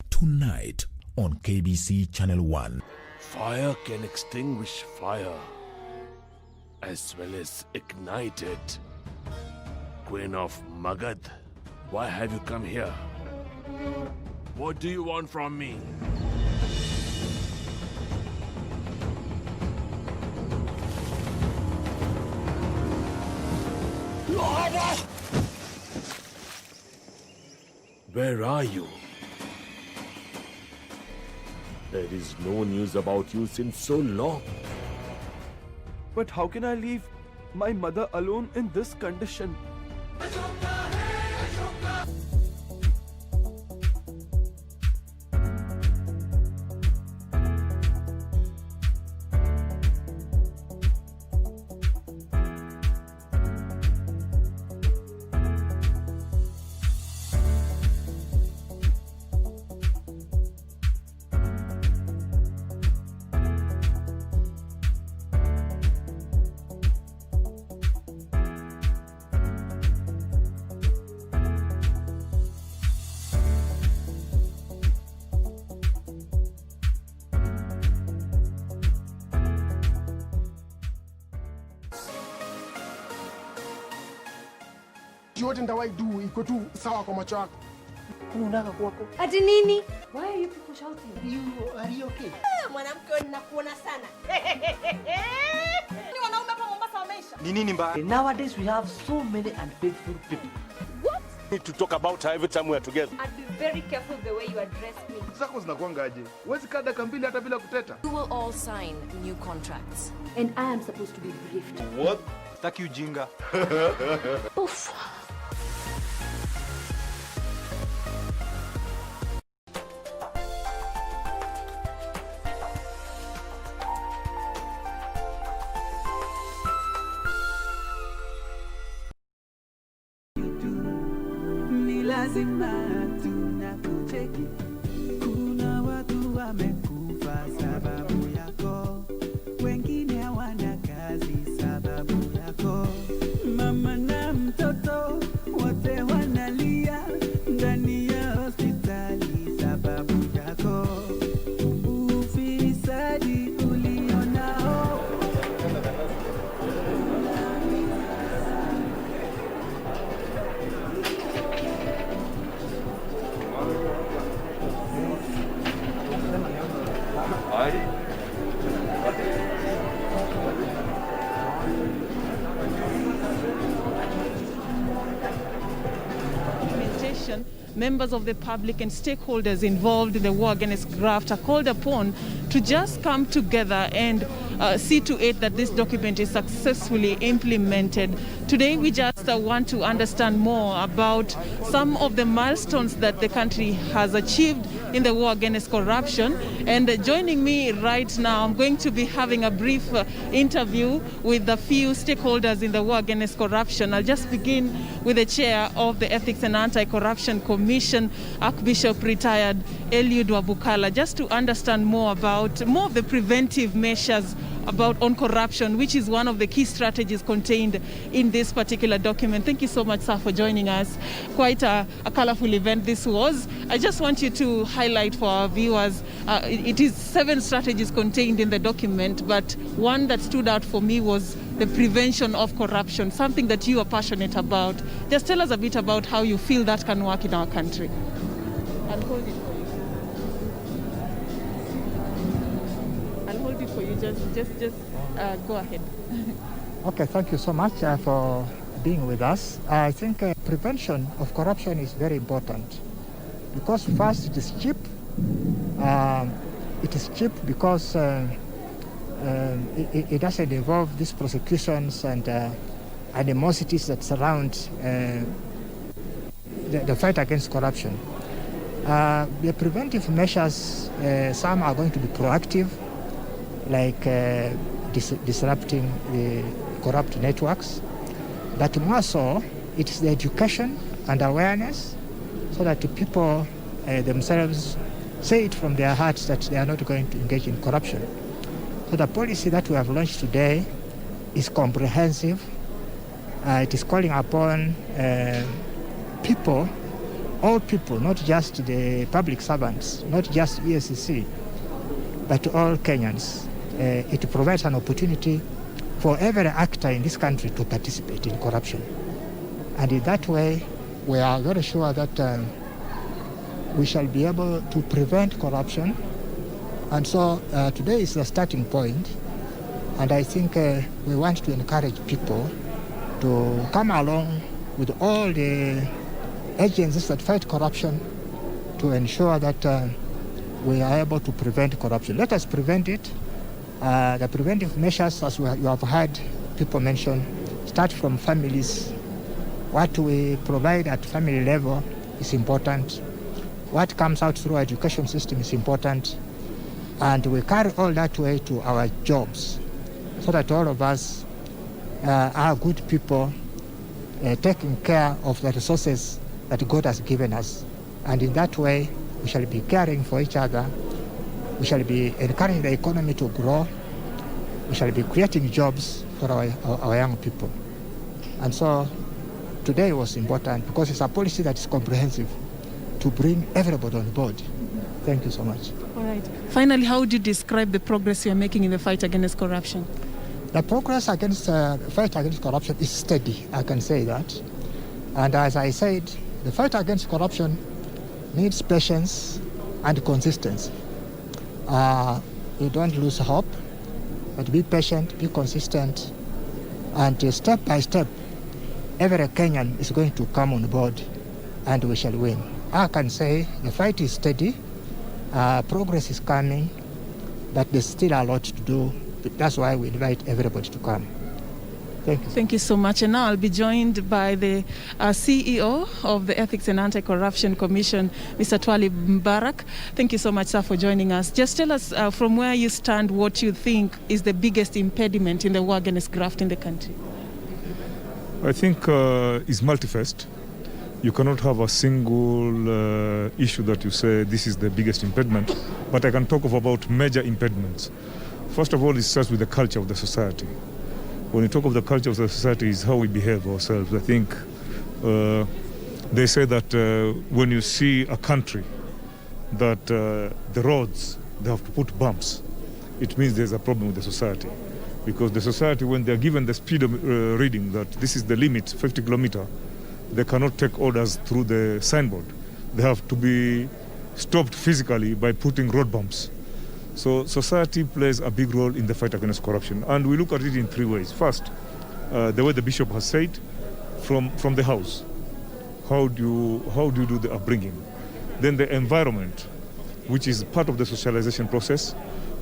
Tonight on KBC Channel 1. Fire can extinguish fire, as well as ignite it. Queen of Magad, why have you come here? What do you want from me? Where are you? There is no news about you since so long. But how can I leave my mother alone in this condition? Yote ndawaidu iko tu sawa kwa macho yako. Unataka kwako? Ati nini? Why are you people shouting? Are you okay? Mwanamke ninakuona sana. Ni wanaume hapa Mombasa wameisha. Ni nini mbaya? Nowadays we have so many unfaithful people. What? Need to talk about her every time we are together. And be very careful the way you address me. Zako zinakuangaje? Huwezi kaa dakika mbili hata bila kuteta. You will all sign new contracts. And I am supposed to be briefed. What? Sitaki ujinga. Oof. Lazima tunakucheki. Kuna watu wamekufa sababu yako, wengine hawana kazi sababu yako. Mama na mtoto wote wanalia ndani ya hospitali sababu yako. Ufisadi ulionao members of the public and stakeholders involved in the war against graft are called upon to just come together and see to it that this document is successfully implemented. Today we just want to understand more about some of the milestones that the country has achieved in the war against corruption. And joining me right now, I'm going to be having a brief interview with a few stakeholders in the war against corruption. I'll just begin with the chair of the Ethics and Anti-Corruption Commission, Archbishop retired Eliud Wabukala, just to understand more about more of the preventive measures on corruption, which is one of the key strategies contained in this particular document. Thank you so much, sir, for joining us. Quite a colorful event this was. I just want you to highlight for our viewers, it is 7 strategies contained in the document, but one that stood out for me was the prevention of corruption, something that you are passionate about. Just tell us a bit about how you feel that can work in our country. I'll hold it for you. for you. Just go ahead. Okay, thank you so much for being with us. I think prevention of corruption is very important because first it is cheap. It is cheap because it doesn't involve these prosecutions and animosities that surround the fight against corruption. The preventive measures, some are going to be proactive, like disrupting the corrupt networks, but more so, it's the education and awareness so that the people themselves say it from their hearts that they are not going to engage in corruption. So the policy that we have launched today is comprehensive. It is calling upon people, all people, not just the public servants, not just ESCC, but all Kenyans. It provides an opportunity for every actor in this country to participate in corruption. And in that way, we are very sure that we shall be able to prevent corruption. And so today is the starting point. And I think we want to encourage people to come along with all the agencies that fight corruption to ensure that we are able to prevent corruption. Let us prevent it. The preventive measures, as you have heard people mention, start from families. What we provide at family level is important. What comes out through our education system is important. And we carry all that way to our jobs so that all of us are good people taking care of the resources that God has given us. And in that way, we shall be caring for each other. We shall be encouraging the economy to grow. We shall be creating jobs for our young people. And so today was important because it's a policy that is comprehensive to bring everybody on board. Thank you so much. All right. Finally, how would you describe the progress you're making in the fight against corruption? The progress against fight against corruption is steady, I can say that. And as I said, the fight against corruption needs patience and consistency. You don't lose hope, but be patient, be consistent, and step by step, every Kenyan is going to come on board and we shall win. I can say the fight is steady, progress is coming, but there's still a lot to do. That's why we invite everybody to come. Thank you. Thank you so much. And now I'll be joined by the CEO of the Ethics and Anti-Corruption Commission, Mr. Twali Mbarak. Thank you so much, sir, for joining us. Just tell us from where you stand what you think is the biggest impediment in the war against graft in the country. I think it's multifaced. You cannot have a single issue that you say this is the biggest impediment, but I can talk about major impediments. First of all, it starts with the culture of the society. When you talk of the culture of the society, is how we behave ourselves. I think they say that when you see a country that the roads, they have to put bumps, it means there's a problem with the society. Because the society, when they're given the speed of reading that this is the limit, 50 kilometers, they cannot take orders through the signboard. They have to be stopped physically by putting road bumps. So society plays a big role in the fight against corruption. And we look at it in three ways. First, the way the bishop has said, from the house. How do you do the upbringing? Then the environment, which is part of the socialization process.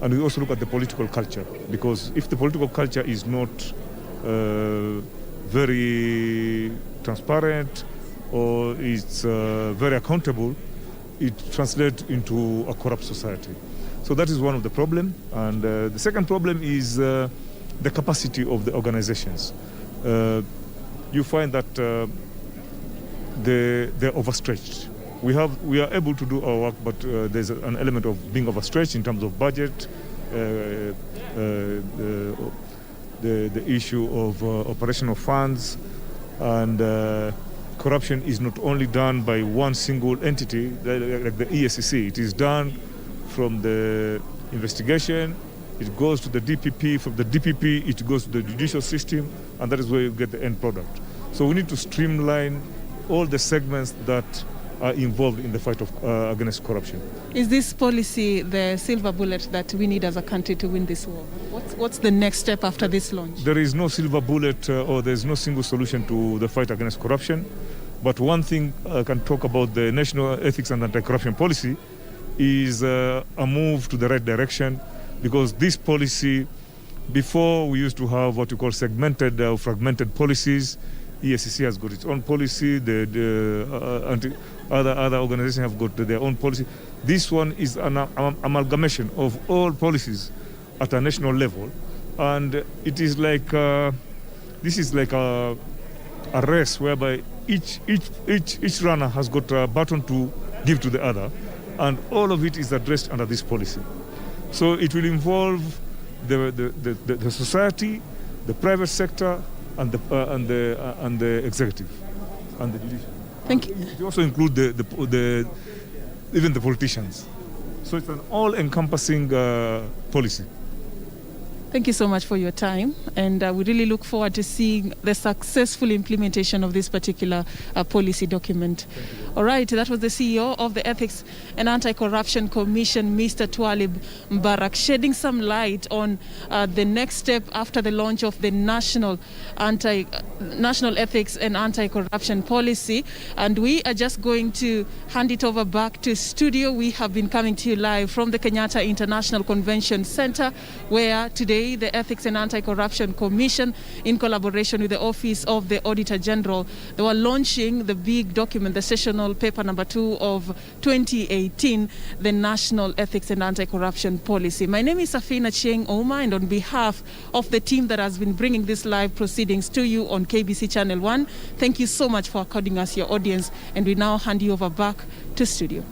And we also look at the political culture, because if the political culture is not very transparent or it's very accountable, it translates into a corrupt society. So that is one of the problems. And the second problem is the capacity of the organizations. You find that they're overstretched. We are able to do our work, but there's an element of being overstretched in terms of budget, the issue of operational funds, and corruption is not only done by one single entity, like the ESCC. It is done from the investigation, it goes to the DPP, from the DPP it goes to the judicial system, and that is where you get the end product. So we need to streamline all the segments that are involved in the fight against corruption. Is this policy the silver bullet that we need as a country to win this war? What's the next step after this launch? There is no silver bullet or there is no single solution to the fight against corruption. But one thing I can talk about the National Ethics and Anti-Corruption Policy is a move to the right direction, because this policy, before we used to have what you call segmented or fragmented policies. ESCC has got its own policy, other organizations have got their own policy. This one is an amalgamation of all policies at a national level, and it is like this is like a race whereby each runner has got a baton to give to the other, and all of it is addressed under this policy. So it will involve the society, the private sector, and the executive, and the judiciary. Thank you. It also include even the politicians. So it's an all-encompassing policy. Thank you so much for your time, and we really look forward to seeing the successful implementation of this particular policy document. All right, that was the CEO of the Ethics and Anti-Corruption Commission, Mr. Twalib Mbarak, shedding some light on the next step after the launch of the National Ethics and Anti-Corruption Policy. And we are just going to hand it over back to studio. We have been coming to you live from the Kenyatta International Convention Center, where today the Ethics and Anti-Corruption Commission, in collaboration with the Office of the Auditor General, they were launching the big document, the sessional paper number 2 of 2018, the National Ethics and Anti-Corruption Policy. My name is Safina Cheng Oma, and on behalf of the team that has been bringing this live proceedings to you on KBC Channel 1, thank you so much for according us your audience, and we now hand you over back to studio.